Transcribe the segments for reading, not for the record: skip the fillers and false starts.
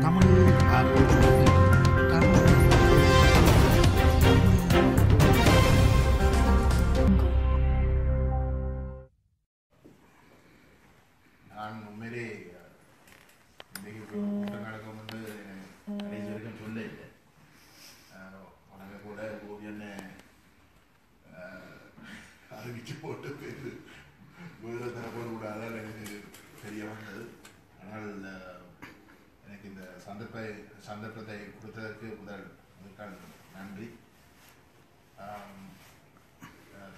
தமிழ் போட்டிருக்கிறது. தமிழ் நான் உண்மையிலே இன்றைக்கு கூட்டம் நடக்கும் வந்து கடைசி வரைக்கும் சொல்ல இல்லை. உனக்கு கூட ஓவியன்னு அறிவிச்சு போட்டு பேர் வேறு தரப்போது கூடாதான் எனக்கு தெரிய வந்தது. ஆனால் எனக்கு இந்த சந்தர்ப்பத்தை கொடுத்ததற்கு முதற்கான நன்றி.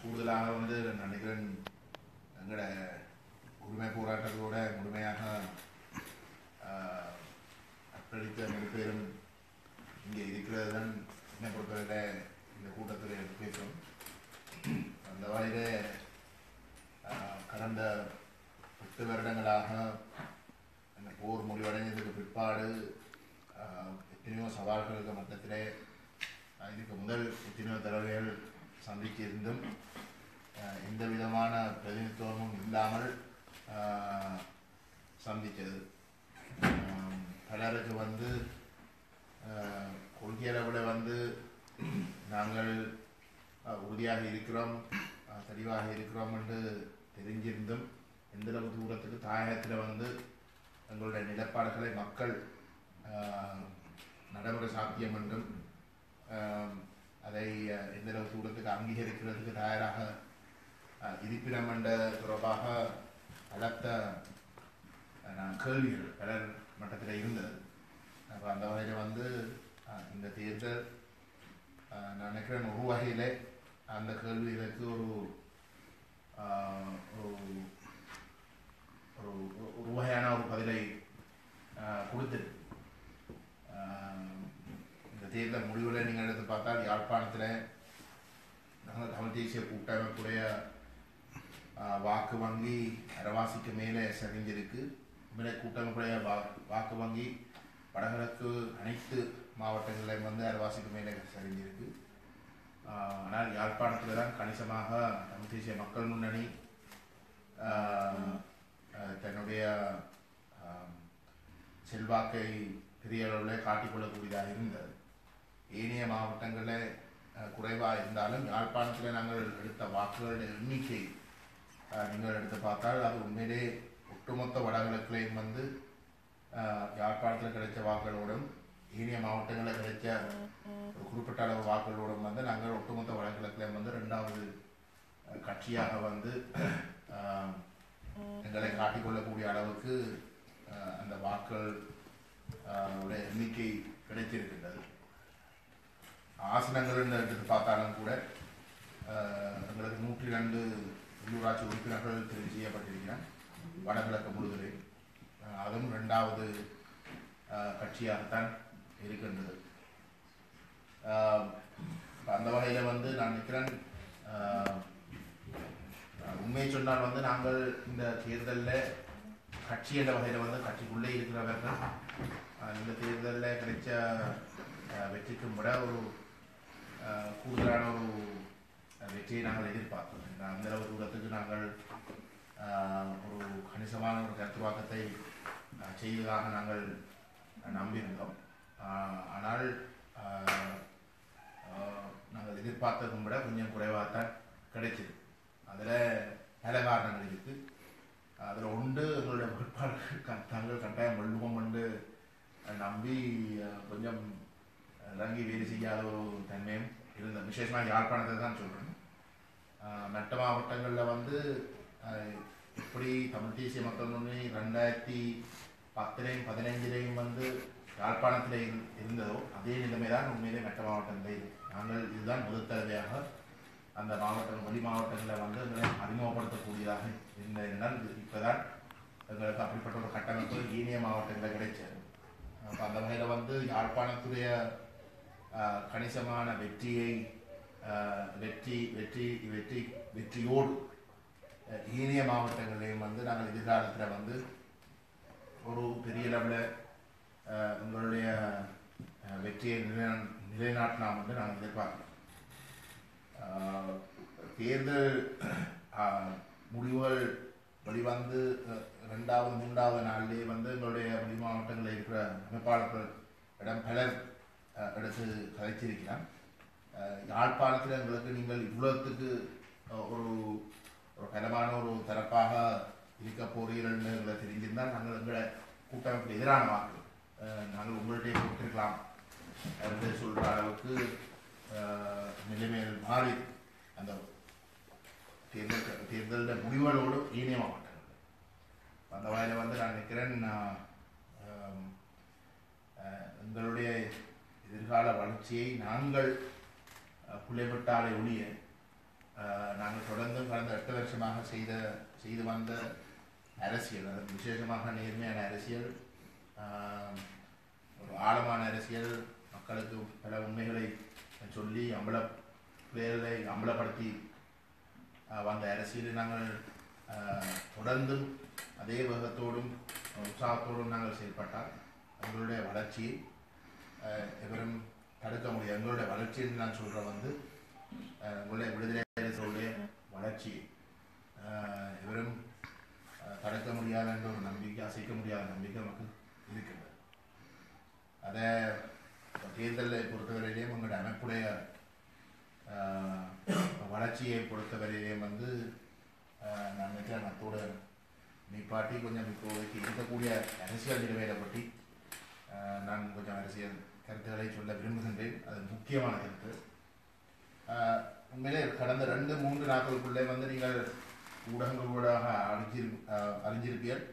கூடுதலாக வந்து நினைக்கிறேன் எங்களோட உரிமை போராட்டத்தோட முழுமையாக அர்ப்பணித்த ரெண்டு பேரும் இங்கே இருக்கிறது தான் என்னை பொறுத்தவரை இந்த கூட்டத்தில் பேசுகிறோம். அந்த வகையில் கடந்த 10 வருடங்களாக அந்த போர் முடிவடைந்ததுக்கு பிற்பாடு எத்தனையோ சவால்களுக்கு மட்டத்திலே இதுக்கு முதல் எத்தனையோ தடவைகள் சந்திச்சிருந்தும் எந்த விதமான பிரதிநிதித்துவமும் இல்லாமல் சந்தித்தது. பலருக்கு வந்து கொள்கையளவில் வந்து நாங்கள் உறுதியாக இருக்கிறோம், தெளிவாக இருக்கிறோம் என்று தெரிஞ்சிருந்தும் எந்தளவு தூரத்துக்கு தாயகத்தில் வந்து எங்களுடைய நிலப்பாடுகளை மக்கள் நடைமுறை சாத்தியம் என்றும் அதை எந்தளவு தூரத்துக்கு அங்கீகரிக்கிறதுக்கு தயாராக இருப்பிடம் என்ற தொடர்பாக பலத்த கேள்விகள் பலர் மட்டத்தில் இருந்தது. அப்போ அந்த வகையில் வந்து இந்த தேர்தல் நான் நினைக்கிறேன் ஒரு வகையில் அந்த கேள்விகளுக்கு ஒரு வகையான ஒரு பதிலை கொடுத்தது. இந்த தேர்தல் முடிவில் நீங்கள் எடுத்து பார்த்தால் யாழ்ப்பாணத்தில் நாங்கள் தமிழ் தேசிய கூட்டமைப்புடைய வாக்கு வங்கி அரவாசிக்கு மேலே சரிஞ்சிருக்கு. மேலே கூட்டமைப்புடைய வாக்கு வங்கி வடகிழக்கு அனைத்து மாவட்டங்களிலும் வந்து அரவாசிக்கு மேலே சரிஞ்சிருக்கு. ஆனால் யாழ்ப்பாணத்தில் தான் கணிசமாக தமிழ் தேசிய மக்கள் முன்னணி தன்னுடைய செல்வாக்கை பெரிய அளவில் காட்டிக்கொள்ளக்கூடியதாக இருந்தது. ஏனைய மாவட்டங்களில் குறைவாக இருந்தாலும் யாழ்ப்பாணத்தில் நாங்கள் எடுத்த வாக்குகளுடைய எண்ணிக்கை நீங்கள் எடுத்து பார்த்தால் அது உண்மையிலே ஒட்டுமொத்த வடகிழக்குலையும் வந்து யாழ்ப்பாணத்தில் கிடைச்ச வாக்குகளோடும் ஏனைய மாவட்டங்களில் கிடைச்ச ஒரு குறிப்பிட்ட அளவு வாக்குகளோடும் வந்து நாங்கள் ஒட்டுமொத்த வடகிழக்குலையும் வந்து 2வது கட்சியாக வந்து எங்களை காட்டிக்கொள்ளக்கூடிய அளவுக்கு அந்த வாக்குகள் உடைய எண்ணிக்கை கிடைத்திருக்கின்றது. ஆசனங்கள் எடுத்து பார்த்தாலும் கூட எங்களுக்கு 102 உள்ளூராட்சி உறுப்பினர்கள் தெரிவு செய்யப்பட்டிருக்கிறார் வடகிழக்கு முழுவதில். அதுவும் 2வது கட்சியாகத்தான் இருக்கின்றது. அந்த வகையில் வந்து நான் நினைக்கிறேன் உண்மையை சொன்னால் வந்து நாங்கள் இந்த தேர்தலில் கட்சி என்ற வகையில் வந்து கட்சிக்குள்ளே இருக்கிறவர்கள் இந்த தேர்தலில் கிடைச்ச வெற்றிக்கும் விட ஒரு கூடுதலான ஒரு வெற்றியை நாங்கள் எதிர்பார்த்தோம். அந்தளவு தூரத்துக்கு நாங்கள் ஒரு கணிசமான ஒரு கருத்துவாக்கத்தை செய்ததாக நாங்கள் நம்பியிருந்தோம். ஆனால் நாங்கள் எதிர்பார்த்ததும் விட கொஞ்சம் குறைவாகத்தான் கிடைச்சிது. அதில் பல காரணங்கள் இருக்குது. அதில் ஒன்று எங்களுடைய வேட்பாளர்கள் தாங்கள் கட்டாயம் வெல்லுவோம் என்று நம்பி கொஞ்சம் இறங்கி வேலை செய்யாத ஒரு தன்மையும் இருந்தது. விசேஷமாக யாழ்ப்பாணத்தை தான் சொல்கிறேன். மற்ற மாவட்டங்களில் வந்து எப்படி தமிழ் தேசிய மக்கள் முன்னணி 2010 15 வந்து யாழ்ப்பாணத்தில் இருந்ததோ அதே நிலைமை தான் உண்மையிலே மற்ற மாவட்டங்களில் நாங்கள் இதுதான் முதல் தடவையாக அந்த மாவட்டம் வெளி மாவட்டங்களில் வந்து எங்களை அறிமுகப்படுத்தக்கூடியதாக இருந்ததினால் இப்போதான் எங்களுக்கு அப்படிப்பட்ட ஒரு கட்டமைப்பு ஏனைய மாவட்டங்களில் கிடைச்சது. அந்த வகையில் வந்து யாழ்ப்பாணத்துடைய கணிசமான வெற்றியோடு ஏனைய மாவட்டங்களையும் வந்து நாங்கள் எதிர்காலத்தில் வந்து ஒரு பெரிய லெவலில் எங்களுடைய வெற்றியை நிலைநாட்டலாம் என்று நாங்கள் எதிர்பார்க்கிறோம். தேர்தல் முடிவுகள் வெளிவந்து ரெண்டாவது மூன்றாவது நாளிலே வந்து எங்களுடைய வெளி மாவட்டங்களில் இருக்கிற அமைப்பாளர்களிடம் பலர் எடுத்து கதைச்சிருக்கிறான். யாழ்ப்பாணத்தில் எங்களுக்கு நீங்கள் இவ்வளவுக்கு ஒரு ஒரு பலமான ஒரு தரப்பாக இருக்க போறீர்கள்னு எங்களை தெரிஞ்சிருந்தால் நாங்கள் எங்களை கூட்டமைப்புக்கு எதிரான வாக்கு நாங்கள் உங்கள்கிட்டயே கொடுத்துருக்கலாம் என்று சொல்கிற அளவுக்கு நிலைமைகள் மாறி அந்த தேர்தல் முடிவுகளோடு இணைய மாட்டாங்க. அந்த வகையில் வந்து நான் நினைக்கிறேன் எங்களுடைய எதிர்கால வளர்ச்சியை நாங்கள் புள்ளைப்பட்டாலே ஒழிய நாங்கள் தொடர்ந்து கடந்த 8 வருஷமாக செய்து வந்த அரசியல், அது விசேஷமாக நேர்மையான அரசியல், ஒரு ஆழமான அரசியல், மக்களுக்கு பல உண்மைகளை சொல்லி அம்பலப்படுத்தி வந்த அரசியலை நாங்கள் தொடர்ந்தும் அதே வேகத்தோடும் உற்சாகத்தோடும் நாங்கள் செயல்பட்டால் எங்களுடைய வளர்ச்சியை எவரும் தடுக்க முடியாது. எங்களுடைய வளர்ச்சி என்று நான் சொல்கிற வந்து எங்களுடைய விடுதலை அரசுடைய வளர்ச்சி எவரும் தடுக்க முடியாத என்ற ஒரு நம்பிக்கை, அசைக்க முடியாத நம்பிக்கை நமக்கு இருக்கின்றது. அதை தேர்தலை பொறுத்தவரையிலேயும் எங்களுடைய அமைப்புடைய வளர்ச்சியை பொறுத்தவரையிலேயும் வந்து நான் நினைக்கிறேன் அத்தோடு நிப்பாட்டி கொஞ்சம் இப்போதைக்கு இருக்கக்கூடிய அரசியல் நிலைமையை பற்றி நான் கொஞ்சம் அரசியல் கருத்துக்களை சொல்ல விரும்புகின்றேன். அது முக்கியமான கருத்து. உண்மையிலே கடந்த 2-3 நாட்களுக்குள்ளே வந்து நீங்கள் ஊடகங்களூடாக அறிஞ்சிருப்பீர்கள்.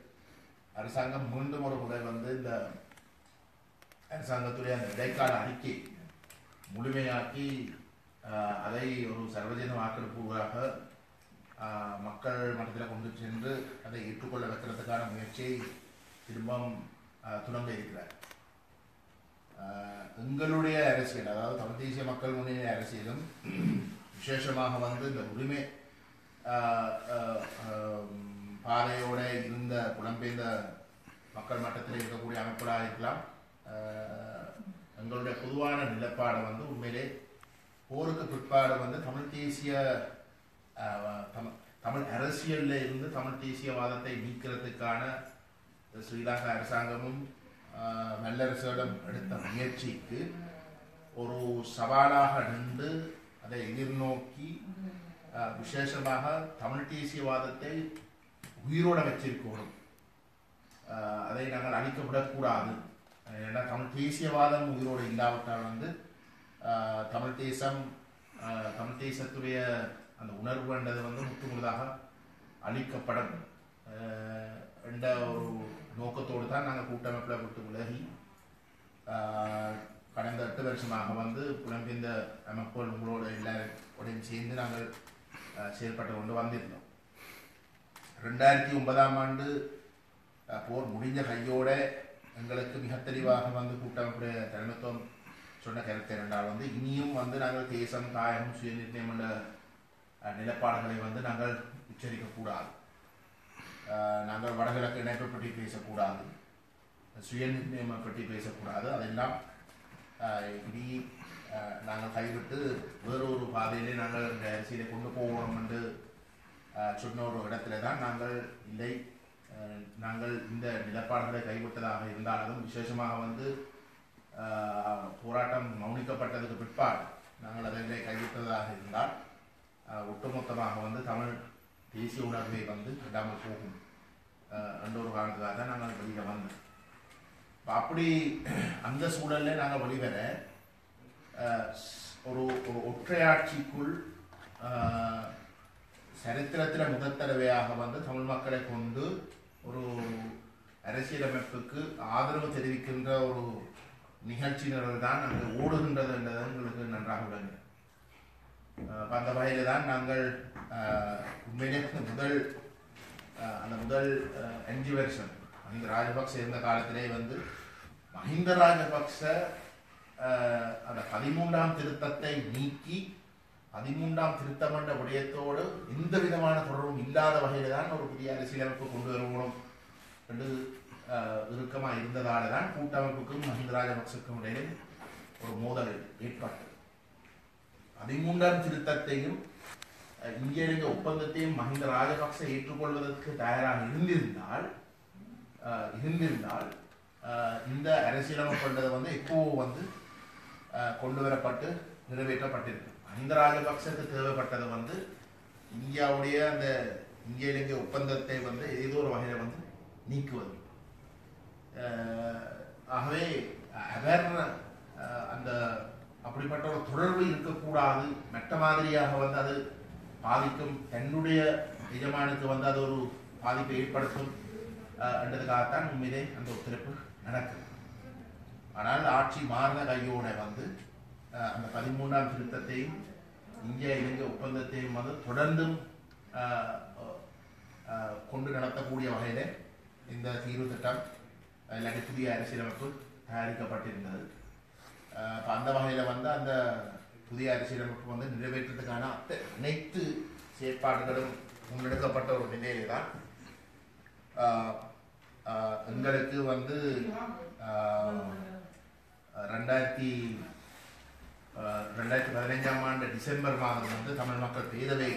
அரசாங்கம் மீண்டும் ஒரு முறை வந்து இந்த அரசாங்கத்துடைய அந்த இடைக்கால அறிக்கை முழுமையாக்கி அதை ஒரு சர்வஜன வாக்கெடுப்புகளாக மக்கள் மட்டத்தில் கொண்டு சென்று அதை ஏற்றுக்கொள்ள வைக்கிறதுக்கான முயற்சியை திரும்பவும் துணங்க இருக்கிறார். எங்களுடைய அரசியல், அதாவது தமிழ் தேசிய மக்கள் முன்னணி அரசியலும் விசேஷமாக வந்து இந்த உரிமை பாதையோட இருந்த புலம்பெயர்ந்த மக்கள் மட்டத்தில் இருக்கக்கூடிய அமைப்புகளாக இருக்கலாம். எங்களுடைய பொதுவான நிலப்பாடை வந்து உண்மையிலே போருக்கு பிற்பாடு வந்து தமிழ் தேசிய தமிழ் அரசியலில் இருந்து தமிழ் தேசியவாதத்தை நீக்கிறதுக்கான ஸ்ரீலங்கா அரசாங்கமும் வல்லரசுகளும் எடுத்த முயற்சிக்கு ஒரு சவாலாக நின்று அதை எதிர்நோக்கி விசேஷமாக தமிழ் தேசியவாதத்தை உயிரோட வச்சிருக்கணும். அதை நாங்கள் அழிக்கப்படக்கூடாது. ஏன்னா தமிழ் தேசியவாதம் உயிரோடு இல்லாவிட்டால் வந்து தமிழ் தேசத்துடைய அந்த உணர்வு என்றது வந்து முற்றுமுழுதாக அழிக்கப்படும் என்ற ஒரு நோக்கத்தோடு தான் நாங்கள் கூட்டமைப்பில் விட்டு விலகி கடந்த 8 வருஷமாக வந்து புலம்பெயர்ந்த அமைப்புகள் உங்களோட எல்லாரோடையும் சேர்ந்து நாங்கள் செயல்பட்டு கொண்டு வந்திருந்தோம். 2009ஆம் ஆண்டு போர் முடிஞ்ச கையோட எங்களுக்கு மிக தெளிவாக வந்து கூட்டமைப்புடைய தலைமைத்துவம் சொன்ன கருத்து என்றால் வந்து இனியும் வந்து நாங்கள் தேசம், தாயகம், சுயநிர்ணயம் என்ற நிலப்பாடுகளை வந்து நாங்கள் உச்சரிக்கக்கூடாது. நாங்கள் வடகிழக்கு இணைப்பை பற்றி பேசக்கூடாது, சுயநிர்ணயம் பற்றி பேசக்கூடாது. அதெல்லாம் இனி நாங்கள் கைவிட்டு வேறொரு பாதையிலே நாங்கள் இந்த அரசியலை கொண்டு போகணும் என்று சொன்ன ஒரு இடத்துல தான் நாங்கள் இல்லை, நாங்கள் இந்த நிலப்பாடுகளை கைவிட்டதாக இருந்தாலும் விசேஷமாக வந்து போராட்டம் மௌனிக்கப்பட்டதுக்கு பிற்பாடு நாங்கள் அதை கைவிட்டதாக இருந்தால் ஒட்டுமொத்தமாக வந்து தமிழ் தேசிய உணர்வை வந்து விடாமல் போகும் என்ற ஒரு காரணத்துக்காக தான் நாங்கள் வெளியில் வந்தோம். அப்படி அந்த சூழலில் நாங்கள் வெளிவர ஒரு ஒற்றையாட்சிக்குள் சரித்திரத்தில் முதல் தடவையாக வந்து தமிழ் மக்களை கொண்டு ஒரு அரசியலமைப்புக்கு ஆதரவு தெரிவிக்கின்ற ஒரு நிகழ்ச்சி தான் அங்கு ஓடுகின்றது என்பது எங்களுக்கு நன்றாக உள்ளது. அந்த வகையில் தான் நாங்கள் உண்மையிலே அந்த முதல் 5 வருஷம் மஹிந்த ராஜபக்ச இருந்த காலத்திலே வந்து மஹிந்த ராஜபக்ச அந்த 13ஆம் திருத்தத்தை நீக்கி 13ஆம் திருத்தம் என்ற விடயத்தோடு எந்த விதமான தொடர்பும் இல்லாத வகையில் தான் ஒரு புதிய அரசியலமைப்பு கொண்டு வரணும் என்று இறுக்கமாக இருந்ததால தான் கூட்டமைப்புக்கும் மஹிந்த ராஜபக்சக்கும் இடையே ஒரு மோதல் ஏற்பட்டது. 13ஆம் திருத்தத்தையும் இந்திய இலங்கை ஒப்பந்தத்தையும் மஹிந்த ராஜபக்ச ஏற்றுக்கொள்வதற்கு தயாராக இருந்திருந்தால் இந்த அரசியலமைப்புன்றது வந்து எப்போ வந்து கொண்டு வரப்பட்டு நிறைவேற்றப்பட்டிருக்கு. மஹிந்த ராஜபக்சக்கு தேவைப்பட்டது வந்து இந்தியாவுடைய அந்த இந்திய இலங்கை ஒப்பந்தத்தை வந்து ஏதோ ஒரு வகையில் வந்து நீக்குவது. ஆகவே அவர் அந்த அப்படிப்பட்ட ஒரு தொடர்பு இருக்கக்கூடாது, மற்ற மாதிரியாக வந்து அது பாதிக்கும், தன்னுடைய எஜமானுக்கு வந்து அது ஒரு பாதிப்பை ஏற்படுத்தும் என்றதுக்காகத்தான் உண்மையிலே அந்த ஒத்துழைப்பு நடக்குது. ஆனால் ஆட்சி மாறின கையோட வந்து அந்த 13ஆம் திருத்தத்தையும் இந்திய இலங்கை ஒப்பந்தத்தையும் வந்து தொடர்ந்தும் கொண்டு நடத்தக்கூடிய வகையில் இந்த தீர்வு திட்டம் இல்லாட்டி புதிய அரசியலமைப்பு தயாரிக்கப்பட்டிருந்தது. அந்த வகையில் வந்து அந்த புதிய அரசியலமைப்பு வந்து நிறைவேற்றத்துக்கான அனைத்து செயற்பாடுகளும் முன்னெடுக்கப்பட்ட ஒரு நிலையில தான் எங்களுக்கு வந்து 2015ஆம் ஆண்டு டிசம்பர் மாதம் வந்து தமிழ் மக்கள் பேரவை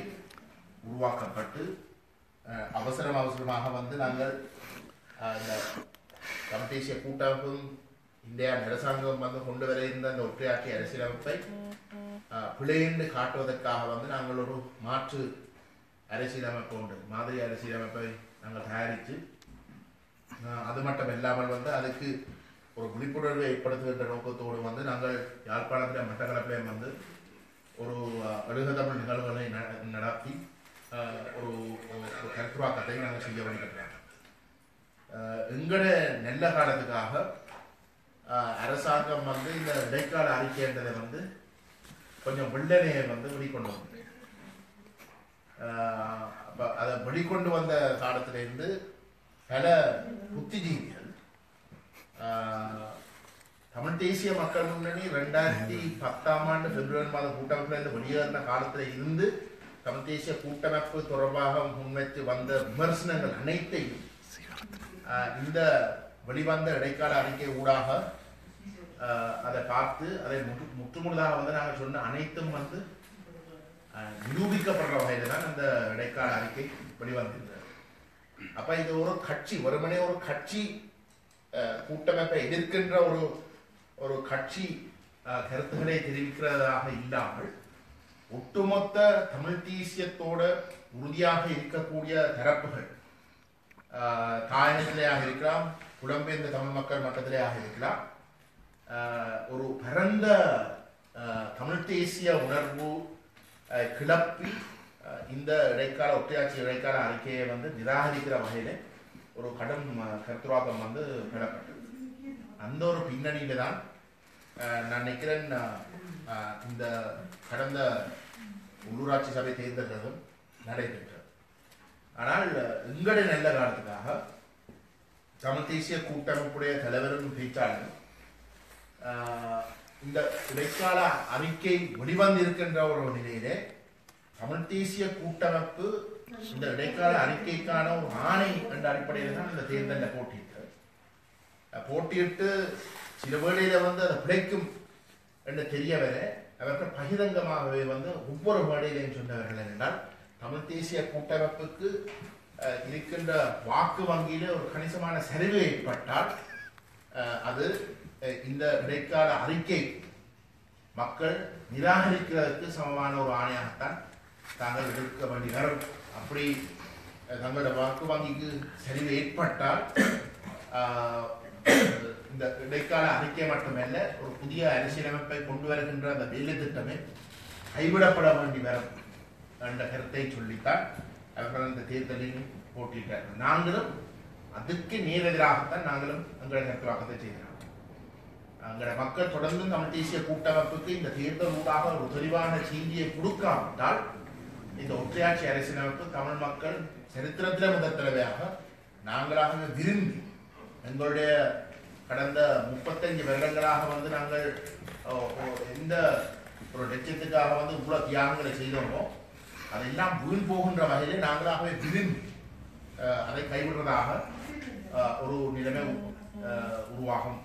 உருவாக்கப்பட்டு அவசரமாக வந்து நாங்கள் இந்த தமிழ் தேசிய கூட்டமைப்பும் இந்தியா அரசாங்கம் வந்து கொண்டு வர இருந்த அந்த ஒற்றையாட்சி அரசியலமைப்பை பிழையென்று காட்டுவதற்காக வந்து நாங்கள் ஒரு மாற்று அரசியலமைப்பு உண்டு, மாதிரி அரசியலமைப்பை நாங்கள் தயாரித்து அது மட்டும் இல்லாமல் வந்து அதுக்கு ஒரு விழிப்புணர்வை ஏற்படுத்துகின்ற நோக்கத்தோடு வந்து நாங்கள் யாழ்ப்பாணத்தில் மட்டக்களப்பிலையும் வந்து ஒரு எழுகதமிழ் நிகழ்வுகளை நடத்தி ஒரு கருத்துவாக்கத்தை நாங்கள் செய்ய வேண்டியிருக்கிறோம். எங்களுடைய நல்ல காலத்துக்காக அரசாங்கம் வந்து இந்த இடைக்கால அறிக்கைன்றதை வந்து கொஞ்சம் வெள்ளனையை வந்து வெளிக்கொண்டு வந்து அதை வெளிக்கொண்டு வந்த காலத்திலிருந்து பல புத்திஜீவிகள் தமிழ் தேசிய மக்கள் முன்னணி 2010ஆம் ஆண்டு பிப்ரவரி மாதம் கூட்டமைப்பில் வெளியேறின காலத்தில் இருந்து தமிழ் தேசிய கூட்டமைப்பு தொடர்பாக முன்வைத்து வந்த விமர்சனங்கள் அனைத்தையும் இந்த வெளிவந்த இடைக்கால அறிக்கை ஊடாக அதை பார்த்து அதை முற்றுமுழுதாக வந்து நாங்கள் சொன்ன அனைத்தும் வந்து நிரூபிக்கப்படுற வகையில் தான் அந்த இடைக்கால அறிக்கை வெளிவந்திருந்தது. அப்ப இது ஒரு கட்சி வெறுமனே ஒரு கட்சி கூட்டமைப்பை எதிர்க்கின்ற ஒரு கட்சி கருத்துக்களை தெரிவிக்கிறதாக இல்லாமல் ஒட்டுமொத்த தமிழ் தேசியத்தோட உறுதியாக இருக்கக்கூடிய தரப்புகள் தாயகத்திலேயாக இருக்கலாம், புலம்பெயர்ந்த தமிழ் மக்கள் மட்டத்திலேயாக இருக்கலாம், ஒரு பரந்த தமிழ் தேசிய உணர்வு கிளப்பி இந்த இடைக்கால ஒற்றையாட்சி இடைக்கால அறிக்கையை வந்து நிராகரிக்கிற வகையில ஒரு கடும் கருத்துவாக்கம் வந்து பெறப்பட்டது. அந்த ஒரு பின்னணியில தான் நான் நினைக்கிறேன் இந்த கடந்த உள்ளூராட்சி சபை தேர்தல்களும் நடைபெற்றது. ஆனால் எங்களுடைய நல்ல காலத்துக்காக தமிழ் தேசிய கூட்டமைப்புடைய தலைவரும் பேச்சாளரும் இந்த இடைக்கால அறிக்கை வெளிவந்திருக்கின்ற ஒரு நிலையிலே தமிழ் தேசிய கூட்டமைப்பு இந்த இடைக்கால அறிக்கைக்கான ஒரு ஆணை என்ற அடிப்படையில் தான் இந்த தேர்தலில் போட்டியிட்டு சில வேளையில வந்து அதை பிழைக்கும் என்று தெரிய வர அவர்கள் பகிரங்கமாகவே வந்து ஒவ்வொரு வேளையிலையும் சொன்னவர்கள் என்றால் தமிழ் தேசிய கூட்டமைப்புக்கு இருக்கின்ற வாக்கு வங்கியில ஒரு கணிசமான சரிவு ஏற்பட்டால் அது இந்த இடைக்கால அறிக்கை மக்கள் நிராகரிக்கிறதுக்கு சமமான ஒரு ஆணையாகத்தான் தாங்கள் எடுக்க வேண்டி வரும். அப்படி தங்களோட வாக்கு வங்கிக்கு சரிவு ஏற்பட்டால் இந்த இடைக்கால அறிக்கை மட்டுமல்ல ஒரு புதிய அரசியலமைப்பை கொண்டு வருகின்ற அந்த வேலை திட்டமே கைவிடப்பட வேண்டி வரும் என்ற கருத்தை சொல்லித்தான் அவர்கள் அந்த தேர்தலில் போட்டியிட்டார்கள். நாங்களும் அதுக்கு நேரெதிராகத்தான் நாங்களும் எங்களை கருத்துவாக்கத்தை செய்கிறோம். எங்களோட மக்கள் தொடர்ந்து தமிழ் தேசிய கூட்டமைப்புக்கு இந்த தேர்தல் ஊடாக ஒரு தெளிவான செய்தியை கொடுக்காவிட்டால் இந்த ஒற்றையாட்சி அரசியலமைப்பு தமிழ் மக்கள் சரித்திரத்தில் முதல் தடவையாக நாங்களாக விரும்பி எங்களுடைய கடந்த 35 வருடங்களாக வந்து நாங்கள் எந்த ஒரு லட்சியத்துக்காக வந்து இவ்வளவு தியாகங்களை செய்தோமோ அதெல்லாம் வீண் போகின்ற வகையிலே நாங்களாகவே விரும்பி அதை கைவிடுவதாக ஒரு நிலைமை உருவாகும்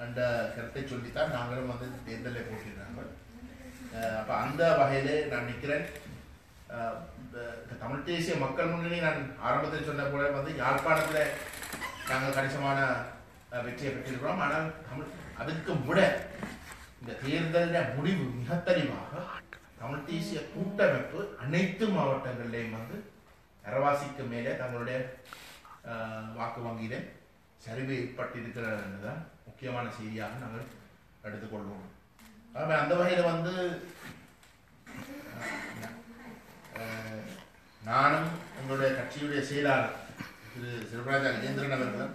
என்ற கருத்தை சொல்லித்தான் நாங்களும் வந்து தேர்தலில் போட்டிருந்தாங்க. அப்ப அந்த வகையிலே நான் நிற்கிறேன் தமிழ் தேசிய மக்கள் முன்னணி நான் ஆரம்பத்தில் சொன்ன போல வந்து யாழ்ப்பாணத்தில் நாங்கள் கணிசமான வெற்றியை பெற்றிருக்கிறோம். ஆனால் அதுக்கு விட இந்த தேர்தலின் முடிவு மிக தெளிவாக தமிழ் தேசிய கூட்டமைப்பு அனைத்து மாவட்டங்களிலேயும் வந்து அரைவாசிக்கு மேலே தங்களுடைய வாக்கு வங்கியில சரிவு ஏற்பட்டிருக்கிறது என்றுதான் முக்கியமான செய்தியாக நாங்கள் எடுத்துக்கொள்வோம். அந்த வகையில் வந்து நானும் எங்களுடைய கட்சியுடைய செயலாளர் திரு சிவராஜா கஜேந்திரன் அவர்களும்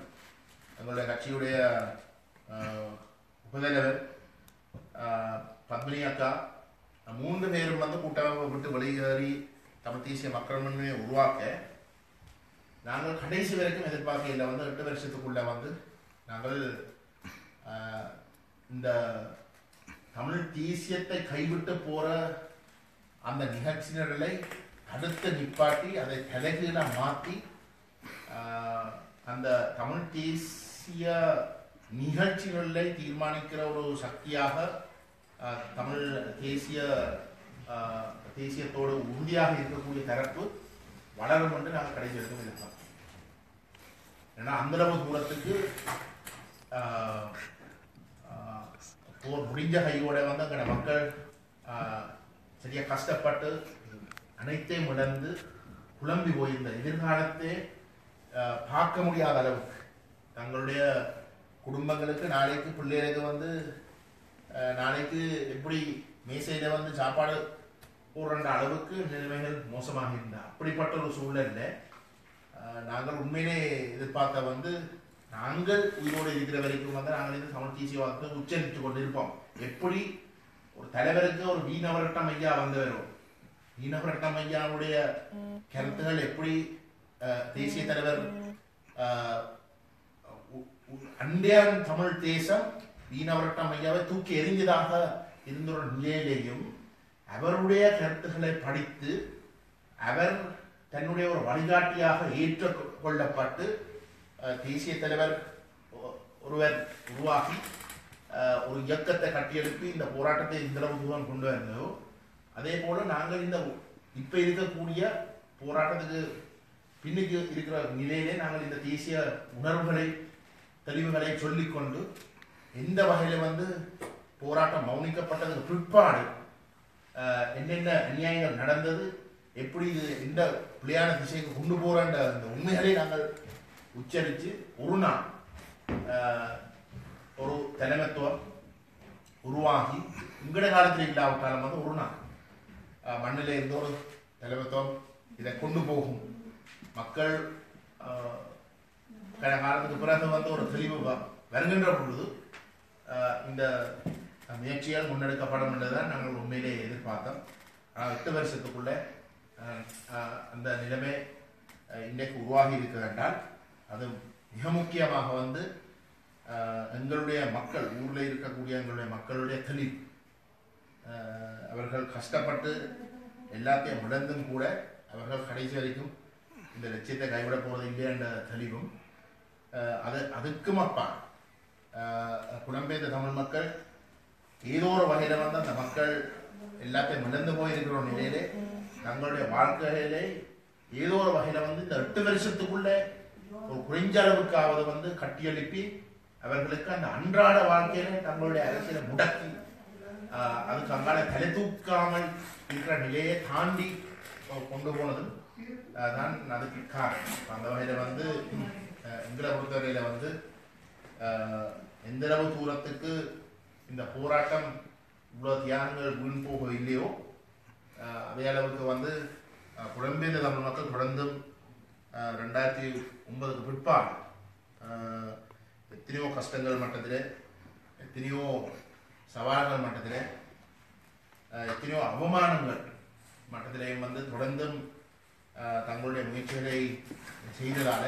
எங்களுடைய கட்சியுடைய உபதலைவர் பத்மினி அக்கா 3 பேரும் வந்து கூட்டமைப்பை விட்டு வெளியேறி தமிழ் தேசிய மக்கள் முன்னணியை உருவாக்க நாங்கள் கடைசி வரைக்கும் எதிர்பார்க்கையில் வந்து 8 வருஷத்துக்குள்ள வந்து நாங்கள் இந்த தமிழ் தேசியத்தை கைவிட்டு போற அந்த நிகழ்ச்சிகளை அடுத்து நிப்பாட்டி அதை தலைகீழாக மாற்றி அந்த தமிழ் தேசிய நிகழ்ச்சிகளை தீர்மானிக்கிற ஒரு சக்தியாக தமிழ் தேசியத்தோடு உறுதியாக இருக்கக்கூடிய தரப்பு வளரும் என்று நாங்கள் கடைசி வரைக்கும் இருக்கோம். ஏன்னா அந்தளவு தூரத்துக்கு போர் முடிஞ்ச கையோட வந்து அங்கே மக்கள் சரியா கஷ்டப்பட்டு அனைத்தையும் இழந்து குழம்பி போயிருந்த எதிர்காலத்தை பார்க்க முடியாத அளவுக்கு தங்களுடைய குடும்பங்களுக்கு நாளைக்கு பிள்ளைகளுக்கு வந்து நாளைக்கு எப்படி மேசையில வந்து சாப்பாடு போடுற அளவுக்கு நிலைமைகள் மோசமாக இருந்தா அப்படிப்பட்ட ஒரு சூழல்ல நாங்கள் உண்மையிலே எதிர்பார்த்த வந்து நாங்கள் உயிரோடு இருக்கிற வரைக்கும் வந்து நாங்கள் இந்த தமிழ் தேசிய வாதத்தை உச்சரித்துக் கொண்டிருப்போம். எப்படி ஒரு தலைவருக்கு ஒரு வீணவரட்டம் ஐயா வந்தவரும் வீணவரட்டம் ஐயாவுடைய கருத்துகள் எப்படி தேசிய தலைவர் அண்டையான் தமிழ் தேசம் வீணவரட்டம் ஐயாவை தூக்கி எறிஞ்சதாக இருந்த ஒரு நிலையிலேயும் அவருடைய கருத்துக்களை படித்து அவர் தன்னுடைய ஒரு வழிகாட்டியாக ஏற்றுக்கொள்ளப்பட்டு தேசிய தலைவர் ஒருவர் உருவாகி ஒரு இயக்கத்தை கட்டியெழுப்பி இந்த போராட்டத்தை இந்த அளவு தூரம் கொண்டு வந்தோ அதே போல நாங்கள் இந்த இப்ப இருக்கக்கூடிய போராட்டத்துக்கு பின்னுக்கு இருக்கிற நிலையிலே நாங்கள் இந்த தேசிய உணர்வுகளை தெளிவுகளை சொல்லிக்கொண்டு எந்த வகையில வந்து போராட்டம் மௌனிக்கப்பட்டதுக்கு பிற்பாடு என்னென்ன அநியாயங்கள் நடந்தது எப்படி இது எந்த பிள்ளையான திசைக்கு கொண்டு போறன்ற அந்த உண்மைகளை நாங்கள் உச்சரித்து ஒரு நாள் ஒரு தலைமைத்துவம் உருவாகி உங்கட காலத்தில் இல்லாவிட்டாலும் வந்து ஒரு நாள் மண்ணில் இருந்த ஒரு தலைமைத்துவம் இதை கொண்டு போகும் மக்கள் காலத்துக்கு பிறகு வந்து ஒரு தெளிவு வருகின்ற பொழுது இந்த முயற்சியால் முன்னெடுக்கப்படும் என்றுதான் நாங்கள் உண்மையிலே எதிர்பார்த்தோம். 8 வருஷத்துக்குள்ள அந்த நிலைமை இன்றைக்கு உருவாகி இருக்கிறது என்றால் அது மிக முக்கியமாக வந்து எங்களுடைய மக்கள் ஊரில் இருக்கக்கூடிய எங்களுடைய மக்களுடைய தெளிவு அவர்கள் கஷ்டப்பட்டு எல்லாத்தையும் இழந்தும் கூட அவர்கள் கடைசி வரைக்கும் இந்த லட்சியத்தை கைவிட போவது இல்லை என்ற தெளிவும் அதுக்கும் அப்பா புலம்பெயர்ந்த தமிழ் மக்கள் ஏதோ ஒரு வகையில வந்து அந்த மக்கள் எல்லாத்தையும் இழந்து போயிருக்கிற நிலையிலே தங்களுடைய வாழ்க்கையிலே ஏதோ ஒரு வகையில வந்து இந்த 8 வருஷத்துக்குள்ள ஒரு குறைஞ்ச அளவுக்காவது வந்து கட்டியெழுப்பி அவர்களுக்கு அந்த அன்றாட வாழ்க்கையில தங்களுடைய அரசியலை முடக்கி அதுக்கு அங்கால தலை தூக்காமல் இருக்கிற நிலையை தாண்டி கொண்டு போனது தான் அதுக்கு காரணம். அந்த வகையில வந்து எங்களை பொறுத்தவரையில வந்து எந்த அளவு தூரத்துக்கு இந்த போராட்டம் இவ்வளவு தியாகங்கள் வீண் போக இல்லையோ அதே அளவுக்கு வந்து புலம்பெயர்ந்த தமிழ் மக்கள் தொடர்ந்தும் 2009 பிற்பாடு எத்தனையோ கஷ்டங்கள் மட்டத்தில் எத்தனையோ சவால்கள் மட்டத்தில் எத்தனையோ அவமானங்கள் மட்டத்திலேயும் வந்து தொடர்ந்தும் தங்களுடைய முயற்சிகளை செய்ததால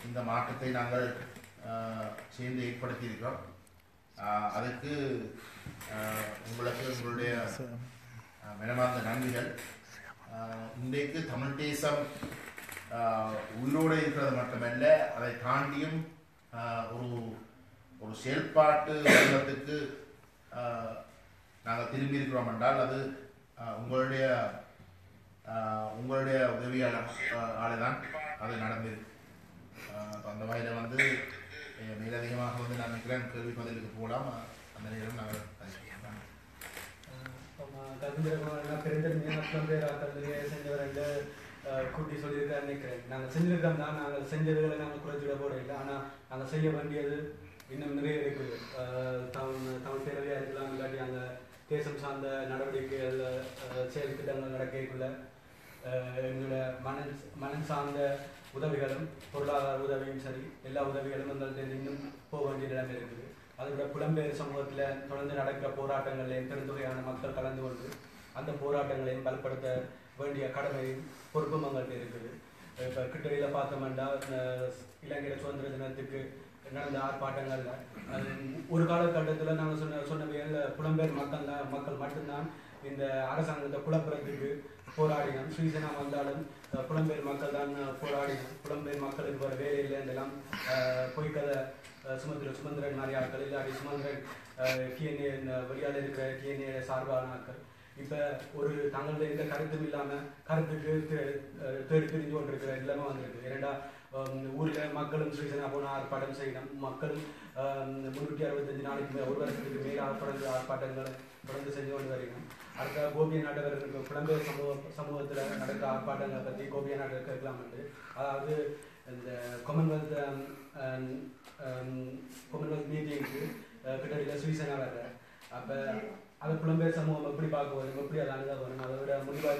இந்த மாற்றத்தை நாங்கள் சேர்ந்து ஏற்படுத்தி இருக்கிறோம். அதுக்கு உங்களுக்கு உங்களுடைய மனமார்ந்த நன்றிகள். இன்றைக்கு தமிழ் தேசம் உயிரோடு இருக்கிறது மட்டுமல்ல அதை தாண்டியும் ஒரு செயல்பாட்டு வடிவத்துக்கு நாங்கள் திரும்பி இருக்கிறோம் என்றால் அது உங்களுடைய உங்களுடைய உதவியாளர் தான் அது நடந்திருக்கு. அந்த வகையில் வந்து மேலதிகமாக வந்து நான் நினைக்கிறேன் கேள்வி பதிலுக்கு போகலாம். அந்த நேரம் நாங்கள் பெருந்தன்மையான புலம்பெயராக்கள் செஞ்சவரை கூட்டி சொல்லியிருக்காரு நினைக்கிறேன். நாங்கள் செஞ்சிருக்கோம் தான், நாங்கள் செஞ்சதுகளை நாங்கள் குறைச்சிட போட இல்லை. ஆனால் நாங்கள் செய்ய வேண்டியது இன்னும் நிறைய இருக்குது. தமிழ் பேரவையாக இருக்கலாம், இல்லாட்டி அந்த தேசம் சார்ந்த நடவடிக்கைகள் செயல் திட்டங்கள் நடக்கக்குள்ள எங்களோட மனம் சார்ந்த உதவிகளும் பொருளாதார உதவியும் சரி எல்லா உதவிகளும் எங்கள்கிட்ட இன்னும் போக வேண்டிய நிலைமை இருக்குது. அதோட புலம்பெயர் சமூகத்தில் தொடர்ந்து நடக்கிற போராட்டங்களையும் பெருந்தொகையான மக்கள் கலந்து கொண்டு அந்த போராட்டங்களையும் பலப்படுத்த வேண்டிய கடமையும் பொறுப்பும் எங்கள்கிட்ட இருக்குது. இப்போ கிட்டடியில் பார்த்தோம்னா இலங்கையில சுதந்திர தினத்துக்கு நடந்த ஆர்ப்பாட்டங்கள்ல ஒரு காலகட்டத்தில் நாங்கள் சொன்ன புலம்பெயர் மக்கள் மட்டும்தான் இந்த அரசாங்கத்தை குழப்பறதுக்கு போராடினோம். ஸ்ரீசனா வந்தாலும் புலம்பெயர் மக்கள் தான் போராடினோம். புலம்பெயர் மக்களுக்கு வர வேலை இல்லை என்றெல்லாம் பொய்க்கதை சுமந்திரன் மாதிரி ஆட்கள் இல்லாட்டி சுமந்திரன் டிஎன்ஏ வெளியால் இருக்கிற டிஎன்ஏ சார்பான ஆட்கள் இப்போ ஒரு தங்களது எந்த கருத்தும் இல்லாமல் கருத்துக்கு தேடி தெரிந்து கொண்டிருக்கிற எல்லாமே வந்திருக்கு. இரண்டா ஊரில் மக்களும் ஸ்ரீசனா போன ஆர்ப்பாட்டம் செய்யணும். மக்களும் 365 நாளைக்கு ஒரு வருஷத்துக்கு மேலே ஆர்ப்பாட்டங்களை தொடர்ந்து செஞ்சு கொண்டு வருகிறோம். அடுத்த கோபிய நாட்டவர்களுக்கு புலம்பெயர் சமூகத்தில் நடக்கிற ஆர்ப்பாட்டங்களை பற்றி கோபிய நாட்டை கேட்கலாம். அதாவது இந்த காமன்வெல்த் மீட்டிங்க்கு கிட்டத்தட்ட ஸ்ரீசனா வர்ற அப்போ அதை புலம்பெயர் சமூகம் எப்படி பார்க்க வரும், எப்படி அதை அணுக வரும், அதோட முடிவாக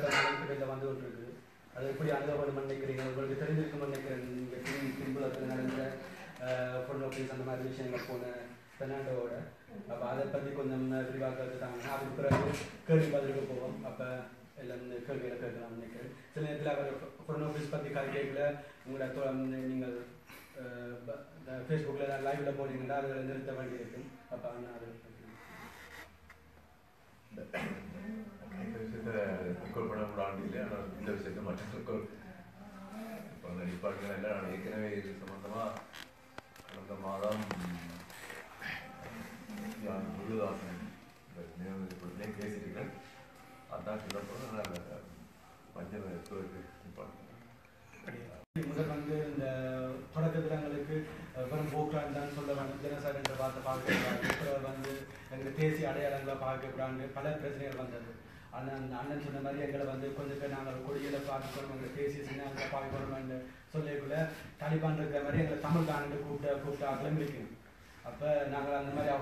கிட்ட வந்து கொண்டு இருக்குது. அது எப்படி அணுக வரும் நினைக்கிறீங்க? உங்களுக்கு தெரிஞ்சிருக்கும் நினைக்கிறேன். நீங்கள் பின்புலத்தில் நடந்த பொண்ணோக்கீஸ் அந்த மாதிரி விஷயங்கள் போன பெர்னாண்டோவோட அப்போ அதை பற்றி கொஞ்சம் விரிவாக கற்றுட்டாங்கன்னா அதுக்கு பிறகு கேள்வி பதிலுக்கு போவோம். அப்போ எல்லாம் கேள்விகளை கேட்கலாம் நினைக்கிறேன். சில நேரத்தில் அவர் பொண்ணோக்கீஸ் பற்றி கேட்கல உங்களோட நீங்கள் ஃபேஸ்புக்கில் லைவில் போனீங்கன்னா அதில் நிறுத்த வேண்டியிருக்கும். அப்போ அது ரெக்கார்ட் பண்ண கூடாது இல்லை. ஆனால் இந்த விஷயத்தை மட்டும் ரெக்கார்ட் இப்போ அந்த டிபார்ட்மெண்ட் எல்லாம் நான் ஏற்கனவே இது சம்மந்தமாக கடந்த மாதம் முருகதாசன் பேசியிருக்கேன். அதான் சொல்லப்போது நான் மஞ்சள் முதல் வந்து இந்த தொடக்கத்திலங்களுக்கு வெறும் போக்குறான் தான் சொல்ல வேண்டும். தினசரி என்ற வார்த்தை பார்க்க வந்து எங்களுக்கு தேசிய அடையாளங்களை பார்க்கக்கூடாது பல பிரச்சனைகள் வந்தது. அண்ணன் சொன்ன மாதிரி எங்களை வந்து கொஞ்சம் பேர் நாங்கள் கொடியில் பார்க்கணும், எங்கள் தேசிய சின்னங்களை பார்க்கணும்னு சொல்லக்குள்ள தாலிபான் இருக்கிற மாதிரி எங்களை தமிழ் காண்டு கூப்பிட்டு ஆக்களும் இருக்கணும். அப்போ நாங்கள் அந்த மாதிரி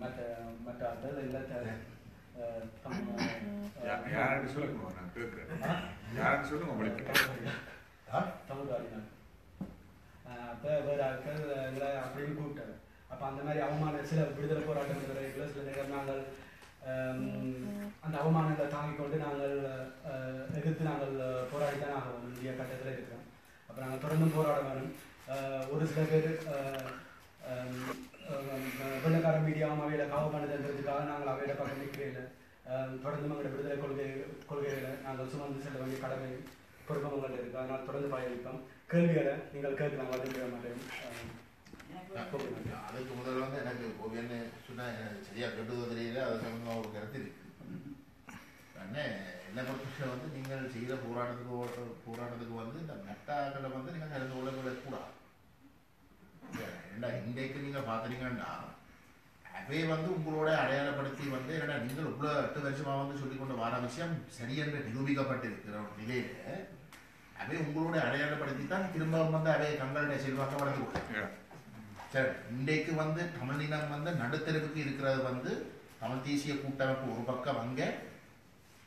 மற்ற ஆட்கள் இல்லை யாருன்னு சொல்லுங்க, நான் கேட்குறேன். யாருன்னு சொல்லுங்க உங்களுக்கு. தமிழ் ஆடினாங்க. அப்போ வேறு ஆட்கள் எங்களை அப்படின்னு கூப்பிட்டாரு. அப்போ அந்த மாதிரி அவமான சில விடுதலை போராட்டம் சில நேரம் நாங்கள் அந்த அவமானங்களை தாங்கிக் கொண்டு நாங்கள் எதிர்த்து நாங்கள் போராடித்தான் ஆக வேணும். இந்திய கட்டத்தில் இருக்கிறோம். அப்போ நாங்கள் தொடர்ந்தும் போராட வேணும். ஒரு சில பேர் வெள்ளக்கார மீடியாவும் அவையில காவ பண்ணுதுன்றதுக்காக நாங்கள் அவையில பக்கம் நிற்கிறேன். தொடர்ந்து எங்களுடைய விடுதலை கொள்கைகளை நாங்கள் சுமந்து செல்ல வேண்டிய கடமை பொறுப்பவங்கள் இருக்கு. அதனால் தொடர்ந்து பயணிப்போம். கேள்விகளை நீங்கள் கேட்கலாம். வதிக்க மாட்டேன். அதுக்கு முதல்ல வந்து எனக்கு ஓவியன்னு சொன்னால் சரியாக கெட்டுவது தெரியல. அது சம்பந்தமாக ஒரு கருத்து இருக்கு. என்னை பொறுத்த வந்து நீங்கள் செய்கிற போராட்டத்துக்கு வந்து இந்த மெட்டாக்களை வந்து நீங்கள் கலந்து கொள்ளக்கூடாது. இன்றைக்கு நீங்கள் பார்க்குறீங்கன்னா அவை வந்து உங்களோட அடையாளப்படுத்தி வந்து என்னடா நீங்கள் இவ்வளோ 8 வருஷமாக வந்து சொல்லிக்கொண்டு வர விஷயம் சரியென்று நிரூபிக்கப்பட்டிருக்கிற ஒரு நிலையில அவை உங்களோட அடையாளப்படுத்தி தான் திரும்ப வந்து அவை தங்களுடைய செல்வாக்க வளர்ந்து கொடுத்தாங்க. சரி, இன்றைக்கு வந்து தமிழினம் வந்து நடுத்தரவுக்கு இருக்கிறது வந்து தமிழ் தேசிய கூட்டமைப்பு ஒரு பக்கம் அங்கே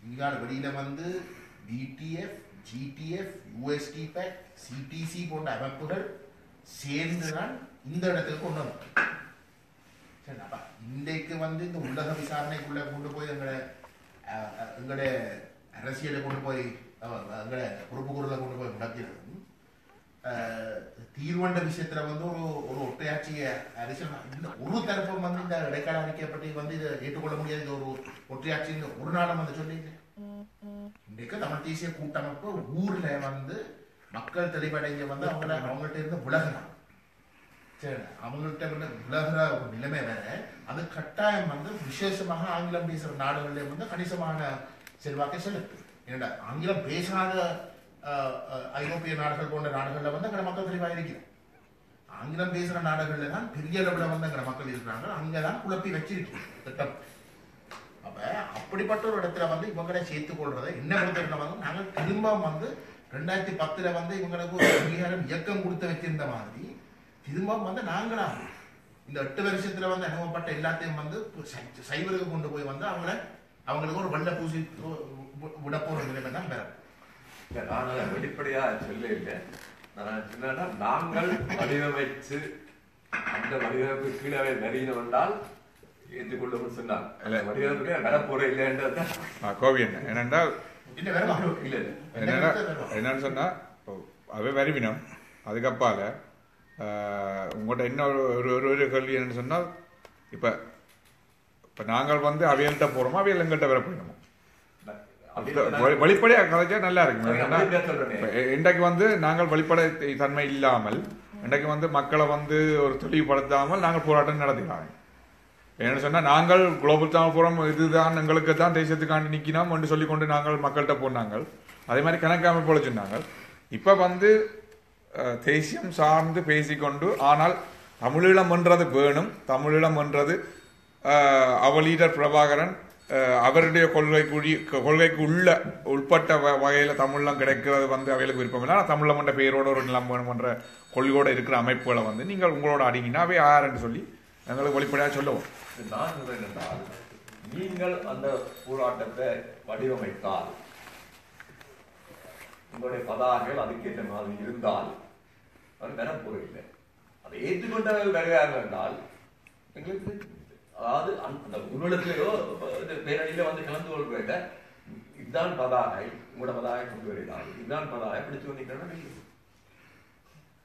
இங்கால வெளியில வந்து பிடிஎஃப், ஜிடிஎஃப், யூஎஸ்டிபேக், சிடிசி போன்ற அமைப்புகள் சேர்ந்துதான் இந்த இடத்துக்கு கொண்டு வந்தோம். சரி, அப்ப இன்றைக்கு வந்து இந்த உலக விசாரணைக்குள்ள கொண்டு போய் எங்களுடைய அரசியலை கொண்டு போய் எங்களை பொறுப்புக்கூறலை கொண்டு போய் முடக்கிறது தீர்வண்ட விஷயத்துல வந்து ஒரு ஒற்றையாட்சி அரசியல் ஒரு தரப்பும் வந்து இந்த இடைக்கால அறிக்கைப்பட்டி வந்து இதை ஏற்றுக்கொள்ள முடியாது. இந்த ஒரு ஒற்றையாட்சி ஒரு நாளும் வந்து சொல்லிங்க. இன்றைக்கு தமிழ் தேசிய கூட்டமைப்பு ஊர்ல வந்து மக்கள் தெளிவடைஞ்ச வந்து அவங்கள்ட்ட இருந்து விலகலாம். சரி, அவங்கள்ட்ட வந்து விலகிற ஒரு நிலைமை வேற. அது கட்டாயம் வந்து விசேஷமாக ஆங்கிலம் பேசுகிற நாடுகளிலே வந்து கணிசமான செல்வாக்கை செலுத்து. ஏன்னா ஆங்கிலம் பேசாத ஐரோப்பிய நாடுகள் போன்ற நாடுகளில் வந்து அங்கே மக்கள் தெளிவாக இருக்கிறார். ஆங்கிலம் பேசுகிற நாடுகளில் தான் பெரிய அளவில் வந்து அங்கே மக்கள் இருக்கிறாங்க. அங்கே தான் குழப்பி வச்சிருக்கு திட்டம். அப்போ அப்படிப்பட்ட ஒரு இடத்துல வந்து இவங்களை சேர்த்து கொள்றதை என்ன பொறுத்தவரை வந்து நாங்கள் திரும்ப வந்து 2010 வந்து இவங்களுக்கு ஒரு அங்கீகாரம் இயக்கம் கொடுத்து வச்சிருந்த மாதிரி திரும்ப வந்து நாங்களாக இந்த 8 வருஷத்துல வந்து அனுபவப்பட்ட எல்லாத்தையும் வந்து சைவருக்கு கொண்டு போய் வந்து அவங்களுக்கு ஒரு வெள்ளை பூசி விடப்போற நிலைமை தான் பெறும். நான் வெளிப்படையா சொல்ல இல்லை. நான் சொன்னா நாங்கள் வடிவமைச்சு அந்த வடிவமைப்பு கீழே நெறியினம் என்றால் ஏற்றுக்கொள்ளும் சொன்னார். வடிவமைப்பு வரப்போற இல்லைன்றது கோவி என்ன என்னென்றால் இல்லை என்னன்னு சொன்னா அவை வருவினம் அதுக்கப்பால உங்கள்கிட்ட என்ன ஒரு கேள்வி என்னன்னு சொன்னால் இப்போ நாங்கள் வந்து அவையல்கிட்ட போகிறோமோ அவையல் எங்கள்கிட்ட வர போயிடணும். வெளிப்படையாக கதைச்சா நல்லா இருக்கு. இன்றைக்கு வந்து நாங்கள் வெளிப்படை தன்மை இல்லாமல் இன்றைக்கு வந்து மக்களை வந்து ஒரு தெளிவுபடுத்தாமல் நாங்கள் போராட்டம் நடத்தினாங்க. என்னன்னு சொன்னால் நாங்கள் குளோபல் தமிழ் புறம் இதுதான் எங்களுக்கு தான் தேசத்துக்காண்டி நிற்கினோம் என்று சொல்லிக்கொண்டு நாங்கள் மக்கள்கிட்ட போனாங்க. அதே மாதிரி கணக்கு அமைப்போல சொன்னாங்க. இப்போ வந்து தேசியம் சார்ந்து பேசிக்கொண்டு ஆனால் தமிழீழம் என்றது வேணும், தமிழீழம் என்றது அவலீடர் பிரபாகரன் அவருடைய கொள்கைக்கு உட்பட்ட வகையில் தமிழ்லாம் கிடைக்கிறது வந்து அவைகளுக்கு விருப்பம் இல்லை. ஆனால் தமிழம் என்ற பெயரோட ஒரு நிலம் வேணும் என்ற கொள்கையோடு இருக்கிற அமைப்புகளை வந்து நீங்கள் உங்களோட அடங்கினா அவை யாருன்னு சொல்லி எங்களுக்கு வெளிப்படையாக சொல்லுவோம். நான் என்னென்றால் நீங்கள் அந்த போராட்டத்தை வடிவமைத்தால் உங்களுடைய பதாகைகள் அதுக்கேற்ற மாதிரி இருந்தால் அது வரப்போறதில்லை. அதை ஏற்றுக்கொண்டவர்கள் வருவார்கள் என்றால் எங்களுக்கு அதாவது அந்த உருவத்திலேயோ பேரணியில வந்து கலந்து கொள்கிற இதுதான் பதாகை உங்களோட பதாகை கொண்டு வருகிறார் இதுதான் பதாகை பிடிச்சு வந்தீங்கன்னா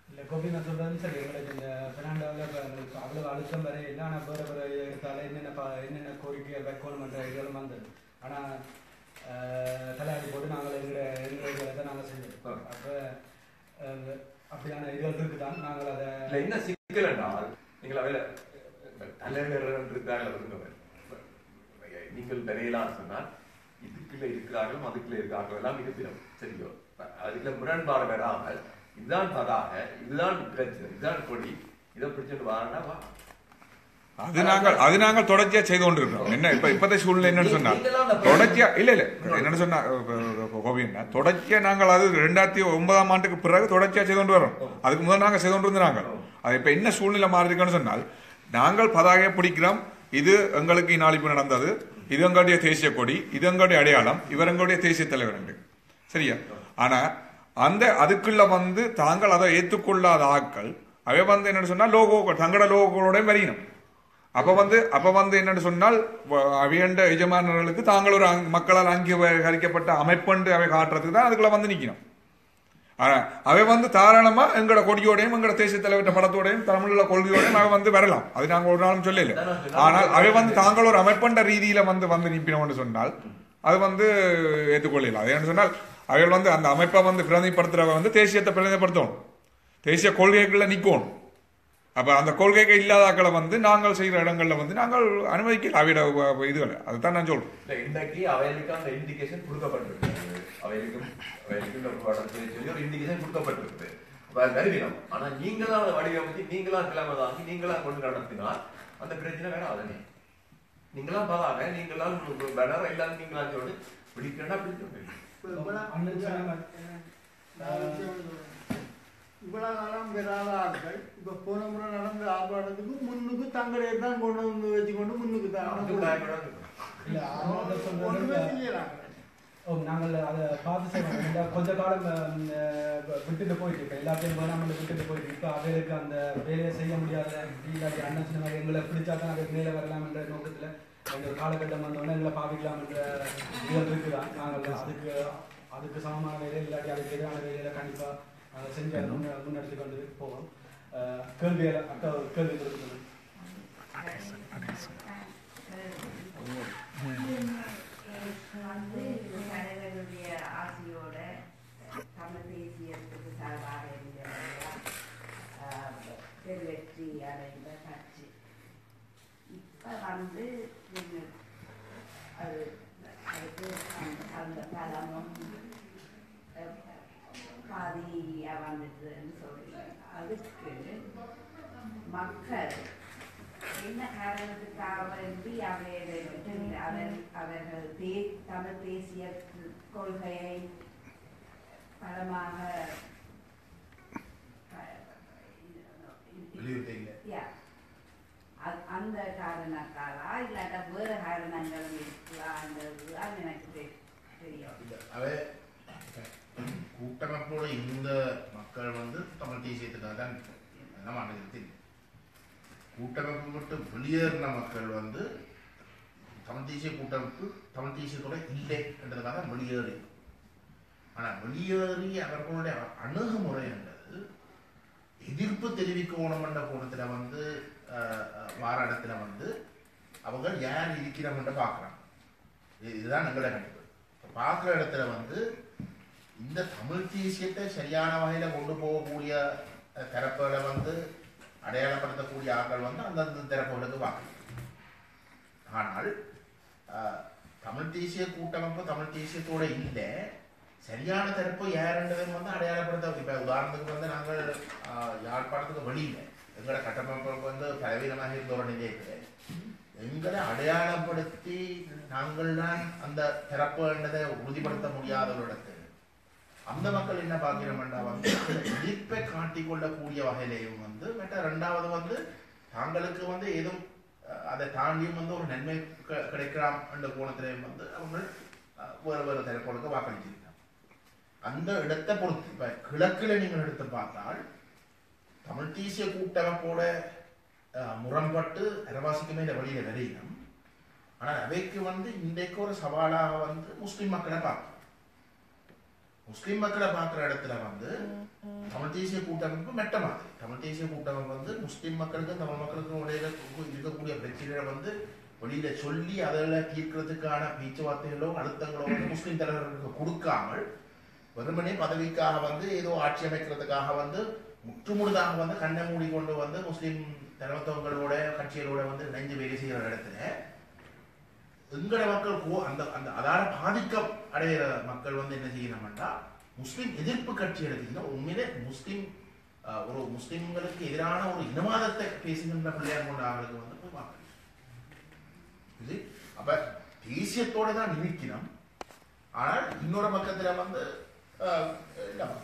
இல்லை கோபி நான் சொல்றது சரி. எங்களுக்கு இந்த பெர்னாண்டோவில் அவ்வளோ அழுத்தம் வரை இல்லை. ஆனால் வேறு எடுத்தாலும் என்னென்ன கோரிக்கை வைக்கணும்ன்ற இதுகளும் வந்தது. ஆனால் தலையாடி போட்டு நாங்கள் எங்களை தான் நாங்கள் செஞ்சோம். அப்போ அப்படியான இதுகள் இருக்குதான். நாங்கள் அதை என்ன சிக்கல் என்றால் நீங்கள் அவையில் தலைவர் நீங்கள் வரையலாம் சொன்னால் இதுக்குள்ள இருக்கிறார்களும் அதுக்குள்ள இருக்கிறார்கள் எல்லாம் மிகப்பிடம் சரியோ. அதுக்குள்ள முரண்பாடு வராமல் இதுதான் பதாக இதுதான் பிரச்சனை இதுதான் கொடி இதை பிடிச்சிட்டு வாரண்டா வா. அது நாங்கள் தொடர்ச்சியா செய்து கொண்டிருக்கிறோம். என்ன இப்ப சூழ்நிலை என்னன்னு சொன்னா தொடர்ச்சியா இல்ல என்னன்னு சொன்னா கோபி என்ன தொடர்ச்சியா நாங்கள் அது 2009ஆம் ஆண்டுக்கு பிறகு தொடர்ச்சியா செய்து கொண்டு வரோம். அதுக்கு முதல் நாங்கள் செய்து கொண்டு இருந்தாங்க. அது இப்ப என்ன சூழ்நிலை மாறி இருக்குன்னு சொன்னால் நாங்கள் பதாகையை பிடிக்கிறோம். இது எங்களுக்கு இந்நாளிப்பு நடந்தது, இது எங்களுடைய தேசிய கொடி, இது எங்களுடைய அடையாளம், இவர் எங்களுடைய தேசிய தலைவர் சரியா. ஆனா அந்த அதுக்குள்ள வந்து தாங்கள் அதை ஏற்றுக்கொள்ளாத ஆட்கள் அவை வந்து என்னன்னு சொன்னா லோகோ தங்களோட லோகோட வரையணும். அப்ப வந்து என்னன்னு சொன்னால் அவையண்ட எஜமானர்களுக்கு தாங்கள் ஒரு மக்களால் அங்கீகரிக்கப்பட்ட அமைப்பண்டு அவை காட்டுறதுக்கு தான் அதுக்குள்ள வந்து நிக்கணும். ஆனா அவை வந்து தாராளமா எங்களோட கொடியோடையும் எங்களோட தேசிய தலைவர் படத்தோடையும் தமிழ்ல கொள்கையோடையும் அவை வந்து வரலாம். அது நாங்கள் ஒரு நாளும் சொல்லல. ஆனால் அவை வந்து தாங்கள் ஒரு அமைப்பண்ட ரீதியில வந்து நிப்பினோம்னு சொன்னால் அது வந்து ஏற்றுக்கொள்ளலாம். அது என்ன சொன்னால் அவைகள் வந்து அந்த அமைப்பை வந்து பிரதிநிதிப்படுத்துறவங்க வந்து தேசியத்தை பிரதிநிதிப்படுத்தணும், தேசிய கொள்கைகளை நிற்கணும். அப்ப அந்த கொள்கைக்கு இல்லாதாக்களை வந்து நாங்கள் செய்கிற இடங்கள்ல வந்து நாங்கள் அனுமதிக்கல அவையோட இதுகளை. அதுதான் நான் சொல்றேன். இன்றைக்கு அவைகளுக்கு அந்த இண்டிகேஷன் கொடுக்கப்பட்டிருக்கு. அவைகளுக்கும் சொல்லி ஒரு இண்டிகேஷன் கொடுக்கப்பட்டிருக்கு. கருவினம். ஆனா நீங்களா அதை வடிவமைச்சு நீங்களா கிளம்ப தாங்கி நீங்களா கொண்டு நடத்தினால் அந்த பிரச்சனை வேற அதனே நீங்களா பதாங்க நீங்களா பேனர் எல்லாரும் நீங்களா சொல்லி பிடிக்கிறா பிடிச்சு இவ்வளவு காலம் பெறாத ஆட்கள் இப்ப போன முறை நடந்த ஆர்ப்பாட்டத்துக்கு முன்னுக்கு தங்களை தான் கொண்டு வந்து வச்சுக்கொண்டு முன்னுக்கு தான் நாங்கள் அதை பார்த்து செய்வோம். கொஞ்ச காலம் விட்டுட்டு போயிட்டு இருக்கோம், எல்லாத்தையும் வேணாமல் விட்டுட்டு போயிட்டு இப்போ அவைகளுக்கு அந்த வேலையை செய்ய முடியாத இல்லாட்டி அண்ணன் சின்ன எங்களை பிடிச்சா தான் அதை மேலே வரலாம் என்ற நோக்கத்தில் அந்த காலகட்டம் வந்தோடனே எங்களை பாவிக்கலாம் என்ற இதுகள் இருக்குதான். நாங்கள் அதுக்கு சமமான வேலை இல்லாட்டி அதுக்கு எதிரான வேலையில கண்டிப்பாக நாங்கள் செஞ்சு முன்னெடுத்து கொண்டு போவோம். கேள்வியை அக்கா கேள்வி கொடுக்கணும். வந்து தலைவருடைய ஆசையோட தமிழ் தேசியத்துக்கு சார்பாக இருந்த பெருவெற்றி அடைந்த கட்சி இப்போ வந்து அது அதுக்கு என்ன காரணத்துக்காக வேண்டி அவர்கள் தமிழ் தேசிய கொள்கையை பலமாக அந்த காரணத்தாலா இல்லாட்ட வேறு காரணங்களும் இருக்கலான்றதுதான் எனக்கு தெரியும். கூட்டமைப்போட இந்த மக்கள் வந்து தமிழ் தேசியத்துக்காக தான் தெரியும். கூட்டமைப்பு விட்டு வெளியேறின மக்கள் வந்து தமிழ் தேசிய கூட்டமைப்பு தமிழ் தேசியத்தோட இல்லை என்றதுக்காக வெளியேறி. ஆனால் வெளியேறி அவர்களுடைய அணுகுமுறை என்றது எதிர்ப்பு தெரிவிக்கணும் என்ற கோணத்தில் வந்து வார இடத்துல வந்து அவங்க யார் இருக்கிறோம்ன்ற பார்க்குறாங்க. இதுதான் எங்களோட கணிப்பு. பார்க்குற இடத்துல வந்து இந்த தமிழ் தேசியத்தை சரியான வகையில் கொண்டு போகக்கூடிய தரப்புகளை வந்து அடையாளப்படுத்தக்கூடிய ஆட்கள் வந்து அந்தந்த தரப்புகளுக்கு வாக்கு. ஆனால் தமிழ் தேசிய கூட்டமைப்பு தமிழ் தேசியத்தோட இல்லை சரியான தரப்பு யாருன்றதை வந்து அடையாளப்படுத்த. இப்போ உதாரணத்துக்கு வந்து நாங்கள் யாழ்ப்பாணத்துக்கு வெளியில் எங்களோட கட்டமைப்பு வந்து பலவீனமாக இருந்த ஒரு நிலையத்தில் எங்களை அடையாளப்படுத்தி நாங்கள் தான் அந்த தரப்புன்றதை உறுதிப்படுத்த முடியாத ஒரு இடத்துல அந்த மக்கள் என்ன பார்க்கிறோம்னா வந்து எதிர்ப்பை காட்டிக்கொள்ளக்கூடிய வகையிலையும் வந்து ரெண்டாவது வந்து தாங்களுக்கு வந்து ஏதும் அதை தாண்டியும் வந்து ஒரு நன்மை கிடைக்கலாம் என்ற கோணத்திலையும் வந்து அவங்க வேறு வேறு தரப்புகளுக்கு வாக்களிச்சிருக்காங்க. அந்த இடத்தை பொறுத்து இப்ப கிழக்குல நீங்கள் எடுத்து பார்த்தால் தமிழ் தேசிய கூட்டமைப்போட முரண்பட்டு அரவாசிக்கு மேல வெளியில வரையினம். ஆனால் அவைக்கு வந்து இன்றைக்கு ஒரு சவாலாக வந்து முஸ்லிம் மக்களை பார்க்கணும். முஸ்லிம் மக்களை பார்க்குற இடத்துல வந்து தமிழ் தேசிய கூட்டமைப்பு மெட்ட மாதிரி. தமிழ் தேசிய கூட்டமைப்பு வந்து முஸ்லிம் மக்களுக்கும் தமிழ் மக்களுக்கும் இடையில இருக்கக்கூடிய பிரச்சனைகளை வந்து வெளியில சொல்லி அதில் தீர்க்கிறதுக்கான பேச்சுவார்த்தைகளோ அழுத்தங்களோ வந்து முஸ்லிம் தலைவர்களுக்கு கொடுக்காமல் வெறுமனே பதவிக்காக வந்து ஏதோ ஆட்சி அமைக்கிறதுக்காக வந்து முற்றுமுழுதாக வந்து கண்ணை மூடி கொண்டு வந்து முஸ்லிம் தலைமத்துவங்களோட கட்சிகளோட வந்து இணைந்து வேலை செய்கிற இடத்துல எங்கட மக்கள் அந்த அந்த அதால பாதிக்க அடைகிற மக்கள் வந்து என்ன செய்யணும்னா முஸ்லிம் எதிர்ப்பு கட்சி எடுத்தீங்கன்னா உண்மையிலே ஒரு முஸ்லிம்களுக்கு எதிரான ஒரு இனவாதத்தை பேசுகின்ற பிள்ளையார் கொண்ட ஆளுக்கு வந்து போய் பார்க்கணும். அப்ப தேசியத்தோட தான் நிற்கணும். ஆனால் இன்னொரு பக்கத்துல வந்து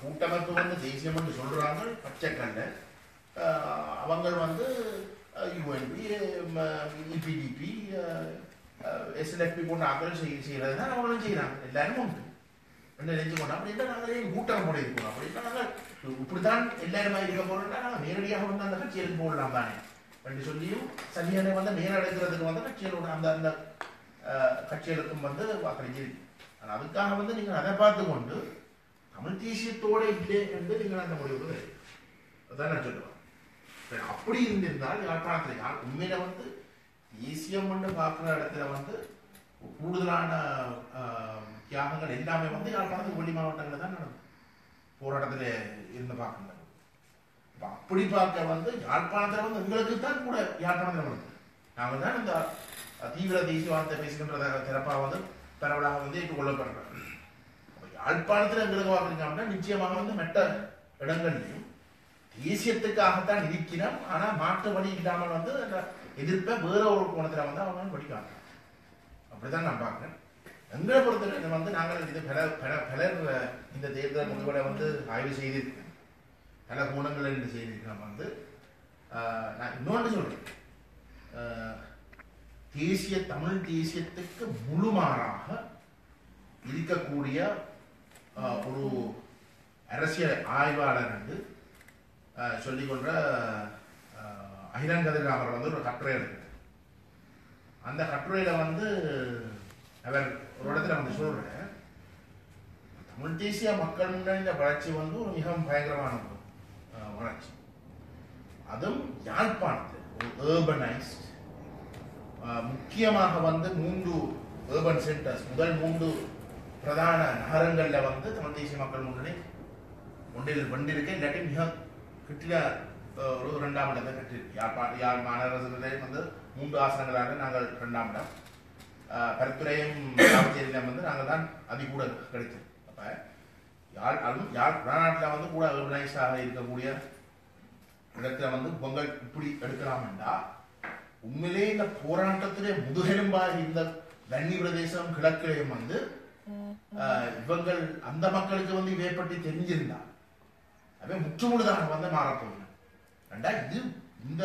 கூட்டமைப்பு வந்து தேசியம் என்று சொல்றாங்க பச்சைக்கல்ல அவங்க வந்து யுஎன்பி இபிடிபி எஸ்எல்எஃப்பி போன்ற ஆக்கள் செய்யறது தான் அவங்களும் செய்யறாங்க. எல்லாரும் உண்டு நினைச்சு கொண்டா அப்படின்னா நாங்கள் கூட்டம் போட இருக்கோம் அப்படின்னா நாங்கள் இப்படித்தான் எல்லாருமே இருக்க போறோம்னா நாங்கள் நேரடியாக வந்து அந்த கட்சிகளுக்கு போடலாம் தானே என்று சொல்லியும் சரியான வந்து நேரடிக்கிறதுக்கு வந்து கட்சிகளோட அந்த அந்த கட்சிகளுக்கும் வந்து வாக்களிச்சிருக்கு. ஆனால் அதுக்காக வந்து நீங்கள் அதை பார்த்து கொண்டு தமிழ் தேசியத்தோட இல்லை என்று நீங்கள் அந்த முடிவு அதான் நான் சொல்லுவேன். அப்படி இருந்திருந்தால் யாழ்ப்பாணத்தில் யார் உண்மையில வந்து தேசியம் என்று பார்க்குற இடத்துல வந்து கூடுதலான தியாகங்கள் எல்லாமே வந்து யாழ்ப்பாணத்துக்கு வெளி மாவட்டங்களில் தான் நடந்தது. போராட்டத்தில் இருந்து பார்க்கணும். அப்படி பார்க்க வந்து யாழ்ப்பாணத்தில் வந்து எங்களுக்கு தான் கூட யாழ்ப்பாணத்தில் நடந்தது. நாங்கள் தான் இந்த தீவிர தேசியவாதத்தை பேசுகின்ற திறப்பாக வந்து பரவலாக வந்து ஏற்றுக்கொள்ளப்படுறோம். யாழ்ப்பாணத்தில் எங்களுக்கு வாக்குறீங்கன்னா நிச்சயமாக வந்து மற்ற இடங்கள்லையும் தேசியத்துக்காகத்தான் இருக்கிறோம். ஆனால் மாற்று வழி இல்லாமல் வந்து அந்த எதிர்ப்பை வேற ஒரு கோணத்தில் வந்து அவங்க படிக்காங்க. அப்படிதான் நான் பார்க்குறேன். எங்களை பொறுத்தவரை வந்து நாங்கள் இது பலர் இந்த தேர்தல் முடிவுகளை வந்து ஆய்வு செய்திருக்கேன். பல கோணங்கள் என்று செய்திருக்கிறோம். வந்து நான் இன்னொன்று சொல்றேன், தேசிய தமிழ் தேசியத்துக்கு முழுமாறாக இருக்கக்கூடிய ஒரு அரசியல் ஆய்வாளர் என்று சொல்லிக்கொண்ட அகிலங்கதிராமர் வந்து ஒரு கட்டுரை இருக்கு. அந்த கட்டுரையில வந்து அவர் ஒரு இடத்துல வந்து சொல்ற தமிழ் தேசிய மக்களின் வளர்ச்சி வந்து ஒரு மிக பயங்கரமான வளர்ச்சி. அதுவும் யாழ்ப்பாணத்தில் ஒரு ஏர்பனைஸ்ட் முக்கியமாக வந்து 3 ஏர்பன் சென்டர்ஸ் முதல் 3 பிரதான நகரங்கள்ல வந்து தமிழ் தேசிய மக்கள் முன்னணி ஒன்றிருக்கு. இல்லாட்டி மிக கிட்டில ஒரு 2ஆம் இடத்தை கட்டிருக்கு. யாழ் மாநகரத்திலே வந்து 3 ஆசனங்களாக நாங்கள் 2ஆம் இடம், பருத்துறையும் காவச்சேரியிலும் வந்து நாங்கள் தான் அதிகூட கிடைச்சது. அப்ப யாழ் வடநாட்டில் வந்து கூட ஆர்கனைஸ்டாக இருக்கக்கூடிய இடத்துல வந்து பொங்கல் இப்படி எடுக்கலாம்டா உண்மையிலே இந்த போராட்டத்திலே முதுகெலும்பாக இந்த வன்னி பிரதேசம் கிழக்கிலையும் வந்து இவங்கள் அந்த மக்களுக்கு வந்து இதை பற்றி தெரிஞ்சிருந்தா அவை முற்றுமுழுதாக வந்து மாறப்போகுது. ரெண்டா இது இந்த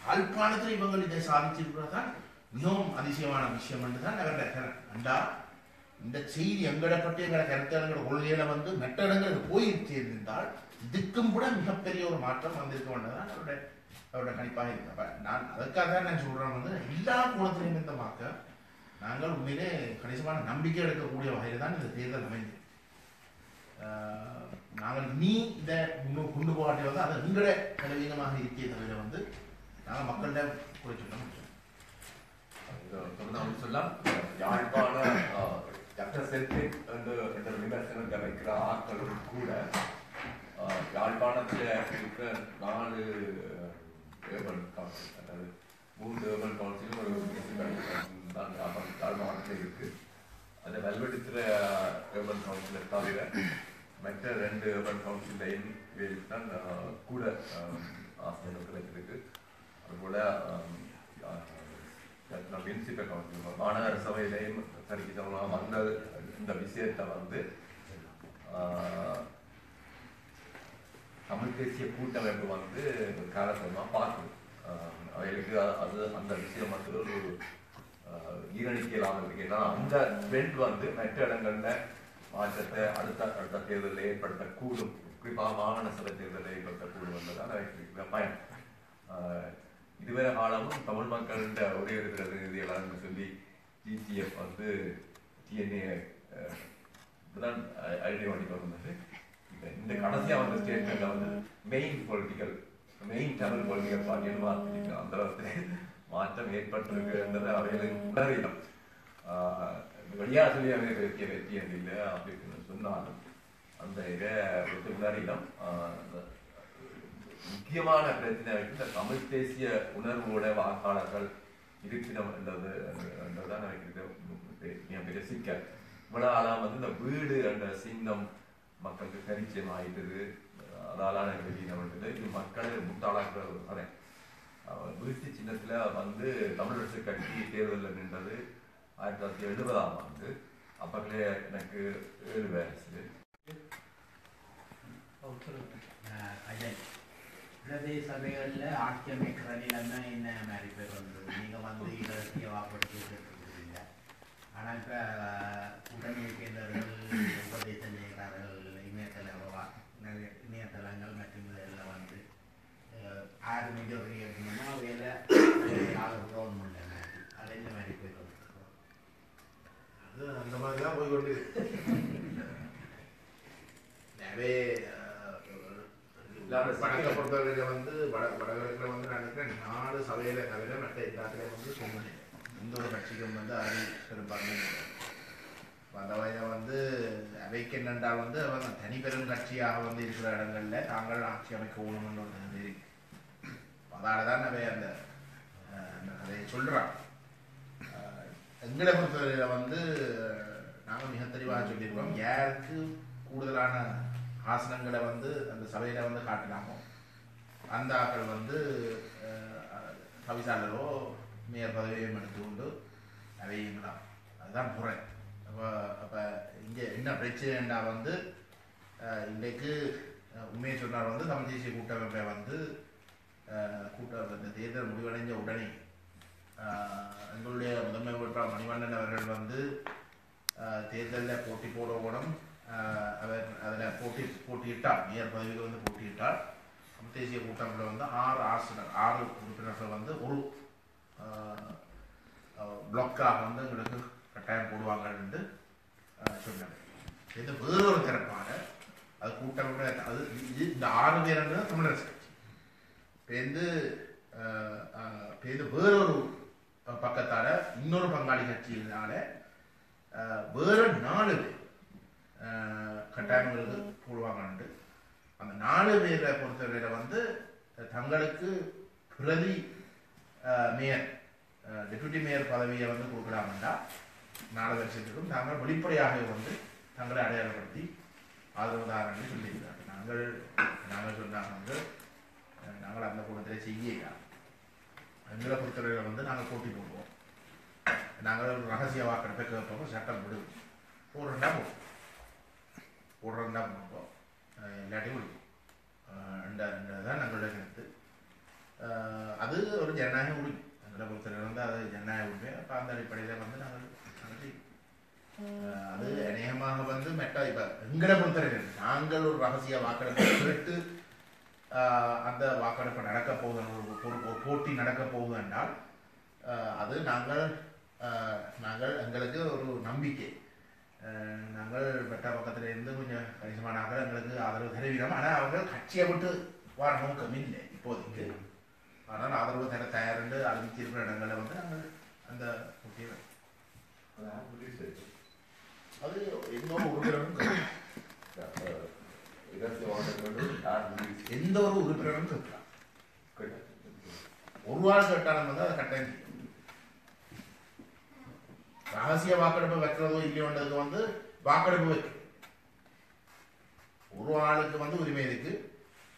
யாழ்ப்பாணத்தில் இவங்கள் இதை சாதிச்சிருக்கிறதான் மிகவும் அதிசயமான விஷயம் என்றுதான் அவருடைய ரெண்டா இந்த செய்தி எங்களை பற்றி எங்களை கருத்தாளங்களோட கொள்கையில வந்து மற்ற இடங்களுக்கு போய் சேர்ந்திருந்தால் இதுக்கும் கூட மிகப்பெரிய ஒரு மாற்றம் வந்திருக்க வேண்டதான் அவருடைய கணிப்பாக இருக்கு. நான் அதற்காக தான் நான் சொல்றேன் வந்து எல்லா கோணத்திலையும் இந்த மாக்க நாங்கள் உண்மையிலே கணிசமான நம்பிக்கை எடுக்கக்கூடிய வகையில் தான் இந்த தேர்தல் அமைந்தது. நாங்கள் நீ இதை கொண்டு போகாட்டி வந்து அதை எங்களை பலவீனமாக இருக்கே தவிர வந்து நாங்கள் மக்கள்கிட்ட குறை சொல்லலாம். யாழ்ப்பாண ஜட்டசெல்பிக் என்ற விமர்சனத்தை வைக்கிற ஆட்களும் கூட யாழ்ப்பாணத்தில் இருக்கிற 4 ஏர்பன் கவுன்சில், அதாவது 3 ஏர்பன் கவுன்சிலும் ஒரு முனிசிபல் கவுன்சில் தான் யாழ்ப்பாணத்தில் இருக்கு. அதை வல்வெடுக்கிற ஏர்பன் கவுன்சிலை தவிர மற்ற 2 ஏர்பன் கவுன்சிலையும் தான் கூட ஆசிரியர்கள் கிடைச்சிருக்கு. அதுபோல முனிசிபல் கவுன்சில் மாநகர சபையிலையும் சரிக்கு சமமாக வந்த இந்த விஷயத்தை வந்து தமிழ் தேசிய கூட்டமைப்பு வந்து காலத்தமாக பார்க்கணும். அவைகளுக்கு அது அந்த விஷயம் வந்து ஒரு ஈரணிக்க இல்லாமல் இருக்கு. ஏன்னா அந்த ட்ரெண்ட் வந்து மற்ற இடங்கள்ல மாற்றத்தை அடுத்த தேர்தலில் ஏற்படுத்தக்கூடும். குறிப்பாக மாகாண சபை தேர்தலில் ஏற்படுத்தக்கூடும் என்பதால் இருக்கிற பயம். இதுவரை காலமும் தமிழ் மக்கள்கிட்ட ஒரே ஒரு பிரதிநிதிகளான்னு சொல்லி ஜிசிஎஃப் வந்து டிஎன்ஏ இப்படிதான் ஐடென்டிஃபை பண்ணி வந்தது. இந்த கடைசியா வந்த ஸ்டேட்மெண்ட்ல வந்து மெயின் தமிழ் பொலிட்டிக்கல் பார்ட்டின்னு மாற்றிருக்கு. அந்த மாற்றம் ஏற்பட்டிருக்குன்றதை அவைகளுக்கு உணரிடம் வெளியா சொல்லி அவைகள் வெற்றி இல்லை அப்படின்னு சொன்னாலும் அந்த இதை உணரிடம் முக்கியமான பிரச்சனை இந்த தமிழ் தேசிய உணர்வோட வாக்காளர்கள் இருப்பிடம் என்றதான் எனக்கு சிக்கல். இவ்வளவு ஆளாம் வந்து இந்த வீடு என்ற சின்னம் மக்களுக்கு பரிச்சயம் ஆயிட்டது. அதாலான வெளியினது இது மக்களை முட்டாளாக்குற ஒரு கதை. வீட்டு சின்னத்துல வந்து தமிழரசு கட்சி தேர்தலில் நின்றது 1970ஆம் ஆண்டு. அப்பங்களே எனக்கு 7 வயசு. பிரதேச சபைகளில் ஆட்சி அமைக்கிற நிலைமை என்ன மாதிரி பேர் வந்தது? நீங்கள் வந்து இலக்கிய வாப்படுத்தி இல்லை. ஆனால் இப்போ உடனே இருக்கின்றவர்கள் உபதேசம் செய்கிறார்கள். இணையதளங்கள் மற்றும் இதெல்லாம் வந்து 6 மெஜாரிட்டி இருக்கணுமா வேலை கவர்மெண்ட் அது என்ன மாதிரி போய் கொண்டிருக்கோம்? அது அந்த மாதிரி தான் போய் கொண்டு நிறைய வடக்கை பொறுத்தவரையில வந்து வடகிழக்குல வந்து நான் நினைக்கிறேன் 4 சபையில தவிர மற்ற எல்லாத்துலேயும் வந்து சொன்னேன். எந்த ஒரு கட்சிக்கும் வந்து அது பெரும்பான்மை அந்த வகையில் வந்து அவைக்கு என்னென்றால் வந்து அவங்க தனிப்பெரும் கட்சியாக வந்து இருக்கிற இடங்கள்ல தாங்கள் ஆட்சி அமைக்க வேணும்னு ஒரு இருக்கு. அதால தான் அவை அந்த கதையை சொல்றான். எங்களை பொறுத்தவரையில வந்து நாங்கள் மிக தெளிவாக சொல்லியிருக்கோம். யாருக்கு கூடுதலான ஆசனங்களை வந்து அந்த சபையில வந்து காட்டினாமோ அந்த ஆக்கள் வந்து தவிசாளரோ மேயர் பதவியும் எடுத்துக்கொண்டு அவையுங்களாம். அதுதான் முறை. அப்போ இங்கே என்ன பிரச்சனைன்னா வந்து இன்றைக்கு உண்மையை சொன்னார் வந்து தமிழ் தேசிய கூட்டமைப்பை வந்து இந்த தேர்தல் முடிவடைஞ்ச உடனே எங்களுடைய முதன்மை வேட்பாளர் மணிவண்ணன் அவர்கள் வந்து தேர்தலில் போட்டி போடவும் அவர் அதில் போட்டியிட்டார். மேயர் பதவியில் வந்து போட்டியிட்டார். தமிழ் தேசிய கூட்டமைப்பில் வந்து 6 உறுப்பினர்கள் வந்து ஒரு பிளாக்காக வந்து எங்களுக்கு கட்டாயம் போடுவாங்கன்னு சொன்னாங்க. இது வேறொரு தரப்பாக அது கூட்டமைப்பு அது இந்த 6 பேர் தமிழரசு கட்சி பேருந்து வேறொரு பக்கத்தால இன்னொரு பங்காளி கட்சியினால வேற 4 பேர் கட்டாயங்களுக்கு போடுவாங்கன்னு அந்த 4 பேரை பொறுத்தவரையில வந்து தங்களுக்கு பிரதி மேயர் டெபுட்டி மேயர் பதவியை வந்து கொடுக்கலாம்னா 4 வருஷத்துக்கும் தாங்கள் வெளிப்படையாக வந்து தங்களை அடையாளப்படுத்தி ஆதரவுதாரன்னு சொல்லியிருக்காங்க. நாங்கள் சொன்னாங்க வந்து நாங்கள் அந்த கூட்டத்தில் செய்யலாம். எங்களை பொறுத்தவரையில் வந்து நாங்கள் போட்டி போடுவோம். நாங்கள் ஒரு ரகசிய வாக்கெடுப்பை கேட்போம், சட்டம் விடுவோம், போடுறா போடுவோம், போடுறா போடுவோம், இல்லாட்டி விடுவோம். தான் எங்களுடைய கருத்து. அது ஒரு ஜனநாயக உரிமை. எங்களை பொறுத்தவரை வந்து அது ஜனநாயக உரிமை. அப்போ அந்த அடிப்படையில் வந்து நாங்கள் அது அநேகமாக வந்து மெட்டா இப்போ எங்களை பொறுத்தவரை நாங்கள் ஒரு ரகசிய வாக்கெடுப்பை கேட்டு அந்த வாக்கெடுப்பு நடக்க போகுது, ஒரு போட்டி நடக்க போகுது என்றால் அது நாங்கள் எங்களுக்கு ஒரு நம்பிக்கை. நாங்கள் மெட்டா பக்கத்தில் இருந்து கொஞ்சம் கணிசமான எங்களுக்கு ஆதரவு தெரிவிக்கிறோம். ஆனால் அவங்க கட்சியை விட்டு வர நோக்கம் இல்லை இப்போதைக்கு. ஆனால் ஆதரவு தர தயார்ந்து அறிவிச்சிருக்கிற இடங்களில் வந்து நாங்கள் அந்த போட்டியை அது எந்த ஒரு உறுப்பினரும் எந்த ஒரு உறுப்பினரும் கேட்கலாம். ஒரு வாரம் கேட்டாலும் வந்து அதை கட்டாயம் ரகசிய வாக்கெடுப்பு வைக்கிறதோ இல்லையோன்றதுக்கு வந்து வாக்கெடுப்பு வைக்கும். ஒரு ஆளுக்கு வந்து உரிமை இருக்கு.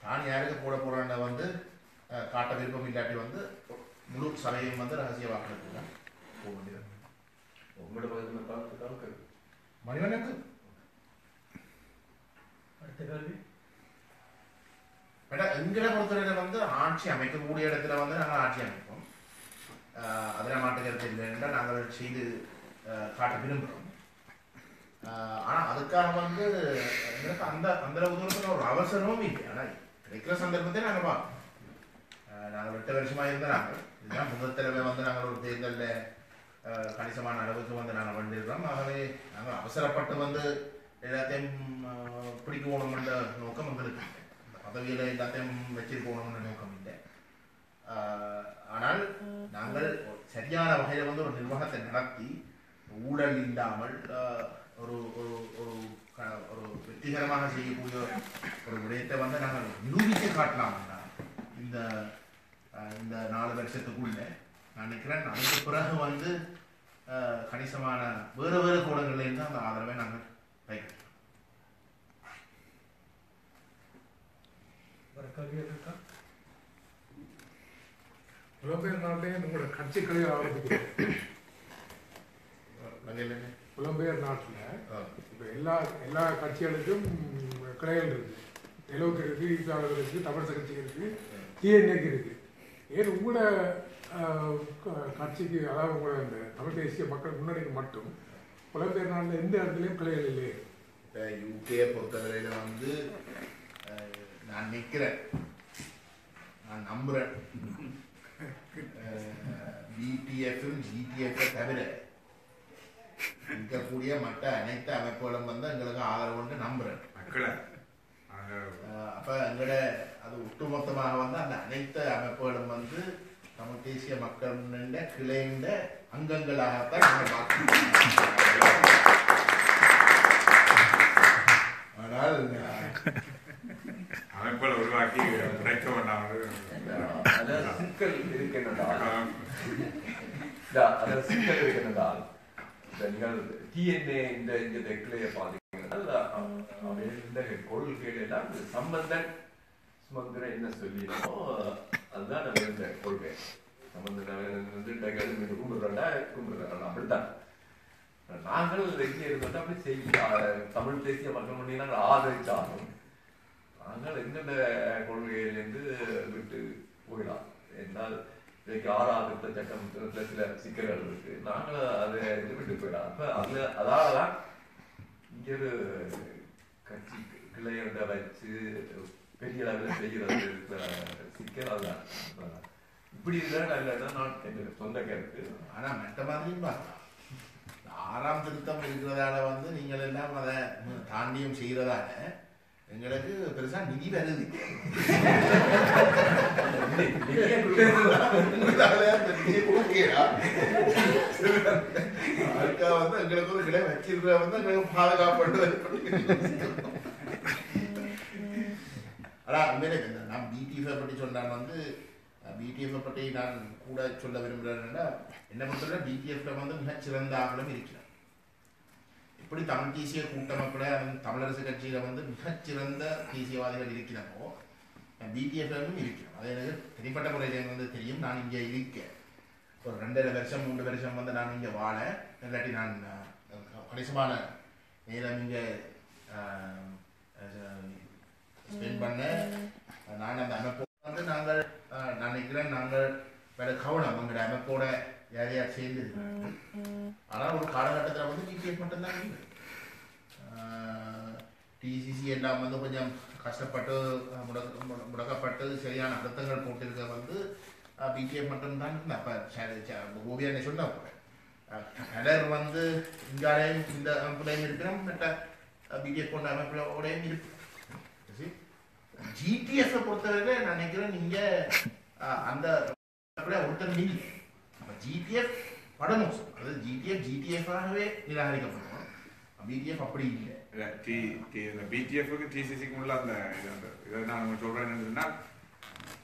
தான் யாருக்கு போட போறான்னு வந்து காட்ட விருப்பம் இல்லாட்டி வந்து முழு சபையும் வந்து ரகசிய வாக்கெடுப்பு தான் போக வேண்டியது. மணிவனுக்கு அடுத்த கேள்வி. எங்களை பொறுத்தவரையில வந்து ஆட்சி அமைக்கக்கூடிய இடத்துல வந்து நாங்கள் ஆட்சி அமைப்போம். அதில் மாட்டுக்கிறது இல்லை என்றால் நாங்கள் செய்து காட்ட விரும்புகிறோம். ஆனால் அதுக்காக வந்து எங்களுக்கு அந்த அந்த தூரத்தில் ஒரு அவசரமும் இல்லை. ஆனால் கிடைக்கிற சந்தர்ப்பத்தை நாங்கள் பார்ப்போம். நாங்கள் 8 வருஷமாக இருந்த நாங்கள் இதுதான் முதல் தடவை வந்து நாங்கள் ஒரு தேர்தலில் கணிசமான அளவுக்கு வந்து நாங்கள் வந்திருக்கிறோம். ஆகவே நாங்கள் அவசரப்பட்டு வந்து எல்லாத்தையும் பிடிக்கணும்ன்ற நோக்கம் எங்களுக்கு இல்லை. பதவியில் எல்லாத்தையும் வச்சிருக்கணும்ன்ற நோக்கம் இல்லை. ஆனால் நாங்கள் சரியான வகையில் வந்து ஒரு நிர்வாகத்தை நடத்தி ஊழல் இல்லாமல் ஒரு ஒரு ஒரு வெற்றிகரமாக செய்யக்கூடிய ஒரு விடயத்தை வந்து நாங்கள் நிரூபித்து காட்டலாம். இந்த 4 வருஷத்துக்குள்ள நான் நினைக்கிறேன். அதுக்கு பிறகு வந்து கணிசமான வேறு வேறு கோணங்கள்ல இருந்து அந்த ஆதரவை நாங்கள் வைக்கிறோம். புலம்பெயர் நாட்டிலே உங்களோட கட்சிகளை ஆரம்பிக்கிறோம். புலம்பெயர் நாட்டில் இப்போ எல்லா கட்சிகளுக்கும் கிளைகள் இருக்கு. தெலுங்கு இருக்கு, ஈசாளர்கள் இருக்கு, தமிழ் கட்சி இருக்கு, டிஎன்ஏக்கு இருக்கு. ஏன் உங்களோட கட்சிக்கு, அதாவது உங்களோட இந்த தமிழ் தேசிய மக்கள் முன்னணிக்கு மட்டும் புலம்பெயர் நாட்டில் எந்த இடத்துலையும் கிளைகள் இல்லை? இப்போ யூகேயை பொறுத்தவரையில் வந்து நான் நிற்கிறேன், நான் நம்புகிறேன். பிடிஎஃப்பும் ஜிடிஎஃப்பை தவிர இருக்கக்கூடிய மற்ற அனைத்து அமைப்புகளும் வந்து எங்களுக்கு ஆதரவு கொண்டு நம்புறேன். அப்ப எங்களோட அது ஒட்டுமொத்தமாக வந்து அந்த அனைத்து அமைப்புகளும் வந்து தமிழ் தேசிய மக்கள் கிளைந்த அங்கங்களாகத்தான் நாங்கள் பார்க்கிறோம். ஆனால் அமைப்புகள் உருவாக்கி உடைக்க வேண்டாம். சிக்கல் இருக்கின்றால் சிக்கல் இருக்கின்றால் நீங்கள் டிஎன்ஏ இந்த கிளையை பார்த்தீங்கன்னா இந்த கொள்கைகள் எல்லாம் சம்பந்தன் சுமந்திர என்ன சொல்லினோ அதுதான் நம்ம இந்த கொள்கை. சம்பந்தன் வந்து கும்பிடுறா அப்படித்தான் நாங்கள் இங்கே இருந்தோம். அப்படி செய்ய தமிழ் தேசிய மக்கள் முன்னே நாங்கள் ஆதரிச்சாலும் நாங்கள் எங்களோட கொள்கையிலிருந்து விட்டு போயிடலாம். என்றால் இன்னைக்கு 6ஆம் திருத்த சட்டம் சில சிக்கல்கள் இருக்கு. நாங்கள் அதை விட்டு போயிடலாம். அப்ப அதுல அதாலதான் இங்க ஒரு கட்சி கிளையொன்றை வச்சு பெரிய அளவில் செய்யறது சிக்கல். அதுதான் இப்படி இருந்தால் நான் என்னோட சொந்த கருத்து. ஆனா மற்ற மாதிரியும் பார்க்கலாம். 6ஆம் திருத்தம் இருக்கிறதால வந்து நீங்கள் எல்லாம் அதை தாண்டியும் செய்யறதால எங்களுக்கு பெருசா நிதி வருது. அதுக்காக வந்து எங்களுக்கு ஒரு கிளை வச்சிருக்க வந்து எங்களுக்கு பாதுகாப்பு. ஆனா உண்மையிலே நான் பிடிஎஃப் பற்றி சொன்னான் வந்து பிடிஎஃப் பற்றி நான் கூட சொல்ல விரும்புகிறேன்னா என்ன பொறுத்தவரை பிடிஎஃப்ல வந்து மிகச்சிறந்த ஆகலும் இருக்கிறார். எப்படி தமிழ் தேசிய கூட்டமைப்புல தமிழரசு கட்சியில வந்து மிகச்சிறந்த தேசியவாதிகள் இருக்கிறாரோ பிடிஎஃப்லும் இருக்கிறோம். அது எனக்கு தனிப்பட்ட முறையில் வந்து தெரியும். நான் இங்கே இருக்கேன் ஒரு 2.5 வருஷம் 3 வருஷம் வந்து நான் இங்கே வாழ இல்லாட்டி நான் கணிசமான நேரம் இங்கே ஸ்பெண்ட் பண்ண நான் அந்த அமைப்பு வந்து நாங்கள் நான் நினைக்கிறேன் நாங்கள் வேற கவனம் எங்களுடைய அமைப்போட யார் யார் சேர்ந்து. ஆனால் ஒரு காலகட்டத்தில் வந்து பிடிஎஃப் மட்டும்தான் இல்லை. டிசிசி எல்லாம் வந்து கொஞ்சம் கஷ்டப்பட்டு முடக்கப்பட்டு சரியான அர்த்தங்கள் போட்டிருக்க வந்து பிடிஎஃப் மட்டும்தான். அப்போ ஓவியா சொன்ன பலர் வந்து இங்காலையும் இந்த அமைப்புலையும் இருக்கிறோம், மற்ற பிடிஎஃப் கொண்ட அமைப்புலையும் இருக்கு. ஜிடிஎஃப் பொறுத்தவரை நான் நினைக்கிறேன் நீங்க அந்த ஒருத்தர் இல்லை. ஜிடிஎஃப் படமோசம், அதாவது ஜிடிஎஃப்-ஆகவே நிராகரிக்கப்படும். பிடிஎஃப் அப்படி இல்லை. பிடிஎஃப்க்கு டிசிசிக்கு உள்ள அந்த இதை நான் சொல்றேன் என்னன்னா,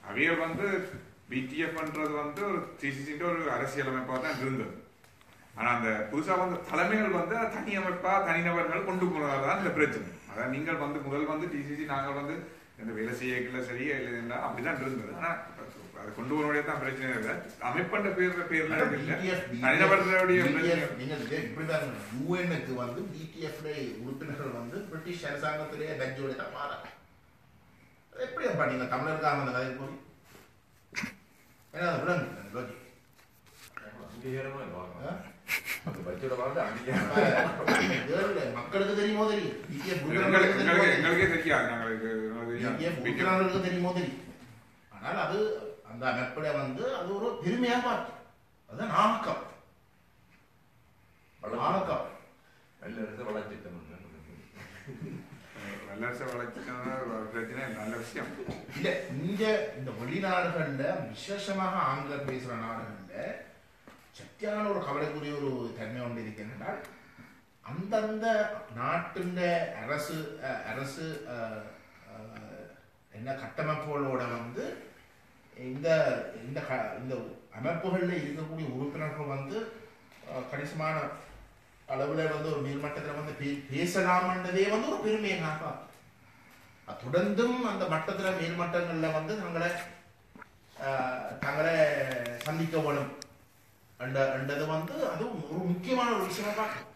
அவியல் வந்து பிடிஎஃப்ன்றது வந்து ஒரு டிசிசின்ற ஒரு அரசியல் அமைப்பாக தான் இருந்தது. ஆனால் அந்த புதுசாக வந்து தலைமைகள் வந்து தனி அமைப்பா தனிநபர்கள் கொண்டு போனதாக தான் இந்த பிரச்சனை. அதான் நீங்கள் வந்து முதல் வந்து டிசிசி நாங்கள் வந்து இந்த வேலை செய்யல சரியா இல்லைன்னா அப்படிதான் இருந்தது. ஆனால் அது கொண்டு போனோடைய தான் பிரச்சனை இல்லை. அமைப்பண்ட பேர்ல தனிநபர்களுடைய இப்படிதான். யூஎனுக்கு வந்து பிடிஎஃப் உறுப்பினர்கள் வந்து பிரிட்டிஷ் அரசாங்கத்திலேயே டச்சோட தான் மாறாங்க. எப்படி அப்பா நீங்க தமிழருக்காக அந்த கதை போய் ஏன்னா அது விளங்கு மக்களுக்கு தெரியுமோ தெரியும், தெரியுமோ தெரியும். ஆனால் அது அந்த அமைப்பில வந்து அது ஒரு பெருமையா பார்த்து அதுதான் ஆணக்கம். ஆணக்கம் நல்ல விஷயம் இல்ல. இந்த வெளிநாடுகள்ல விசேஷமாக ஆங்கிலம் பேசுற நாடுகள்ல சத்தியான ஒரு கவலைக்குரிய ஒரு தன்மை ஒன்று இருக்கின்றால் அந்தந்த நாட்டின் அரசு என்ன கட்டமைப்புகளோட வந்து இந்த இந்த அமைப்புகளில் இருக்கக்கூடிய உறுப்பினர்கள் வந்து கணிசமான அளவில் வந்து ஒரு மேல்மட்டத்தில் வந்து பேசலாம்ன்றதே வந்து ஒரு பெருமையாக தொடர்ந்தும் அந்த மட்டத்தில் மேல்மட்டங்களில் வந்து தங்களை சந்திக்க வேணும் என்றது வந்து அது ஒரு முக்கியமான ஒரு விஷயமா பார்க்கணும்.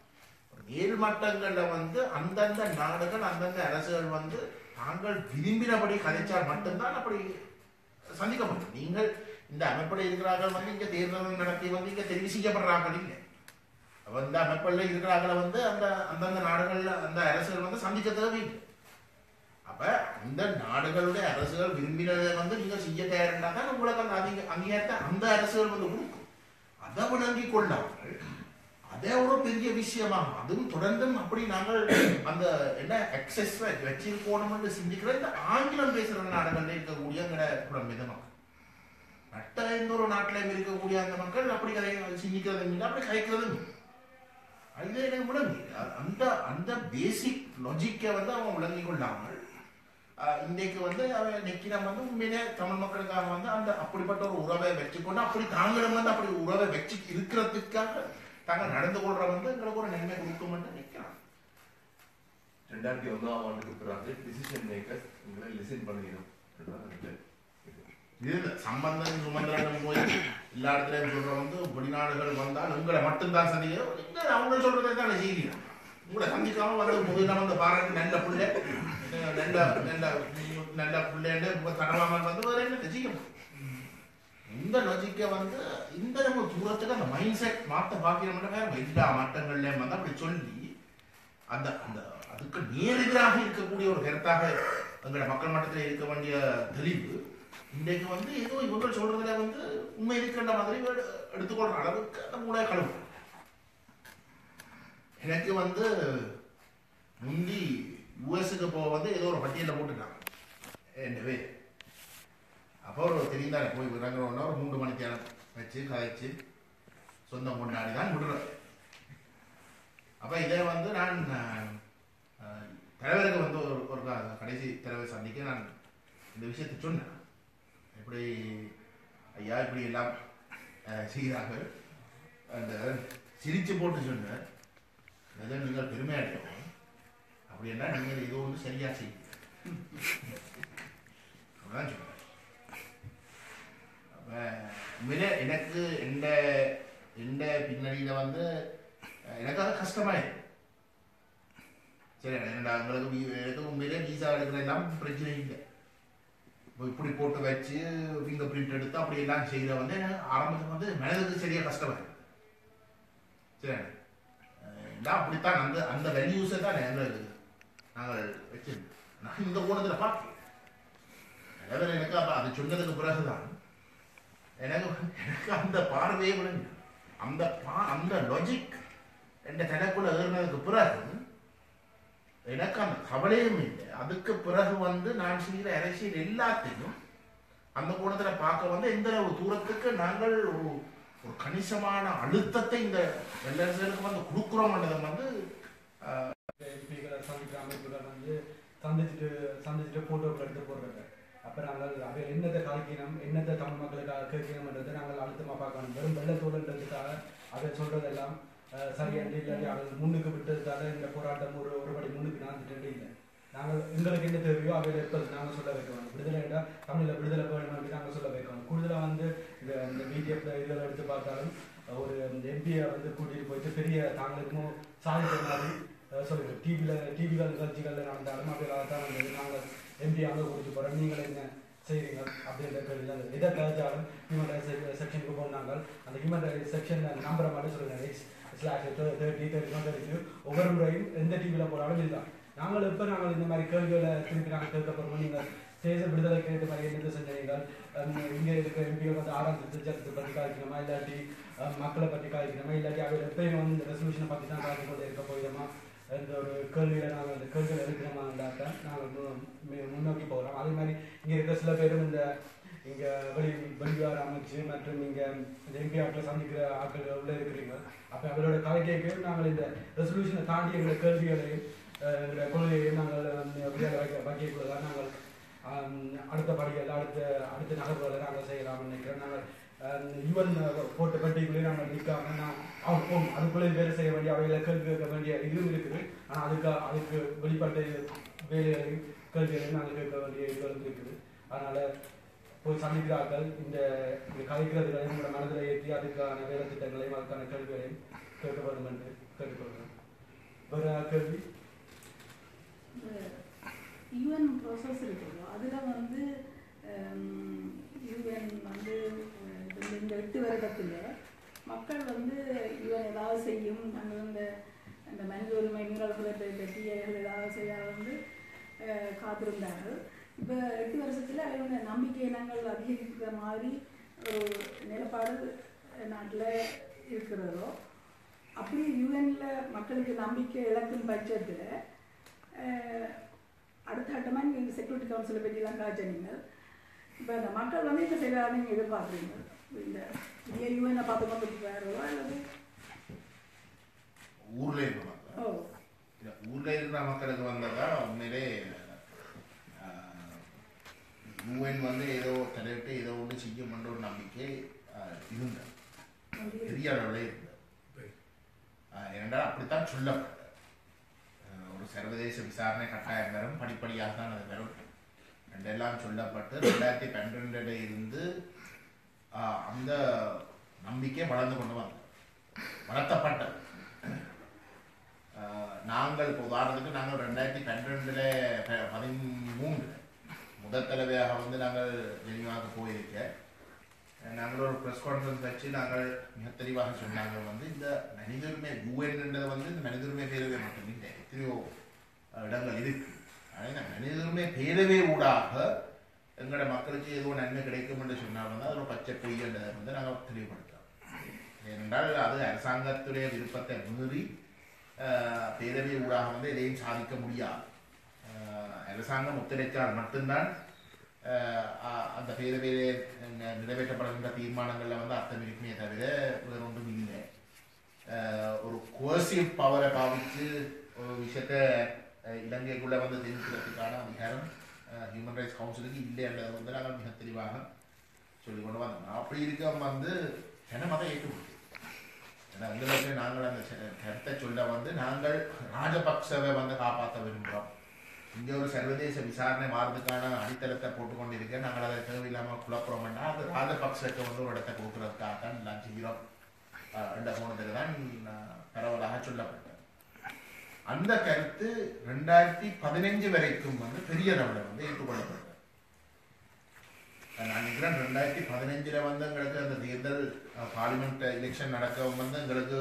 மேல்மட்டங்கள்ல வந்து அந்தந்த நாடுகள் அந்தந்த அரசுகள் வந்து தாங்கள் விரும்பினபடி கதைச்சால் மட்டும்தான் அப்படி சந்திக்க முடியும். நீங்கள் இந்த அமைப்பில் இருக்கிறார்கள் வந்து இங்க தேர்தல் நடத்தி வந்து இங்க தெரிவு செய்யப்படுறார்கள் இல்லை. இந்த அமைப்பில் இருக்கிறார்கள் வந்து அந்தந்த நாடுகள்ல அந்த அரசுகள் வந்து சந்திக்க தேவையில்லை. அப்ப அந்த நாடுகளுடைய அரசுகள் விரும்பினதை வந்து நீங்க செய்ய தயாரிட்டா தான் உங்களுக்கு அந்த அங்கீகாரத்தை அந்த அரசுகள் வந்து கொடுக்கும். அதை விளங்கி கொள்ளாமல் அதே ஒரு பெரிய விஷயமாக அதுவும் தொடர்ந்தும் அப்படி நாங்கள் அந்த என்ன எக்ஸஸ் வச்சிருக்கணும் என்று சிந்திக்கிற இந்த ஆங்கிலம் பேசுற நாடுகள்ல இருக்கக்கூடிய புலம்பெயர்ந்த மக்கள், மற்ற எந்த ஒரு நாட்டிலையும் இருக்கக்கூடிய அந்த மக்கள் அப்படி சிந்திக்கிறதும் இல்லை, அப்படி கதைக்கிறதும் இல்லை. அது எனக்கு விளங்கி அந்த பேசிக் லாஜிக்கை வந்து அவங்க விளங்கி கொள்ளாமல் இன்றைக்கு வந்து இன்னைக்கு நம்ம வந்து உண்மையிலே தமிழ் மக்களுக்காக வந்து அந்த அப்படிப்பட்ட ஒரு உறவை வச்சுக்கொண்டு அப்படி தாங்களும் வந்து அப்படி உறவை வச்சு இருக்கிறதுக்காக தாங்கள் நடந்து கொள்ற வந்து எங்களுக்கு ஒரு நன்மை கொடுக்கும் என்று நினைக்கிறாங்க. 2001 ஆண்டுக்கு பிறகு டிசிஷன் மேக்கர்ஸ் உங்களை லிசன் பண்ணிடும். இது சம்பந்தம் சுமந்திரம் போய் எல்லா இடத்துலையும் சொல்ற வந்து வெளிநாடுகள் வந்தால் உங்களை மட்டும்தான் சந்திக்கிறோம். அவங்க சொல்றதை தான் செய்கிறீங்க. உங்களை சந்திக்காம வந்து முதல்ல வந்து பாராட்டு நல்ல பிள்ளை நல்ல பிள்ளைன்னு தடவாமல் வந்து வேற என்ன செய்யணும். இந்த லாஜிக்கை வந்து இந்த நம்ம தூரத்துக்கு அந்த மைண்ட் செட் மாற்ற பார்க்கிறோம். எல்லா மாற்றங்கள்லயும் வந்து அப்படி சொல்லி அந்த அந்த அதுக்கு நேரெதிராக இருக்கக்கூடிய ஒரு கருத்தாக எங்களோட மக்கள் மட்டத்தில் இருக்க வேண்டிய தெளிவு இன்றைக்கு வந்து ஏதோ இவங்க சொல்றதுல வந்து உண்மை இருக்கின்ற மாதிரி எடுத்துக்கொள்ற அளவுக்கு அந்த மூளை கழுவு. எனக்கு வந்து முந்தி யூஎஸ்க்கு போக வந்து ஏதோ ஒரு பட்டியலில் போட்டுட்டாங்க என் பேர். அப்போ ஒரு தெரிந்தாலே போய் இறங்குறோன்னா ஒரு 3 மணிக்கு வச்சு கதைச்சு சொந்தம் கொண்டாடி தான் விடுறேன். அப்போ இதை வந்து நான் தலைவருக்கு வந்து ஒரு கடைசி தலைவர் சந்திக்க நான் இந்த விஷயத்தை சொன்னேன். இப்படி ஐயா இப்படி எல்லாம் செய்கிறார்கள் அந்த சிரிச்சு போட்டு சொன்னார். நீங்கள் பெருமையாட்டோம் அப்படின்னா நீங்கள் இது ஒன்று சரியா செய்யும். அதான் சொல்றேன். உண்மையிலே எனக்கு எந்த பின்னணியில் வந்து எனக்கு அது கஷ்டமாயிருக்கு. சரி, எனக்கு உண்மையிலே வீசா எடுக்கிறதெல்லாம் பிரச்சனை இல்லை. இப்போ இப்படி போட்டு வச்சு ஃபிங்கர் பிரிண்ட் எடுத்து அப்படி எல்லாம் செய்கிற வந்து ஆரம்பத்துக்கு வந்து மனதுக்கு சரியாக கஷ்டமாயிருக்கு. சரி, எல்லாம் அப்படித்தான் அந்த வேல்யூஸை தான் நாங்கள் வச்சிருக்கோம். நான் இந்த கோணத்தில் பார்க்கிறேன். அதாவது எனக்கு அப்போ அது சொன்னதுக்கு பிறகுதான் எனக்கு அந்த பார்வையே விழுங்க. அந்த லாஜிக் என்ற தனக்குள்ள ஏறினதுக்கு பிறகு எனக்கு அந்த கவலையும் இல்லை. அதுக்கு பிறகு வந்து நான் செய்கிற அரசியல் எல்லாத்தையும் அந்த கோணத்தில் பார்க்க வந்து எந்த ஒரு தூரத்துக்கு நாங்கள் ஒரு கணிசமான அழுத்தத்தை இந்த வெள்ளரசுகளுக்கு வந்து கொடுக்குறோம்ன்றதை வந்து சந்திக்கிற அமைப்புகள் வந்து சந்திச்சுட்டு போட்டோக்கள் எடுத்து போடுறாங்க. அப்போ நாங்கள் அவையில் என்னத்தை காய்க்கணும், என்னத்தை தமிழ் மக்களுக்காக கேட்கணும்ன்றதை நாங்கள் அழுத்தமாக பார்க்கணும். வெறும் வெள்ளத்தோடுன்றதுக்காக அதை சொல்றதெல்லாம் சரியாண்டு இல்லாட்டி அதை முன்னுக்கு விட்டதுக்காக இந்த போராட்டம் ஒருபடி முன்னுக்கு நாந்துட்டு இல்லை. நாங்கள் எங்களுக்கு என்ன தேவையோ அவையில் இருப்பது நாங்கள் சொல்ல வைக்கணும். விடுதலைண்டா தமிழில் விடுதலை வேணும் அப்படின்னு நாங்கள் சொல்ல வைக்கணும். கூடுதலாக வந்து இந்த பிஜேபி இதில் எடுத்து பார்த்தாலும் ஒரு எம்பியை வந்து கூட்டிகிட்டு போயிட்டு பெரிய தாங்களுக்கும் சாதித்த மாதிரி சொல்லுங்கள். டிவிகள் நிகழ்ச்சிகளில் நடந்தாலும் அப்படியாக தான் வந்தது. நாங்கள் எம்பி அங்கே கொடுத்து போகிறோம், நீங்கள் என்ன செய்கிறீங்க அப்படின்ற கேள்வி தான். எதை கழிச்சாலும் ஹியூமன் ரைட்ஸ் செக்ஷனுக்கு போனாங்க. அந்த ஹியூமன் ரைட்ஸ் செக்ஷன் நம்பரை மட்டும் சொல்லுங்கள், /30 ஒவ்வொரு முறையும் எந்த டிவியில் போனாலும் இதுதான். நாங்கள் எப்போ நாங்கள் இந்த மாதிரி கேள்விகளை திருப்பி நாங்கள் கேட்கப்படுறோம். நீங்கள் தேச விடுதலை கேட்ட மாதிரி என்னது செஞ்சீங்கள், இங்கே இருக்கிற எம்பியை வந்து 6ஆம் திருச்சத்தை பற்றி காய்க்கணுமா, இல்லாட்டி மக்களை பற்றி காய்க்கணுமா, இல்லாட்டி அவர் எப்பயும் வந்து இந்த ரெசல்யூஷனை பற்றி தான் காய்ச்சி கொண்டு இருக்க போயிடுமா, இந்த ஒரு கேள்வியில் நாங்கள் இந்த கேள்விகள் எடுக்கணுமாண்டாக்க நாங்கள் முன்னோக்கி போகிறோம். அதே மாதிரி இங்கே இருக்கிற சில பேரும் இங்கே வெளிவார அமைச்சு மற்றும் இங்கே இந்த எம்பி ஆட்களை சந்திக்கிற ஆட்கள் உள்ள இருக்கிறீங்க. அப்போ அவரோட கலைக்கையும் நாங்கள் இந்த ரெசல்யூஷனை தாண்டி எங்களை கேள்விகளையும் எங்களுடைய கொள்கையையும் நாங்கள் வைக்கக்கூடாது. நாங்கள் அடுத்த படிகள் அடுத்த நகர்வுகளை நாங்கள் செய்யலாம்னு நினைக்கிறோம். நாங்கள் யுவன் போட்ட பட்டிக்குள்ளேயே நாங்கள் நிற்காம அதுக்குள்ளே வேலை செய்ய வேண்டிய அவைகளை கேள்வி கேட்க வேண்டிய இதுவும் இருக்குது. ஆனால் அதுக்கு வெளிப்பட்ட வேலைகளையும் கேள்விகளையும் நாங்கள் கேட்க வேண்டிய இதுகளும் இருக்குது. அதனால் போய் சந்திக்கிறார்கள் இந்த கலைக்கிறதுகளையும் உங்களோட மனதில் ஏற்றி அதுக்கான வேலை திட்டங்களையும் அதுக்கான கேள்விகளையும் கேட்க வேண்டும் என்று கேட்டுக்கொள்கிறோம். வேறு கேள்வி? யுஎன் ப்ராசஸ் இருக்குதோ அதில் வந்து யுஎன் வந்து இந்த 8 வருடத்தில் மக்கள் வந்து யுஎன் ஏதாவது செய்யும், நாங்கள் இந்த மனித உரிமை மீறல்களை பற்றி ஏதாவது செய்ய வந்து காத்திருந்தார்கள். இப்போ 8 வருஷத்தில் அவங்களோட நம்பிக்கையை நாங்கள் அதிகரிக்கிற மாதிரி ஒரு நிலப்பாடு நாட்டில் இருக்கிறதோ, அப்படி யுஎனில் மக்களுக்கு நம்பிக்கை இழக்கும் பட்சத்தில் அடுத்த கட்டமாக நீங்கள் இந்த செக்யூரிட்டி கவுன்சிலை பற்றிலாம் காய்ச்சனீங்க. இப்போ அந்த மக்கள் வந்து இந்த செய்யலாம் நீங்கள் எதிர்பார்க்குறீங்க. இந்த யுஎனை பார்த்து கொண்டு போயிடுறதோ அல்லது ஊரில் இருக்கிற ஊரில் இருக்கிற மக்களுக்கு வந்ததா உண்மையிலே யுஎன் வந்து ஏதோ தலையிட்டு ஏதோ ஒன்று செய்யும்ன்ற ஒரு நம்பிக்கை இருந்தது, பெரிய அளவில் இருந்தது. ஏனென்றால் அப்படித்தான் சொல்லப்பட்டது. ஒரு சர்வதேச விசாரணை கட்டாயம் வரும், படிப்படியாக தான் அது வரும் என்றெல்லாம் சொல்லப்பட்டு 2012 இருந்து அந்த நம்பிக்கை வளர்ந்து கொண்டு வளர்த்தப்பட்டது. நாங்கள் இப்போ உதாரணத்துக்கு நாங்கள் 2012 முதல் தலைவையாக வந்து நாங்கள் ஜெனிவாவுக்கு போயிருக்க நாங்கள் ஒரு ப்ரெஸ் கான்ஃபரன்ஸ் வச்சு நாங்கள் மிக தெளிவாக சொன்னாங்க வந்து இந்த மனித உரிமை யூஎன்ன்றதை வந்து இந்த மனித உரிமை பேரவை மட்டும் இல்லை, எத்தனையோ இடங்கள் இருக்கு. ஆனால் இந்த மனித உரிமை பேரவை ஊடாக எங்களோட மக்களுக்கு ஏதோ நன்மை கிடைக்கும் என்று சொன்னால் வந்து அது ஒரு பச்சை பொய்ன்றதை வந்து நாங்கள் தெளிவுபடுத்தோம். ஏனென்றால் அது அரசாங்கத்துடைய விருப்பத்தை மீறி பேரவை ஊடாக வந்து எதையும் சாதிக்க முடியாது. அரசாங்கம் ஒத்துழைத்தால் மட்டும்தான் அந்த பேரவையிலே நிறைவேற்றப்படுகின்ற தீர்மானங்களில் வந்து அர்த்தம் இருக்குமே தவிர வேறு ஒன்றும் இல்லை. ஒரு கோசிவ் பவரை பாவித்து ஒரு விஷயத்தை இலங்கைக்குள்ளே வந்து தெரிவிக்கிறதுக்கான அதிகாரம் ஹியூமன் ரைட்ஸ் கவுன்சிலுக்கு இல்லை என்றதை வந்து நாங்கள் மிக தெளிவாக சொல்லிக்கொண்டு வந்தோம். அப்படி இருக்க வந்து ஜனமதை ஏற்றுக்கொண்டு ஏன்னா எங்களுக்கு நாங்கள் அந்த கருத்தை சொல்ல வந்து நாங்கள் ராஜபக்சவை வந்து காப்பாற்ற விரும்புகிறோம், இங்கே ஒரு சர்வதேச விசாரணை மாறதுக்கான அடித்தளத்தை போட்டுக்கொண்டிருக்கேன். நாங்கள் அதை தேவையில்லாமல் குழப்பறோம்னா அது ராஜபக்சக்கு வந்து ஒரு இடத்தை கொடுக்குறதுக்காக தான் எல்லாம் செய்கிறோம் என்ற கோணத்துக்கு தான் பரவலாக சொல்லப்பட்டது. அந்த கருத்து 2015 வரைக்கும் வந்து பெரிய அளவில் வந்து ஏற்றுக்கொள்ளப்பட்டது. நான் நினைக்கிறேன் 2015 வந்து எங்களுக்கு அந்த தேர்தல் பார்லிமெண்ட் எலெக்ஷன் நடக்க வந்து எங்களுக்கு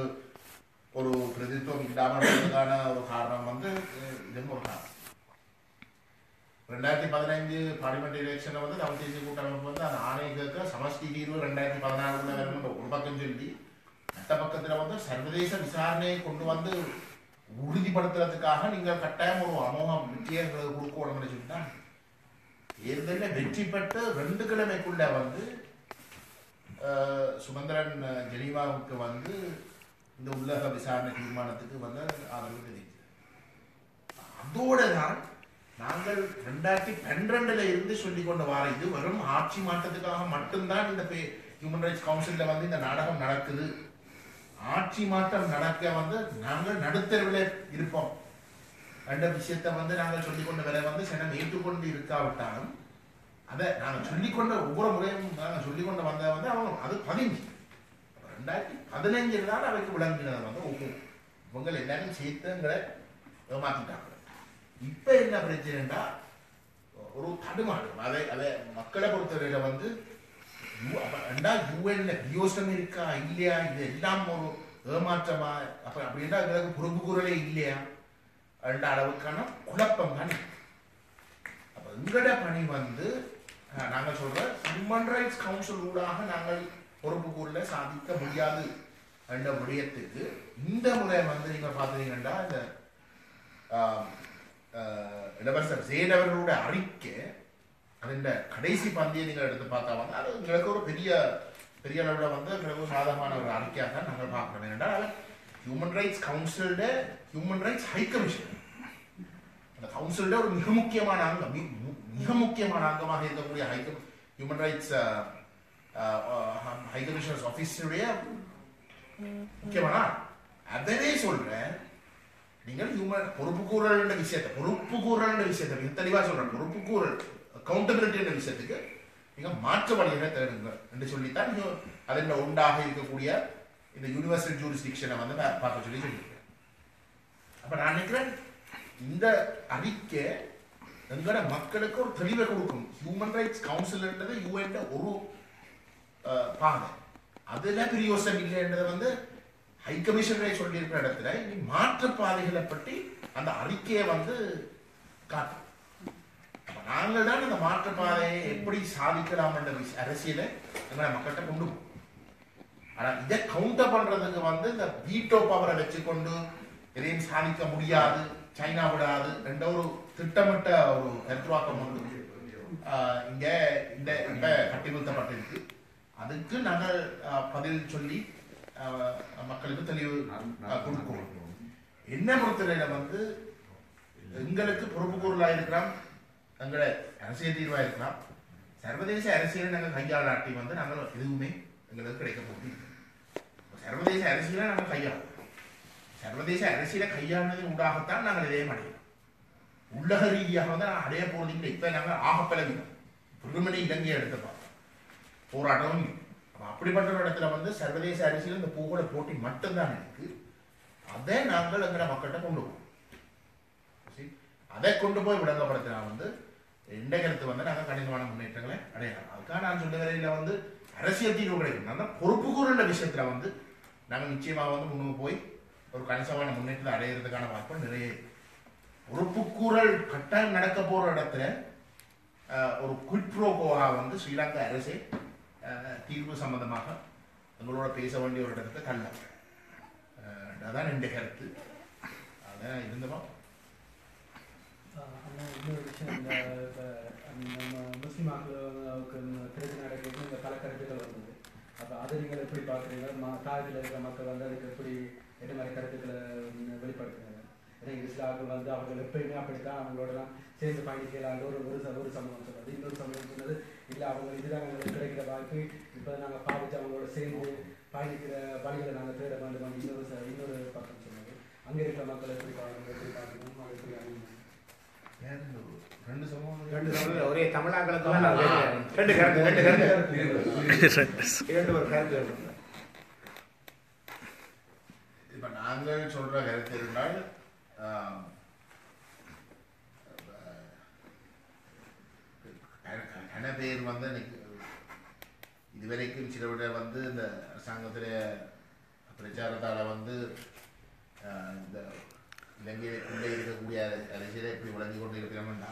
ஒரு பிரதித்துவம் இல்லாமல் இருந்ததுக்கான ஒரு காரணம் வந்து இதுவும் ஒரு காரணம். 2015 பார்லிமெண்ட் எலெக்ஷனை வந்து தமிழ் தேசிய கூட்டமைப்பு வந்து அந்த ஆணையத்துக்கு சமஷ்டி தீர்வு 2016 வேணும்னு ஒரு பக்கம் சொல்லி மற்ற பக்கத்தில் வந்து சர்வதேச விசாரணையை கொண்டு வந்து உறுதிப்படுத்துறதுக்காக நீங்கள் கட்டாயம் ஒரு அமோக வெற்றியை கொடுக்கணும்னு சொல்லிட்டாங்க. தேர்தலில் வெற்றி பெற்று 2 கிழமைக்குள்ள வந்து சுமந்திரன் ஜெனீவாவுக்கு வந்து இந்த உலக விசாரணை தீர்மானத்துக்கு வந்து ஆதரவு தெரிவித்தார். அதோட தான் நாங்கள் 2012 இருந்து சொல்லிக் கொண்டு வர இது வெறும் ஆட்சி மாற்றத்துக்காக மட்டும்தான் இந்த ஹியூமன் ரைட்ஸ் கவுன்சில்ல வந்து இந்த நாடகம் நடக்குது. ஆட்சி மாற்றம் நடக்க வந்து நாங்கள் நடுத்தரவில் இருப்போம் என்ற விஷயத்தை வந்து நாங்கள் சொல்லிக்கொண்டு வர வந்து சினம் ஏற்றுக்கொண்டு இருக்காவிட்டாலும் அதை நாங்கள் சொல்லிக்கொண்ட ஒவ்வொரு முறையும் நாங்கள் சொல்லிக்கொண்டு வந்த வந்து அவங்க அது 2015 தான் அவைக்கு விளங்கினது வந்து இவங்க எல்லாரும் சேர்த்துங்களை ஏமாத்திட்டாங்க. இப்ப என்ன பிரச்சனைன்னா ஒரு தடுமாறு அதை மக்களை பொறுத்தவரையில வந்து யூஎன்ல பியோசம் இருக்கா இல்லையா, இது எல்லாம் ஒரு ஏமாற்றமா அப்படின்னா பொறுப்பு கூறலே இல்லையா என்ற அளவுக்கான குழப்பம் தான். அப்ப எங்கட பணி வந்து நாங்கள் சொல்ற ஹியூமன் ரைட்ஸ் கவுன்சில் ஊடாக நாங்கள் பொறுப்பு கூறல சாதிக்க முடியாது என்ற விடயத்துக்கு இந்த முறை வந்து நீங்க பாத்தீங்கன்னா இந்த இளவரசர் ஜெயன் அவர்களுடைய அறிக்கை அதன் கடைசி பந்தியை நீங்கள் எடுத்து பார்த்தா வந்து அது எங்களுக்கு ஒரு பெரிய அளவில் வந்து எங்களுக்கு சாதகமான ஒரு அறிக்கையாக தான் நாங்கள் பார்க்கணும். ஏனென்றால் ஹியூமன் ரைட்ஸ் கவுன்சிலோட ஹியூமன் ரைட்ஸ் ஹை கமிஷன் அந்த கவுன்சிலோட ஒரு மிக முக்கியமான அங்கமாக இருக்கக்கூடிய ஹியூமன் ரைட்ஸ் ஹை கமிஷனர்ஸ் ஆஃபீஸுடைய முக்கியமான அதே சொல்றேன். நீங்கள் ஹியூமன் பொறுப்புக்கூறல் விஷயத்தை மிக தெளிவாக சொல்றேன். பொறுப்புக்கூறல் அக்கௌண்டபிலிட்டி என்ற விஷயத்துக்கு நீங்க மாற்று வழிகளை தேடுங்க என்று சொல்லித்தான் அதில் உண்டாக இருக்கக்கூடிய இந்த யூனிவர்சல் ஜூரிஸ்டிக்ஷனை வந்து பார்க்க சொல்லியிருக்கேன். அப்ப நான் நினைக்கிறேன் இந்த அறிக்கை எங்களோட மக்களுக்கு ஒரு தெளிவை கொடுக்கும். ஹியூமன் ரைட்ஸ் கவுன்சில்ன்றது யூஎன் ஒரு பாதை, அதுல பிரியோசம் இல்லைன்றதை வந்து ஹை கமிஷனரை சொல்லியிருக்கிற இடத்துல இனி மாற்று பாதைகளை பற்றி அந்த அறிக்கையை வந்து காட்டும். நாங்கள் தான் அந்த மாற்று பாதையை எப்படி சாதிக்கலாம் என்ற அரசியலை எங்களை மக்கள்கிட்ட கொண்டு போகும். ஆனா இதை கவுண்டர் பண்றதுக்கு வந்து இந்த வீட்டோ பவரை வச்சுக்கொண்டு எதையும் சாதிக்க முடியாது, சைனா விடாது என்ற ஒரு திட்டமிட்ட ஒரு கருத்துவாக்கம் ஒன்று இங்க இந்த கட்டிமுத்தப்பட்டிருக்கு. அதுக்கு நாங்கள் பதில் சொல்லி மக்களுக்கு தெளிவு கொடுக்கணும். என்ன பொறுத்தவரையில வந்து எங்களுக்கு பொறுப்பு கூறலா இருக்கலாம், எங்களை அரசியல் தீர்வா இருக்கலாம், சர்வதேச அரசியலை நாங்கள் கையாளாட்டி வந்து நாங்கள் எதுவுமே எங்களுக்கு கிடைக்க போகுது. சர்வதேச அரசியலை நாங்கள் கையாளலாம். சர்வதேச அரசியலை கையாளுவதன் ஊடாகத்தான் நாங்கள் இதையும் அடையலாம். உள்ளக ரீதியாக வந்து நாங்கள் அடைய போறது இல்லை. இப்ப நாங்கள் ஆகப்பலவில்லை வெறுமனை இலங்கையை எடுத்து பார்த்தோம், போராட்டமும் இல்லை. அப்படிப்பட்ட ஒரு இடத்துல வந்து சர்வதேச அரசியல் இந்த பூகோள போட்டி மட்டும்தான் இருக்கு. அதை நாங்கள் எங்களை மக்கள்கிட்ட கொண்டு போவோம். அதை கொண்டு போய் விளங்கப்படுத்தினா வந்து எந்த கருத்து வந்து நாங்கள் கடினமான முன்னேற்றங்களை அடையலாம். அதுக்காக நான் சொல்ல வரையில வந்து அரசியல் தீர்வு கிடைக்கும். அந்த பொறுப்பு கூறுன்ற விஷயத்துல வந்து நாங்கள் நிச்சயமாக வந்து முன்னுக்கு போய் ஒரு கணிசமான முன்னேற்றத்தை அடையிறதுக்கான வாய்ப்பு நிறைய. பொறுப்புக்கூறல் கட்டாயம் நடக்க போற இடத்துல ஒரு குவிட் ப்ரோ கோவா வந்து ஸ்ரீலங்கா அரசே தீர்வு சம்பந்தமாக எங்களோட பேச வேண்டிய ஒரு இடத்துல தள்ள. அதான் எந்த கருத்து. அதான் இருந்தோம். இன்னொரு விஷயம், நம்ம முஸ்லீம் மக்களுக்கு தேர்தல் நடக்கிறது இந்த பல கருத்துக்கள் வந்தது. அப்போ அதை நீங்கள் எப்படி பார்க்குறீங்க? தாயத்தில் இருக்கிற மக்கள் வந்து அதுக்கு எப்படி என்ன மாதிரி கருத்துக்களை வெளிப்படுத்துறாங்க? ஏன்னா இஸ்லாமில் வந்து அவர்கள் எப்பயுமே அப்படித்தான் அவங்களோடலாம் சேர்ந்து பயணிக்கலான்ற ஒரு சமூகம் சொன்னது. இன்னொரு சமூகம் சொன்னது இல்லை, அவங்க இதுதான் எங்களுக்கு கிடைக்கிற வாய்ப்பு, இப்போ நாங்கள் பாதிச்சு அவங்களோட சேர்ந்து பயணிக்கிற வழிகளை நாங்கள் தேட வேண்டும். இன்னொரு பக்கம் சொன்னது. அங்கே இருக்கிற மக்களை எப்படி பார்க்கணும், அதை எப்படி அணுகணும்? ரெண்டு சமூகம் ரெண்டு சமூகம் ஒரே தமிழாக்களுக்கு ரெண்டு கருத்து இரண்டு ஒரு கருத்து. இப்ப நாங்கள் சொல்ற கருத்து இருந்தால் கன பேர் வந்து இதுவரைக்கும் சில விட வந்து இந்த அரசாங்கத்தில பிரச்சாரத்தால வந்து இந்த இலங்கைக்குள்ளே இருக்கக்கூடிய அரசியலை எப்படி விளங்கி கொண்டு இருக்கிறோம்னா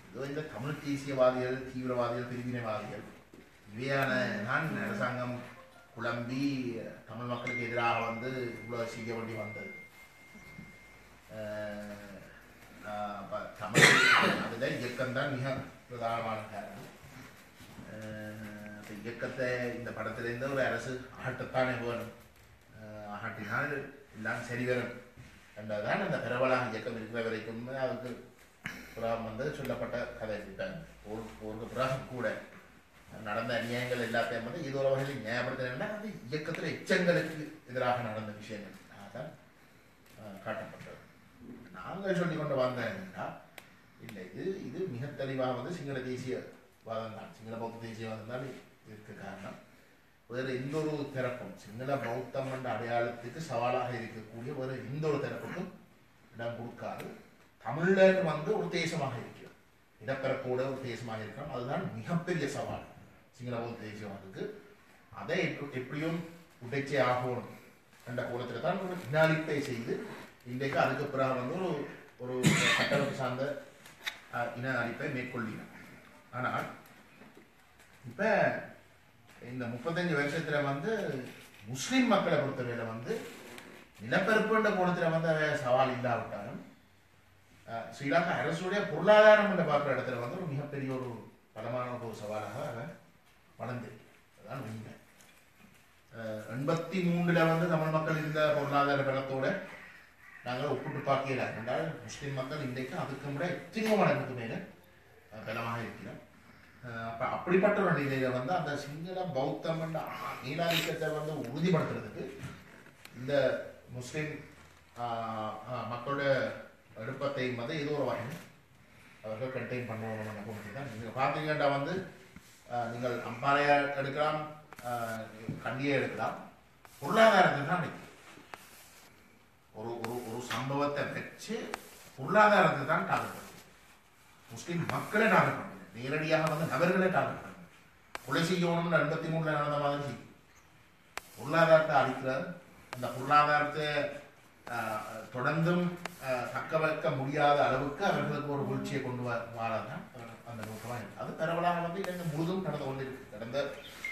இதோ இந்த தமிழ் தேசியவாதிகள், தீவிரவாதிகள், பிரிவினைவாதிகள் இவையான நான் அரசாங்கம் குழம்பி தமிழ் மக்களுக்கு எதிராக வந்து இவ்வளோ செய்ய வேண்டி வந்தது. தமிழ் அதில் இயக்கம்தான் மிக பிரதானமான காரணம். இயக்கத்தை இந்த படத்திலிருந்து ஒரு அரசு ஆகட்டத்தானே வேணும், ஆகட்டினால் எல்லாம் சரி வரும் என்றதான் அந்த பரவலாக இயக்கம் இருக்கிற வரைக்கும் அதுக்கு புறாம் வந்து சொல்லப்பட்ட கதை. ஒரு புறாகம் கூட நடந்த அநியாயங்கள் எல்லாத்தையும் வந்து இது ஒரு வகையில் நியாயப்படுத்தினா அது இயக்கத்தில் எச்சங்களுக்கு எதிராக நடந்த விஷயங்கள் தான் காட்டப்பட்டது. நாங்கள் சொல்லி கொண்டு வந்தேன்னா இல்லை, இது மிக தெளிவாக வந்து சிங்கள தேசியவாதம் தான், சிங்கள பௌத்த தேசியவாதம் தான் இதுக்கு காரணம். வேறு எந்த ஒரு தரப்பும் சிங்கள பௌத்தம் என்ற அடையாளத்துக்கு சவாலாக இருக்கக்கூடிய வேறு எந்த ஒரு தரப்புக்கும் இடம் கொடுக்காது. தமிழர் வந்து ஒரு தேசமாக இருக்கிறோம், இடப்பெறக்கூட ஒரு தேசமாக இருக்கிறோம். அதுதான் மிகப்பெரிய சவால் சிங்கள பௌத்த தேசியவாதத்துக்கு. அதை எப்படியும் உடைச்சே ஆகணும் என்ற கோலத்தில் தான் ஒரு இனாலிப்பை செய்து இன்றைக்கு அதுக்கு பிறகு வந்து ஒரு கட்டமைப்பு சார்ந்த இன அழிப்பை மேற்கொள்ளினோம். ஆனால் இப்போ இந்த 35 வருஷத்துல வந்து முஸ்லிம் மக்களை பொறுத்தவரையில வந்து நிலப்பரப்புன்ற கோணத்தில் வந்து சவால் இல்லாவிட்டாலும் ஸ்ரீலங்கா அரசுடைய பொருளாதாரம் என்று பார்க்குற இடத்துல வந்து ஒரு மிகப்பெரிய ஒரு பலமான ஒரு சவாலாக அதை வளர்ந்துருக்கு. அதுதான் உண்மை. 83 வந்து தமிழ் மக்கள் இருந்த பொருளாதார பலத்தோட நாங்கள் ஒப்பிட்டு பார்க்கல என்றால் முஸ்லிம் மக்கள் இன்றைக்கு அதுக்கு முறை எத்தனையோ மடங்குக்கு மேலே பலமாக இருக்கிறோம். அப்படிப்பட்ட ஒரு நிலையில வந்து அந்த சிங்கள பௌத்தம் நீலாதிக்கத்தை வந்து உறுதிப்படுத்துறதுக்கு இந்த முஸ்லிம் மக்களோட விருப்பத்தை வந்து ஏதோ ஒரு வகையில் அவர்கள் கண்டெயின் பண்ணுவோம் தான். நீங்கள் பார்த்தீங்கன்னா வந்து நீங்கள் அம்பாறையா எடுக்கலாம், கண்டியை எடுக்கலாம், பொருளாதாரத்தை தான் ஒரு சம்பவத்தை வச்சு பொருளாதாரத்தை தான் டார்கெட் பண்ணுது. முஸ்லிம் மக்களை டார்கெட் பண்ணுது, நேரடியாக வந்து நபர்களை டார்கெட் பண்ணுது. கொலை செய்யணும்னு 83 நடந்த மாதிரி செய்யும். பொருளாதாரத்தை அழிக்கிறார். அந்த பொருளாதாரத்தை தொடர்ந்தும் தக்க வைக்க முடியாத அளவுக்கு அவர்களுக்கு ஒரு வீழ்ச்சியை கொண்டு வராதான் அந்த நோக்கமாக இருக்கு. அது பரவலாக வந்து இலங்கை முழுதும் நடந்து கொண்டு இருக்கு. கடந்த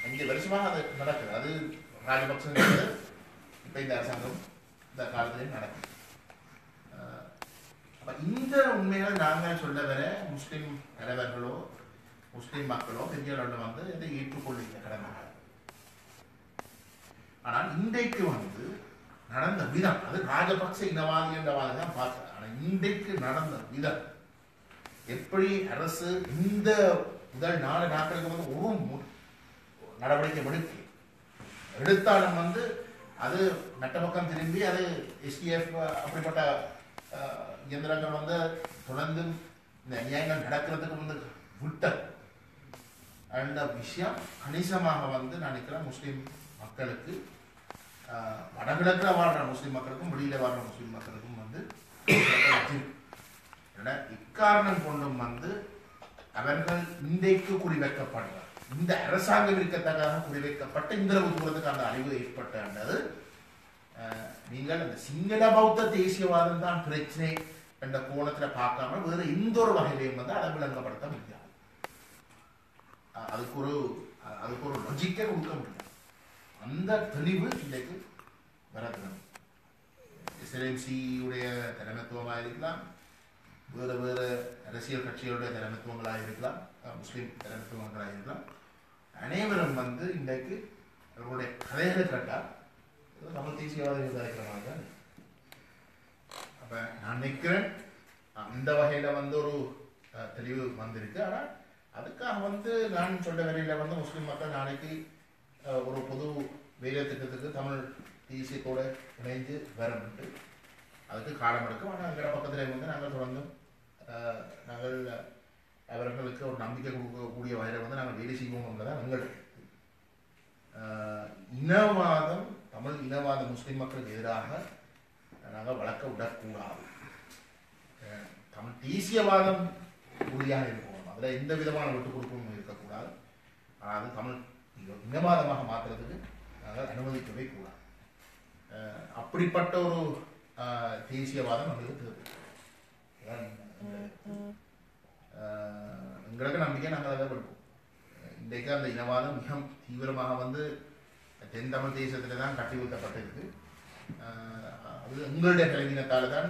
5 வருஷமாக அது நடக்குது. அது ராஜபக்ச இப்ப இந்த அரசாங்கம் இந்த காலத்திலையும் நடக்கும். அப்ப இந்த உண்மைகளை நாங்கள் சொல்ல வர முஸ்லிம் தலைவர்களோ முஸ்லிம் மக்களோ பெரியவர்களோ வந்து இதை ஏற்றுக்கொள்ளிக்க கடமை. ஆனால் இன்றைக்கு வந்து நடந்த விதம் அது ராஜபக்ச இனவாதி என்றவாதி தான் பார்க்க. ஆனால் இன்றைக்கு நடந்த விதம் எப்படி அரசு இந்த முதல் 4 நாட்களுக்கு வந்து ஒரு நடவடிக்கை எடுத்தாலும் வந்து அது நட்ட பக்கம் திரும்பி அது எஸ்டிஎஃப் அப்படிப்பட்ட இயந்திரங்கள் வந்து தொடர்ந்து இந்த நியாயங்கள் நடக்கிறதுக்கு வந்து விட்டது. அந்த விஷயம் கணிசமாக வந்து நான் நினைக்கிறேன் முஸ்லீம் மக்களுக்கு வடகிழக்கில் வாழ்ற முஸ்லீம் மக்களுக்கும் வெளியில வாழ்ற முஸ்லீம் மக்களுக்கும் வந்து இக்காரணம் கொண்டும் வந்து அவர்கள் இன்றைக்கு குறிவைக்கப்படுறார். இந்த அரசாங்கம் இருக்கத்தக்காக குறிவைக்கப்பட்ட இந்த தூரத்துக்கு அந்த அழிவு ஏற்பட்டது. நீங்கள் அந்த சிங்கள பௌத்த தேசியவாதம் தான் பிரச்சனை என்ற கோணத்தில் பார்க்காம வேறு எந்த ஒரு வகையிலையும் வந்து அதை விளங்கப்படுத்த முடியாது. அதுக்கு ஒரு லாஜிக்கை கொடுக்க முடியாது. அந்த தெளிவு இன்றைக்கு வரணும். எஸ்எல்எம்சியுடைய தலைமைத்துவமாக இருக்கலாம், வேறு வேறு அரசியல் கட்சிகளுடைய தலைமைத்துவங்களாக இருக்கலாம், முஸ்லீம் தலைமைத்துவங்களாக இருக்கலாம். அனைவரும் வந்து இன்றைக்கு அவர்களுடைய கதைகளை கேட்டால் தமிழ் தேசியவாதிகள் இருக்கிற மாதிரி தான். அப்போ நான் நினைக்கிறேன் அந்த வகையில் வந்து ஒரு தெளிவு வந்திருக்கு. ஆனால் அதுக்காக வந்து நான் சொல்ல வரையில் வந்து முஸ்லீம் மக்கள் நாளைக்கு ஒரு பொது வேலை திட்டத்துக்கு தமிழ் தேசியத்தோடு இணைந்து வரணுட்டு அதுக்கு காலம் எடுக்கும். ஆனால் எங்கள் பக்கத்தில் வந்து நாங்கள் தொடர்ந்து நாங்கள் அவர்களுக்கு ஒரு நம்பிக்கை கொடுக்கக்கூடிய வகையில் வந்து நாங்கள் வேலை செய்வோம்ன்றதான் எங்கள் இனவாதம், தமிழ் இனவாத முஸ்லிம் மக்களுக்கு எதிராக நாங்கள் வளர்க்க விடக்கூடாது. தமிழ் தேசியவாதம் உறுதியாக இருக்கணும், அதில் எந்த விதமான விட்டு கொடுப்பும் இருக்கக்கூடாது. ஆனால் அது தமிழ் இனவாதமாக மாற்றுறதுக்கு நாங்கள் அனுமதிக்கவே கூடாது. அப்படிப்பட்ட ஒரு தேசியவாதம் நம்மளுக்கு தேவை. எங்களுக்கு நம்பிக்கை நாங்கள் அதை படிப்போம். இன்றைக்கு அந்த இனவாதம் மிக தீவிரமாக வந்து தென் தமிழ் தேசத்தில் தான் கட்டி ஊற்றப்பட்டிருக்கு. அது எங்களுடைய கலைஞத்தால் தான்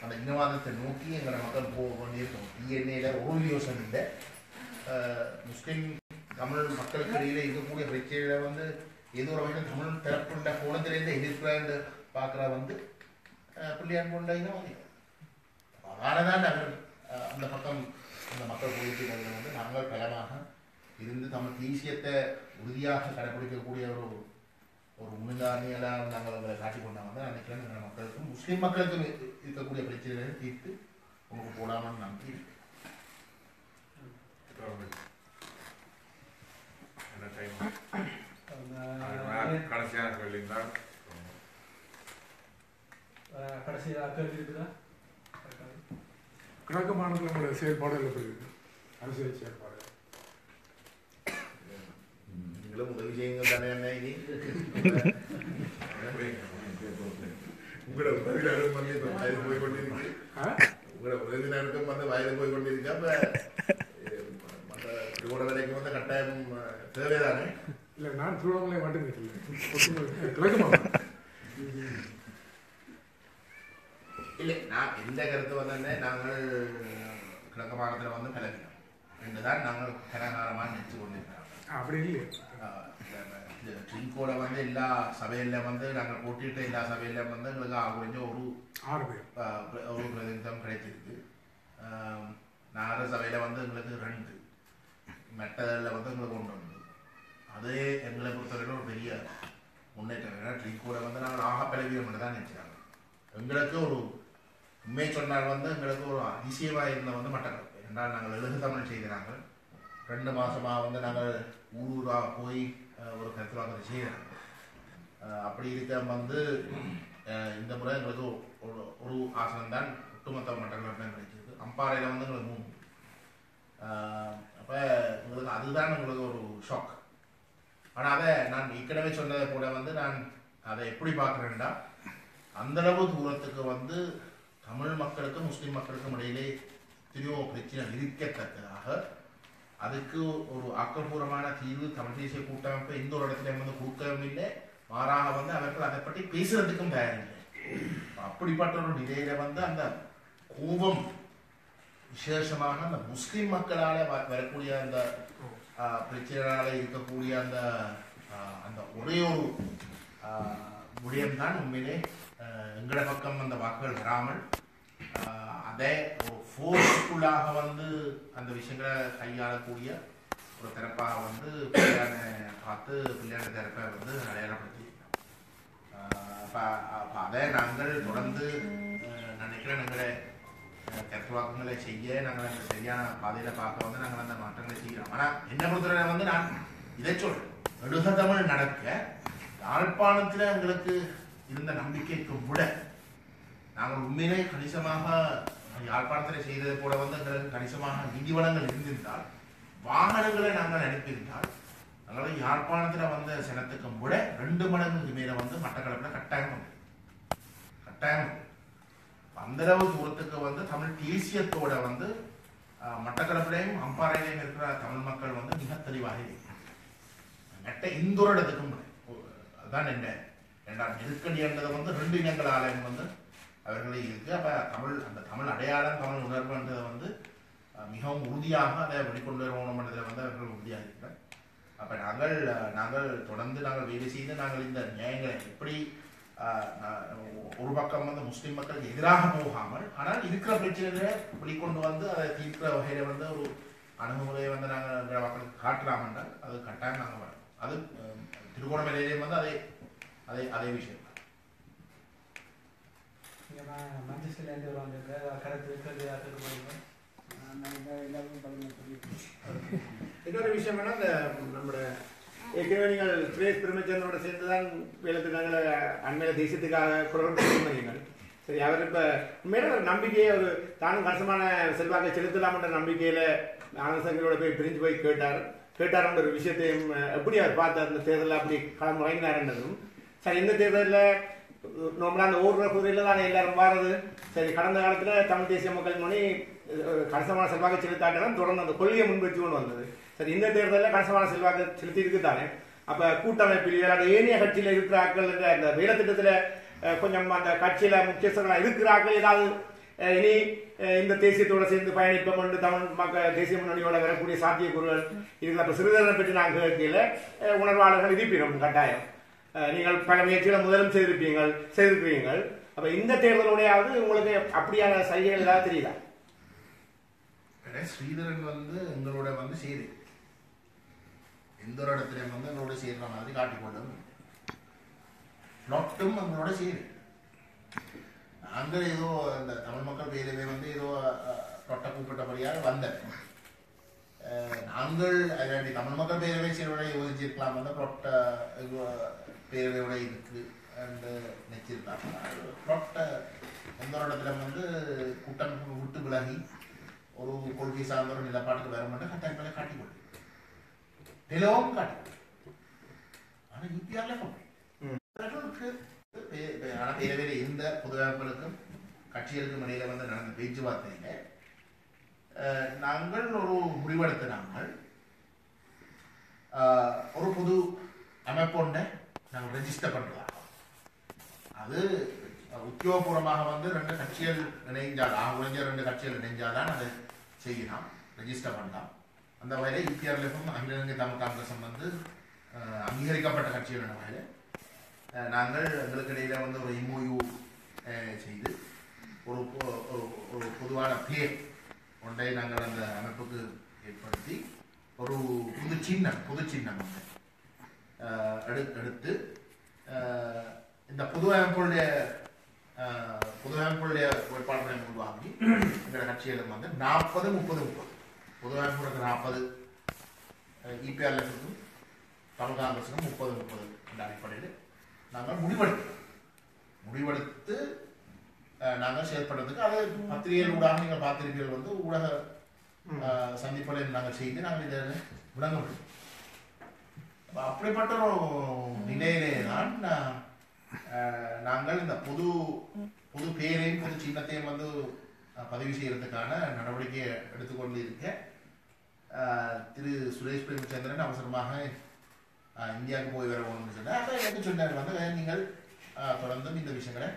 அந்த இனவாதத்தை நோக்கி எங்களை மக்கள் போக வேண்டியிருக்கோம். டிஎன்ஏல ஒரு யோசனை இல்லை. முஸ்லீம் தமிழ் மக்களுக்கு இடையில இருக்கக்கூடிய பிரச்சனைகளை வந்து ஏதோ ஒரு வகையில் தமிழ் தரப்புண்ட கோணத்திலேருந்து எதிர்க்கிறான்னு பார்க்குற வந்து பிள்ளையான் கொண்ட இனவாதிகள். அதனால தான் நாங்கள் அந்த பக்கம் அந்த மக்கள் போயிட்டு வந்து நாங்கள் பலமாக இருந்து தமிழ் தேசியத்தை உறுதியாக கடைப்பிடிக்கக்கூடிய ஒரு முன்னுதாரணியெல்லாம் நாங்கள் அவங்களை காட்டிக் கொண்டாங்க தான் நினைக்கிறேன். எங்கள் மக்களுக்கும் முஸ்லீம் மக்களுக்கும் இருக்கக்கூடிய பிரச்சனைகளை தீர்த்து உங்களுக்கு போடாமல் நம்பி கடைசியாக கேள்வி இருக்குதா? கிழக்கு மாநிலங்களோட செயல்பாடுகள் எப்படி இருக்கு? அரசியல் செயல்பாடு நீங்களும் உதவி செய்யுங்கள் தானே. என்ன இனி உங்களோட உதவியாளரும் வந்து இப்போ வயது போய் கொண்டிருக்கு, உங்களோட உறவினருக்கும் வந்து வயது போய் கொண்டிருக்கு. அப்போ மற்ற திருவோணமலைக்கு வந்து கட்டாயம் தேவைதானே? இல்லை, நான் திருவண்ணாமலை மட்டும் இல்லை, கிழக்கு மாநிலம் இல்லை. நான் எந்த கருத்து வந்தே நாங்கள் கிழக்கு மாநிலத்தில் வந்து கலக்கிறோம் என்றுதான் நாங்கள் கனகாலமாக நினைச்சு கொண்டிருக்கிறோம். அப்படி இல்லை. ட்ரிங்கோட வந்து எல்லா சபையில வந்து நாங்கள் போட்டிட்ட எல்லா சபையில வந்து எங்களுக்கு குறைஞ்ச ஒரு 6 பேர் ஒரு பிரதிநிதித்துவம் கிடைச்சிருக்கு. நாகர சபையில வந்து எங்களுக்கு 2, மெட்டதில் வந்து எங்களுக்கு 1 உண்டு. அதே எங்களை பொறுத்தவரைக்கும் ஒரு பெரிய முன்னேற்றம். ஏன்னா ட்ரிங்கோட வந்து நாங்கள் ஆகப்பலவீனம் மட்டும் தான் நினைச்சாங்க. எங்களுக்கு ஒரு உண்மை சொன்னால் வந்து எங்களுக்கு ஒரு அதிசயமாக இருந்த வந்து மட்டக்களப்பு. என்றால் நாங்கள் எழுது தமிழ் செய்கிறாங்க 2 மாதமாக வந்து நாங்கள் ஊராக போய் ஒரு கருத்துவாக்கத்தை செய்கிறாங்க. அப்படி இருக்க வந்து இந்த முறை எங்களுக்கு ஒரு ஆசனம் தான் ஒட்டுமொத்த மட்டக்களப்பு கிடைச்சிருக்கு. அம்பாறையில் வந்து எங்களுக்கு 3. அப்போ எங்களுக்கு அதுதான் எங்களுக்கு ஒரு ஷாக். ஆனால் அதை நான் ஏற்கனவே சொன்னதை கூட வந்து நான் அதை எப்படி பார்க்குறேன்னா, அந்தளவு தூரத்துக்கு வந்து தமிழ் மக்களுக்கும் முஸ்லீம் மக்களுக்கும் இடையிலே திரியோ பிரச்சனை இருக்கத்தக்கதாக அதுக்கு ஒரு ஆக்கப்பூர்வமான தீர்வு தமிழ் தேசிய கூட்டமைப்பு எந்த ஒரு இடத்துல வந்து கொடுக்கவும் இல்லை. மாறாக வந்து அவர்கள் அதை பற்றி பேசுறதுக்கும் தயாரில்லை. அப்படிப்பட்ட ஒரு நிலையில வந்து அந்த கோபம் விசேஷமாக அந்த முஸ்லீம் மக்களால் வரக்கூடிய அந்த பிரச்சனைகளால் இருக்கக்கூடிய அந்த அந்த ஒரே ஒரு விடயம்தான் உண்மையிலே எங்கள பக்கம் அந்த வாக்குகள் வராமல் அதே ஒரு ஃபோர்ஸ்ஃபுல்லாக வந்து அந்த விஷயங்களை கையாளக்கூடிய ஒரு தரப்பாக வந்து பிள்ளையான பார்த்து பிள்ளையான தரப்பை வந்து அடையாளப்படுத்தியிருக்கோம். அப்போ அதை நாங்கள் தொடர்ந்து நினைக்கிறேன் எங்களை கருத்துவாக்கங்களை செய்ய நாங்கள் அந்த சரியான பாதையில் பார்க்க வந்து நாங்கள் அந்த மாற்றங்களை செய்கிறோம். ஆனால் என்ன பொறுத்தவரை வந்து நான் இதை சொல்றேன், நெடுக தமிழ் நடக்க யாழ்ப்பாணத்தில் எங்களுக்கு இருந்த நம்பிக்கைக்கு விட நாங்கள் உண்மையிலே கணிசமாக யாழ்ப்பாணத்தில் செய்ததை போல வந்து எங்களுக்கு கணிசமாக நிதி வளங்கள் இருந்திருந்தால், வாகனங்களை நாங்கள் அனுப்பியிருந்தால், நாங்கள் யாழ்ப்பாணத்தில் வந்த சனத்துக்கு விட 2 மடங்குக்கு மேலே வந்து மட்டக்களப்பில் கட்டாயம் அந்த அளவு தூரத்துக்கு வந்து தமிழ் தேசியத்தோட வந்து மட்டக்களப்பிலையும் அம்பாறையிலையும் இருக்கிற தமிழ் மக்கள் வந்து மிக தெளிவாக நெட்ட இந்த ஒரு இடத்துக்கும் அதுதான் என்ன நெருக்கடி என்றதை வந்து 2 இனங்கள் ஆலயம் வந்து அவர்களே இருக்கு. அப்ப அந்த தமிழ் அடையாளம் தமிழ் உணர்வுன்றதை வந்து மிகவும் உறுதியாக அதை வெளிக்கொண்டு வரணும் என்றதில் வந்து அவர்கள் உறுதியாக இருக்கிறார். அப்ப நாங்கள் தொடர்ந்து நாங்கள் வேலை செய்து நாங்கள் இந்த நியாயங்களை எப்படி ஒரு பக்கம் வந்து முஸ்லிம் மக்களுக்கு எதிராக போகாமல், ஆனால் இருக்கிற பிரச்சனைகளை வெளிக்கொண்டு வந்து அதை தீர்க்கிற வகையில வந்து ஒரு அணுகுமுறையை வந்து நாங்கள் மக்களுக்கு காட்டலாம் என்றால் அது கட்டாயம் நாங்கள் வரோம். அது திருகோணமலையிலேயும் வந்து அதே விஷயம். மான்செஸ்டர்லேருந்து வருவாங்க கருத்து கேள்வி கேட்க போகிறீங்க. எல்லாமே பலனை சொல்லிட்டு இன்னொரு விஷயம் என்ன, இந்த நம்மளோட ஏற்கனவே நீங்கள் சுரேஷ் பிரேமச்சந்திரனோட சேர்ந்து தான் வேலைத்திட்டங்களை அண்மையில தேசியத்துக்காக குரல் சொன்னீங்கள். சரி, அவர் இப்போ உண்மையில ஒரு நம்பிக்கையை ஒரு தானும் கணிசமான செல்வாக்கை செலுத்தலாம்ன்ற நம்பிக்கையில் ஆனந்தங்களோட போய் பிரிஞ்சு போய் கேட்டார்ன்ற ஒரு விஷயத்தையும் எப்படி அவர் பார்த்தார் இந்த தேர்தலில் அப்படி களம் இறங்கினார்ன்றதும். சரி, இந்த தேர்தலில் நம்மளா அந்த ஓடுற குதிரையில் தான் எல்லாரும் மாறுது. சரி, கடந்த காலத்தில் தமிழ் தேசிய மக்கள் மொழி கணிசமான செல்வாக்கை செலுத்தாட்டம் தொடர்ந்து அந்த கொள்கையை முன்வச்சு கொண்டு வந்தது. சரி, இந்த தேர்தலில் கணிசமான செல்வாக்கு செலுத்தி இருக்குதானே. அப்போ கூட்டமைப்பில் அந்த ஏனைய கட்சியில் இருக்கிற ஆட்கள் அந்த வேலைத்திட்டத்தில் கொஞ்சம் அந்த கட்சியில முக்கியஸ்தர்களாக இருக்கிறார்கள் ஏதாவது இனி இந்த தேசியத்தோடு சேர்ந்து பயணிப்போம் என்று தமிழ் மக்கள் தேசிய முன்னணியோட வரக்கூடிய சாத்தியக்கூறுகள் இருக்கிற. அப்போ சிறுதரனை பற்றி நாங்கள் கேட்கல உணர்வாளர்கள் இருப்பினோம் கட்டாயம். நீங்கள் பல முயற்சிகளை முதலும் செய்திருக்கிறீர்கள். அப்ப இந்த தேர்தலுடையாவது உங்களுக்கு அப்படியான சைகைகள் ஏதாவது தெரியுதா? ஸ்ரீதரன் எங்களோட சேரு எந்த ஒரு இடத்துலையும் எங்களோட சேர்ற மாதிரி காட்டிக்கொள்ளும் நொட்டும் எங்களோட சேரு. நாங்கள் ஏதோ இந்த தமிழ் மக்கள் பேரவை ஏதோ தொட்ட கூப்பிட்டபடியாக வந்தேன். நாங்கள் தமிழ் மக்கள் பேரவை சேர்வதை யோசிச்சிருக்கலாம், தொட்ட பேரவையோட இருக்கு நினைச்சிருக்காங்க. தொட்ட எந்த ஒரு இடத்துல கூட்டமைப்பு விட்டு விலகி ஒரு கொள்கை சார்ந்த ஒரு நிலப்பாட்டுக்கு வர மாட்டேன் கட்டாயங்களை காட்டிக்கொண்டு நிலவும் காட்டி. ஆனால் யூபிஆர்ல பேரவையில இருந்த பொதுவாக்களுக்கும் கட்சிகளுக்கும் இடையில நடந்த பேச்சுவார்த்தையில நாங்கள் ஒரு முடிவெடுத்த நாங்கள் ஒரு பொது அமைப்பொண்ட நாங்கள் ரெஜிஸ்டர் பண்றோம். அது உத்தியோகபூர்வமாக ரெண்டு கட்சிகள் இணைஞ்சால் குறைஞ்ச 2 கட்சிகள் இணைஞ்சால்தான் அதை செய்யலாம், ரெஜிஸ்டர் பண்ணலாம். அந்த வகையில யூபிஆர்எஃப்பும் அகில இலங்கை தமிழ் காங்கிரசும் அங்கீகரிக்கப்பட்ட கட்சிகள் என்ற வகையில நாங்கள் எங்களுக்கு இடையில ஒரு எம்ஓயு செய்து ஒரு பொதுவான பேர் ஒன்றை நாங்கள் அந்த அமைப்புக்கு ஏற்படுத்தி ஒரு பொது சின்னம் எடுத்து இந்த பொது அமைப்புடைய வேட்பாளர்களை உருவாக்கி எங்களோட கட்சிகளும் 40-30-30 பொது அமைப்புக்கு 40 இபிஆர்எஃப்க்கும் தமிழ் காங்கிரசுக்கும் 30-30 என்ற அடிப்படையில் நாங்கள் முடிவெடுத்து நாங்கள் செயல்படுறதுக்கு அதை பத்திரிகைகள் ஊடாக நீங்கள் பார்த்திருப்பீர்கள் ஊடக சந்திப்புகளை நாங்கள் செய்து நாங்கள் இதை விளங்க முடியும். அப்படிப்பட்ட ஒரு நிலையிலே தான் நாங்கள் இந்த புது பேரையும் பொது சின்னத்தையும் பதிவு செய்யறதுக்கான நடவடிக்கையை எடுத்துக்கொண்டு இருக்க திரு சுரேஷ் பிரேமச்சந்திரன் அவசரமாக இந்தியாவுக்கு போய் வர வேணும்னு சொன்னார். எனக்கு சொன்னார் நீங்கள் தொடர்ந்து இந்த விஷயங்களை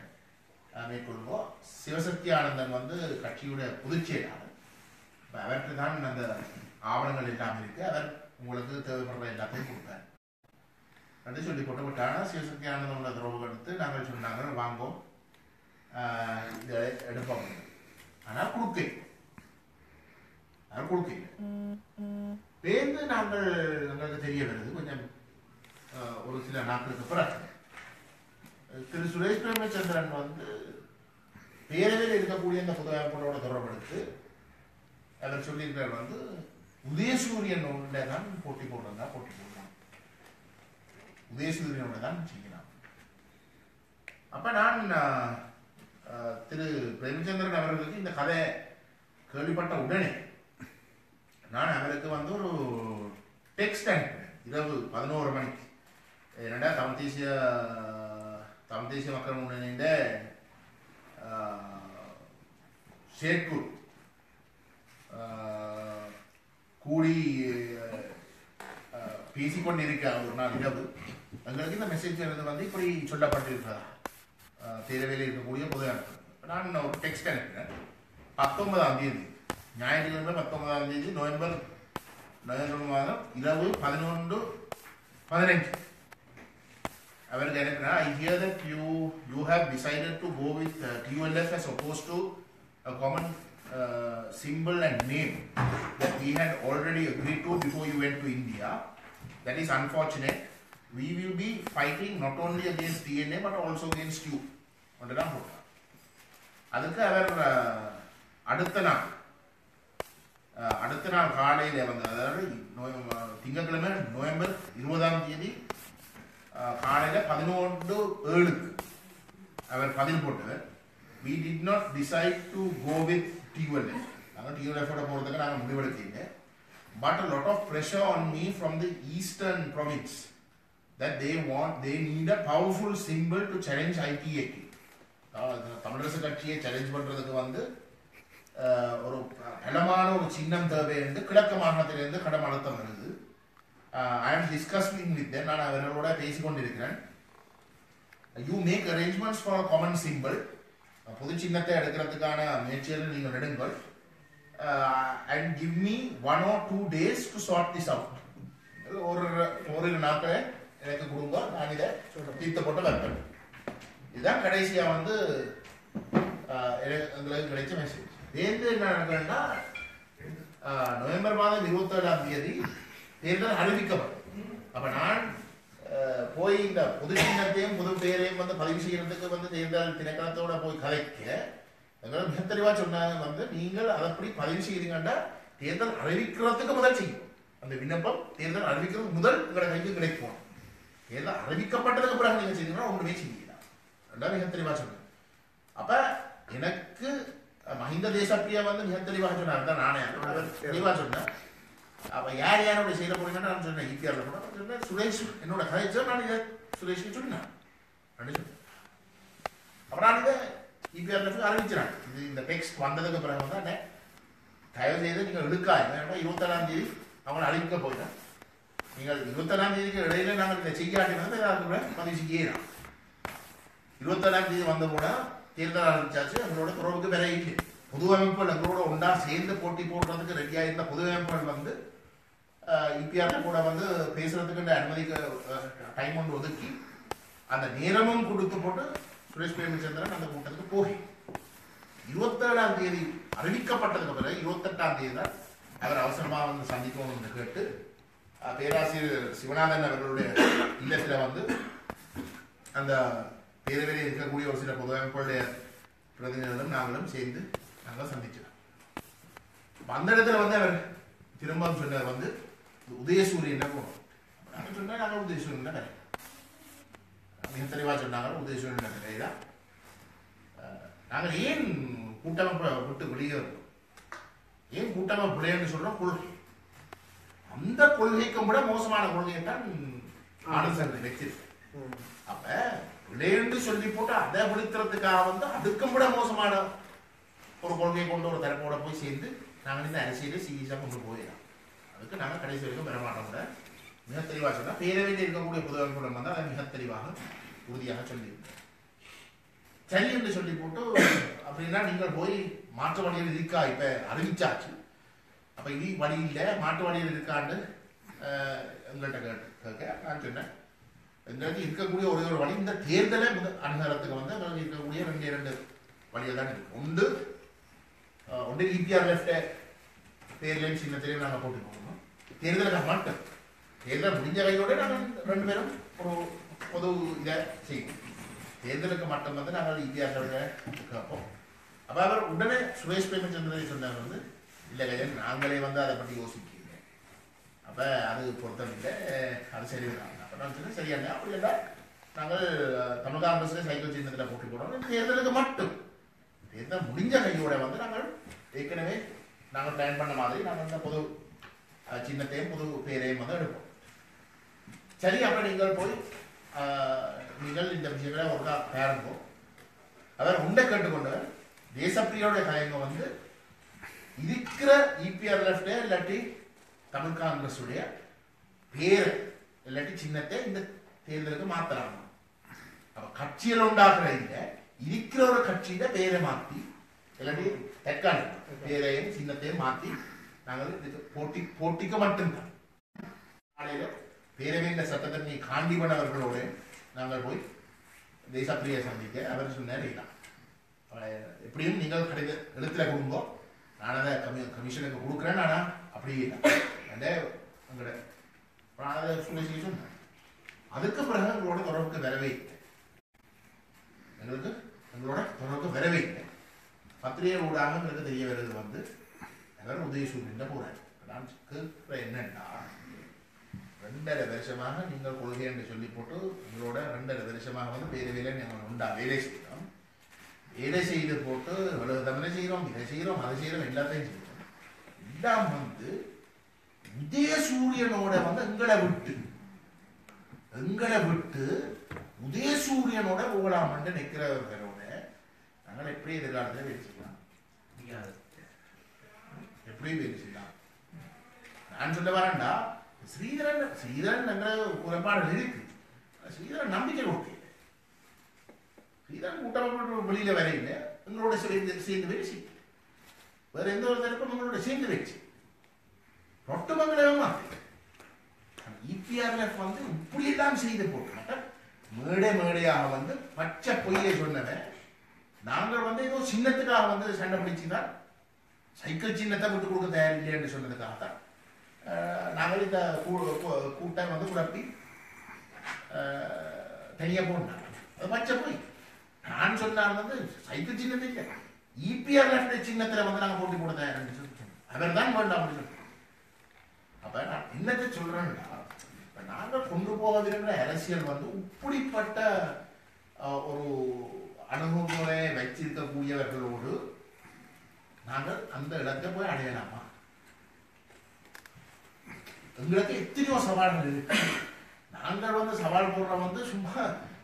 மேற்கொள்வோம். சிவசக்தி ஆனந்தன் கட்சியுடைய பொதுச்செயலாளர், அவருக்கு தான் அந்த ஆவணங்கள் எல்லாம் இருக்கு, அவர் உங்களுக்கு தேவைப்படுற எல்லாத்தையும் கொடுத்தார் என்று சொல்லி கொண்டு விட்டாங்க. சிவசக்தி ஆனந்தனோட தொடர்பு எடுத்து நாங்கள் சொன்னாங்க வாங்கோம் இதை எடுப்போம். ஆனால் கொடுக்க பேருந்து நாங்கள் எங்களுக்கு தெரிய வருது கொஞ்சம் ஒரு சில நாட்களுக்கு பிறகு திரு சுரேஷ் பிரேமச்சந்திரன் பேரவையில் இருக்கக்கூடிய இந்த பொது அமைப்போட தொடர்பெடுத்து அவர் சொல்லியிருக்கிறார் உதயசூரியனோட தான் போட்டி போடலாம், உதயசூரியனோட தான் செய்யலாம். அப்ப நான் திரு பிரேமச்சந்திரன் அவர்களுக்கு இந்த கதை கேள்விப்பட்ட உடனே நான் அவருக்கு ஒரு டெக்ஸ்ட் அனுப்பினேன் இரவு 11 மணிக்கு. என்னடா தமிழ் தேசிய மக்கள் முன்னணியின் ஷேர்கூர் கூடி பேசிக்கொண்டிருக்க ஒரு நாள் இரவு எங்களுக்கு இந்த மெசேஜ் இப்படி சொல்லப்பட்டிருக்கிறதா பேரவையில் இருக்கக்கூடிய பொது அமைப்பு. நான் ஒரு டெக்ஸ்ட் அனுப்பினேன் 19ஆம் தேதி ஞாயிற்றுக்கிழமை 19ஆம் தேதி நவம்பர் மாதம் இரவு 11:15 அவருக்கு அனுப்பினா, I hear that you have decided to go with TULF as opposed to a common symbol and name that we had already agreed to before you went to India. That is unfortunate. We will be fighting not only against TNA but also against you. அதுக்கு அவர் அடுத்த நாள் காலையில வந்து, அதாவது திங்கட்கிழமை November 20ஆம் தேதி காலையில 11:07 அவர் பதில் போட்டவர். we did not decide to go with TULF. நாங்கள் TULF ஓட போறதுக்கு நாங்கள் முடிவெடுக்கீங்க. but a lot of pressure on me from the eastern province that they need a powerful symbol to challenge ITAK. Tamilarasu கட்சியை சேலஞ்ச் பண்றதுக்கு வந்து ஒரு பலமான ஒரு சின்னம் தேவை என்று கிழக்கு மாகாணத்திலிருந்து கடம் அழுத்தம் வருது. I am discussing with them. நான் அவர்களோட பேசிக்கொண்டிருக்கிறேன். You make arrangements for a common symbol. பொது சின்னத்தை எடுக்கிறதுக்கான முயற்சியில் நீங்கள் எடுங்கள். And give me 1 or 2 days to sort this out. ஒரு நாட்களை எனக்கு கொடுங்க, நான் இதை தீர்த்து போட்டு வைப்பேன். இதுதான் கடைசியா வந்து எங்களுக்கு கிடைச்ச மெசேஜ். என்ன நடக்குதுன்னா, நவம்பர் மாதம் 27ஆம் தேதி தேர்தல் அறிவிக்கப்படும். அப்ப நான் போய் இந்த பொது சின்னத்தையும் பொது பெயரையும் வந்து பதிவு செய்யறதுக்கு வந்து தேர்தல் திணைக்களத்தோட போய் கலைக்க எங்களுக்கு மிக தெளிவா சொன்னாங்க வந்து, நீங்கள் அதப்படி பதிவு செய்தீங்கன்னா தேர்தல் அறிவிக்கிறதுக்கு முதல் செய்யும். அந்த விண்ணப்பம் தேர்தல் அறிவிக்கிறது முதல் உங்களை கைக்கு கிடைக்கும். தேர்தல் அறிவிக்கப்பட்டதுக்கு பிறகு நீங்க செய்தீங்கன்னா ஒன்றுமே செய்யலாம். ரெண்டாவது மிக தெளிவா சொன்னேன். அப்ப எனக்கு மஹிந்த தேசப்பிரியா வந்து மிக தெளிவாக சொன்னார். நானே தெளிவா சொன்னேன். அப்ப யார் யாரோட செய்த போறீங்கன்னா நான் சொன்னேன், ஈபிஆர்ல சொன்னேன், சுரேஷ் என்னோட கதைச்சா நான் இதை சுரேஷ்க்கு சொன்னேன். அப்ப நான் இதை ஈபிஆர்ல அறிவிச்சிறேன். இது இந்த டெக்ஸ்ட் வந்ததுக்கு பிறகு வந்து தயவு செய்து நீங்கள் எடுக்காங்க. 27ஆம் தேதி அவங்களை அழிக்க போயிட்டேன். நீங்கள் 27ஆம் தேதிக்கு இடையில நாங்கள் இதை செய்யாட்டினா பதிவு செய்யலாம். 27ஆம் தேதி வந்த கூட தேர்தல் ஆரம்பிச்சாச்சு. எங்களோட துறவுக்கு வேற இல்லை. பொது அமைப்புகள் எங்களோட ஒன்றா சேர்ந்து போட்டி போடுறதுக்கு ரெடியாக இருந்த பொது அமைப்புகள் வந்து இபிஆர்ல கூட வந்து பேசுறதுக்கு அனுமதிக்க டைம் ஒன்று ஒதுக்கி அந்த நேரமும் கொடுத்து போட்டு சுரேஷ் பிரேமச்சந்திரன் அந்த கூட்டத்துக்கு போய் 27ஆம் தேதி அறிவிக்கப்பட்டதுக்கு பிறகு 28ஆம் தேதி தான் அவர் அவசரமா வந்து சந்திக்கணும் என்று கேட்டு பேராசிரியர் சிவநாதன் அவர்களுடைய இல்லத்துல வந்து அந்த பேரவையில் இருக்கக்கூடிய ஒரு சில பொது அமைப்புடைய பிரதிநிதிகளும் நாங்களும் சேர்ந்து நாங்கள் சந்திச்சோம். அந்த இடத்துல வந்து அவர் திரும்ப சொன்னார் வந்து உதயசூரியன் போனோம். நாங்கள் சொன்னா நாங்கள் உதயசூரியன் கரை மிக தெளிவா சொன்னாங்க. உதயசூரியன் கரைதான் நாங்கள் ஏன் கூட்டமைப்பை விட்டு வெளியேறோம், ஏன் கூட்டமைப்பு பிள்ளைன்னு சொல்றோம். கொள்கை, அந்த கொள்கைக்கும் கூட மோசமான கொள்கையை தான் ஆனந்த் வச்சிருக்கு. அப்ப பிள்ளைன்னு சொல்லி போட்டு அதை விழுத்துறதுக்காக வந்து அதுக்கும் கூட மோசமான ஒரு கொள்கையை கொண்டு ஒரு தரப்போட போய் சேர்ந்து நாங்கள் இந்த அரசியலை சீரியஸா கொண்டு போயிடலாம். அதுக்கு நாங்கள் கடைசி வரைக்கும் பெறமாட்டோம். கூட மிக தெளிவாக சொன்னா பேரவையில் இருக்கக்கூடிய பொது அமைப்புடன் வந்து அதை மிக தெளிவாக உறுதியாக சொல்லியிருக்கோம். சரி என்று சொல்லி போட்டு அப்படின்னா நீங்கள் போய் மாற்று வழியில் இருக்கா, இப்ப அறிவிச்சாச்சு, அப்ப இது வழி இல்லை மாற்று வழியில் இருக்கான்னு எங்கள்கிட்ட கேட்க நான் சொன்னேன். எங்களுக்கு இருக்கக்கூடிய ஒரு வழி இந்த தேர்தலை அணுகிறதுக்கு வந்து எங்களுக்கு இருக்கக்கூடிய 2 வழியில் தான் இருக்கு. ஒன்று இபிஆர் லெஃப்ட் பேர்லையும் சின்னத்திலையும் நாங்கள் போட்டு போகணும். தேர்தலுக்கு மாட்டோம். தேர்தல் முடிஞ்ச கையோட நாங்கள் 2 பேரும் ஒரு பொது இதை செய்வோம். தேர்தலுக்கு மட்டும் வந்து நாங்கள் இபிஆர் கேட்போம். அப்ப அவர் உடனே சுரேஷ் பிரேமச்சந்திரனை சொன்னார் வந்து, இல்லை கையன் நாங்களே வந்து அதை பற்றி யோசிக்கிறீங்க, அப்ப அது பொருத்தம் இல்லை, அது சரி. நான் சொன்னேன் சரியா, அப்படி இல்லை நாங்கள் தமிழ் காங்கிரஸ்ல சைக்கிள் சின்னத்தில் போட்டி போடுறோம். தேர்தலுக்கு மட்டும் தேர்தல் முடிஞ்ச கையோட வந்து நாங்கள் ஏற்கனவே நாங்கள் பிளான் பண்ண மாதிரி நாங்கள் இந்த பொது சின்னத்தையும் பொது பேரையும் வந்து எடுப்போம். சரி, அப்ப நீங்கள் போய் நீங்கள் இந்த விஷயங்களை ஒருக்கா பேருங்கோ. அவர் உண்டை கேட்டுக்கொண்டவர் தேசப்பிரியோட கலைங்க வந்து இருக்கிற இபிஆர் லெஃப்ட் இல்லாட்டி தமிழ் காங்கிரஸ் உடைய பேர் இல்லாட்டி சின்னத்தை இந்த தேர்தலுக்கு மாத்தலாம். அப்ப கட்சியில் உண்டாக்குற இல்ல இருக்கிற ஒரு கட்சியில பேரை மாத்தி இல்லாட்டி தற்காலிக பேரையும் சின்னத்தையும் மாத்தி நாங்கள் போட்டிக்கு மட்டும்தான். காலையில பேரவையின் சட்டத்தரணி காண்டிபன் அவர்களோடு நாங்கள் போய் தேசப்பிரியை சந்திக்க அவர் சொன்னார், எப்படியும் நீங்கள் கடித எழுத்துல கொடுங்கோ, நான் அதை கமிஷனுக்கு கொடுக்குறேன், ஆனா அப்படியே இல்லை உங்களோட சொன்னேன். அதுக்கு பிறகு எங்களோட தொடர்புக்கு வரவே இல்லை, எங்களோட தொடர்புக்கு வரவே இல்லை. பத்திரிகை ஊடாக எனக்கு தெரிய வருது வந்து அவர் உதயசூரியன் போறாரு. நான் கேட்குற என்னன்னா 2.5 வருஷமாக நீங்கள் கொள்கை என்று சொல்லி போட்டு உங்களோட 2.5 வருஷமாக வந்து வேலை நாங்கள் உண்டா வேலை செய்கிறோம். வேலை செய்து போட்டு தமிழை செய்கிறோம், இதை செய்கிறோம், அதை செய்கிறோம், எல்லாத்தையும் செய்கிறோம். எல்லாம் வந்து உதயசூரியனோட வந்து எங்களை விட்டு உதயசூரியனோட போகலாம்னு நிற்கிறவர்களோட நாங்கள் எப்படி எதிர்காலத்தில் வேலை செய்யலாம்? எப்படி வேலை செய்யலாம்? நான் சொல்ல வரேன்டா, ஸ்ரீதரன் என்ற குறைபாடு இருக்கு. ஸ்ரீதரன் நம்பிக்கை ஓகே. ஸ்ரீதரன் கூட்டமைப்பு வெளியில வரையில எங்களோட சேர்ந்து வேலை செய்ய வேற எந்த ஒரு தரப்பும் எங்களோட சேர்ந்து வச்சு ரொட்டமங்கலமா EPRF வந்து இப்படியெல்லாம் செய்து போட்டு மேடையாக வந்து பச்சை பொய்யை சொன்னவன் நாங்கள் வந்து ஏதோ சின்னத்துக்காக வந்து சண்டை பிடிச்சுதான் சைக்கிள் சின்னத்தை விட்டு கொடுக்க தயாரில்லை என்று சொன்னதுக்காக தான் நாங்கள் இந்த கூட்டம் வந்து குழப்பி தனியாக போனாங்க. அது பச்சை போய் நான் சொன்னாங்க வந்து சைக்கிள் சின்னத்தை இல்லை EPRF சின்னத்தில் வந்து நாங்கள் போட்டி போட தயார் சொல்லி அவர் தான் வேண்டாம் அப்படின்னு சொல்லி. அப்ப நான் என்னத்தை சொல்றேன்னா, நாங்கள் கொண்டு போக விரும்புகிற அரசியல் வந்து இப்படிப்பட்ட ஒரு அணுகுமுறை வச்சிருக்கக்கூடியவர்களோடு நாங்கள் அந்த இடத்தை போய் அடையலாமா? எங்களுக்கு எத்தனையோ சவால்கள் இருக்கு. நாங்கள் வந்து சவால் போடுற வந்து சும்மா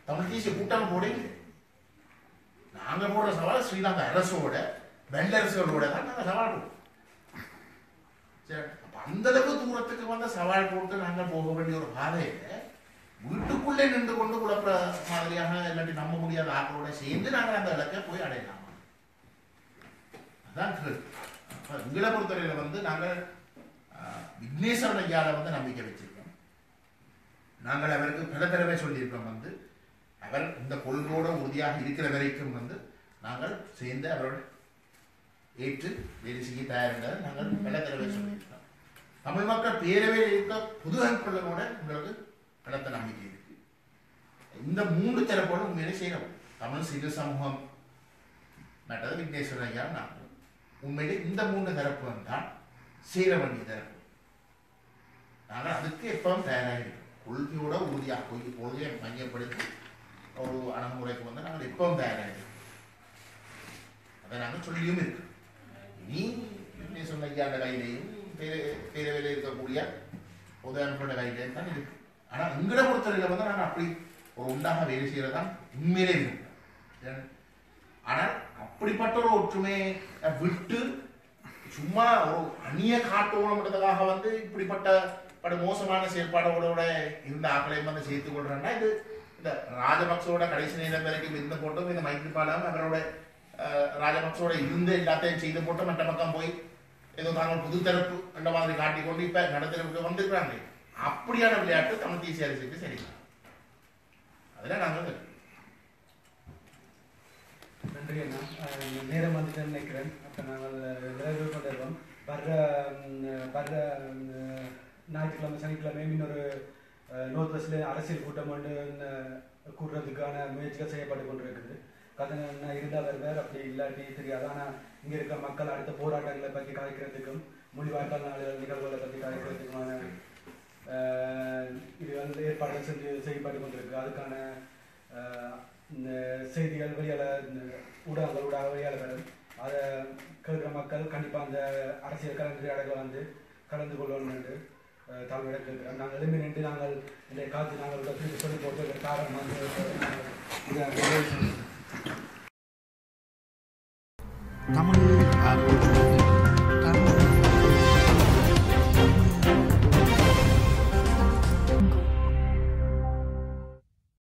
தமிழ் தேசிய கூட்டம் போட இல்லை. நாங்கள் போடுற சவால் ஸ்ரீலங்கா அரசோட வெள்ளரசுகளோட தான் நாங்கள் சவால் போடுறோம். சரி, அப்ப அந்த அளவு தூரத்துக்கு வந்து சவால் போட்டு நாங்கள் போக வேண்டிய ஒரு பாதையில வீட்டுக்குள்ளே நின்று கொண்டு குழப்ப மாதிரியாக இல்லாட்டி நம்ப முடியாத ஆக்களோட சேர்ந்து நாங்கள் அந்த இலக்கை போய் அடையலாமா? அதான் எங்களை பொறுத்தவரையில வந்து நாங்கள் விக்னேஸ்வரன் ஐயாவை வந்து நம்பிக்கை வச்சிருக்கோம். நாங்கள் அவருக்கு பல தடவை சொல்லியிருக்கோம் வந்து அவர் இந்த கொள்கையோட உறுதியாக இருக்கிற வரைக்கும் வந்து நாங்கள் சேர்ந்து அவரோட ஏற்று வேலை செய்ய தயாரில் நாங்கள் பல தடவை சொல்லியிருக்கோம். தமிழ் மக்கள் பேரவையில் இருக்க பொது அமைப்புகளோட உங்களுக்கு பலத்த நம்பிக்கை இருக்கு. இந்த 3 தரப்போடு உண்மையிலே செய்யணும். தமிழ் சிறு சமூகம் மற்றது விக்னேஸ்வரன் ஐயா நாங்கள் உண்மையிலே இந்த 3 தரப்பு தான் சேர வேண்டிய தரப்பு. நாங்கள் அதுக்கு எப்பவும் தயாராக இருக்கோம். கொள்கையோட உறுதியாக கொள்கையை மையப்படுத்தி ஒரு அணுகுமுறைக்கு வந்து நாங்கள் எப்பவும் தயாராக இருக்கோம். அதை நாங்கள் சொல்லியும் இருக்கோம். நீ விக்னேஸ்வரன் ஐயா அந்த கையிலையும் பேரவையில் இருக்கக்கூடிய பொது அமைப்போட கையிலையும் தான் இருக்கு. ஆனால் எங்களை பொறுத்தவரையில் வந்து நாங்கள் அப்படி ஒரு உண்டாக வேலை செய்யறதுதான் உண்மையிலே இருக்கும். ஆனால் அப்படிப்பட்ட ஒரு ஒற்றுமையை விட்டு சும்மா ஒரு அந்நிய காட்டோணம்ன்றதுக்காக வந்து இப்படிப்பட்ட மோசமான செயல்பாடோட இருந்த ஆக்களையும் வந்து சேர்த்து கொள்றேன்னா இது இந்த ராஜபக்சோட கடைசி நேரம் வரைக்கும் இருந்து போட்டும் இந்த மைத்ரிபாலம் அவரோட ராஜபக்சோட இருந்து எல்லாத்தையும் செய்து போட்டு மற்ற பக்கம் போய் ஏதோ தாங்கள் புது தரப்பு அந்த மாதிரி காட்டிக்கொண்டு இப்ப நடத்திற்கு வந்திருக்கிறாங்க. அப்படியான விளையாட்டு தமிழ் தேசிய அரசுக்கு சரி. அதுல நாங்கள் நன்றி அண்ணா. நேரம் வந்துட்டு நினைக்கிறேன். அப்போ நாங்கள் விரைவு கொண்டிருக்கோம். வர்ற ஞாயிற்றுக்கிழமை சனிக்கிழமை இன்னொரு நோர்த் வெஸ்ட்ல அரசியல் கூட்டம் கொண்டு கூடுறதுக்கான முயற்சிகள் செய்யப்பட்டு கொண்டிருக்குது. கதை இருந்தால் வருவார், அப்படி இல்லாட்டி தெரியாது. ஆனால் இங்கே இருக்கிற மக்கள் அடுத்த போராட்டங்களை பற்றி கலைக்கிறதுக்கும் மொழிவாய்க்கால் நாடுகள் நிகழ்வுகளை பற்றி கலைக்கிறதுக்குமான இதுகள் ஏற்பாடுகள் செய்யப்பட்டு கொண்டிருக்கு. அதுக்கான செய்திகள் ஊடகங்கள் ஊடாக வெளியால் வரும். அதை கேட்குற மக்கள் கண்டிப்பாக அந்த அரசியல் கலந்துரையாடலை வந்து கலந்து கொள்ளணும் என்று தலைமையிட கேட்கிறோம். நாங்கள் எழுப்பி நின்று நாங்கள் இந்த காற்று நாங்கள் திருப்பி சொல்லி போட்டு காரணம் வந்து தமிழ்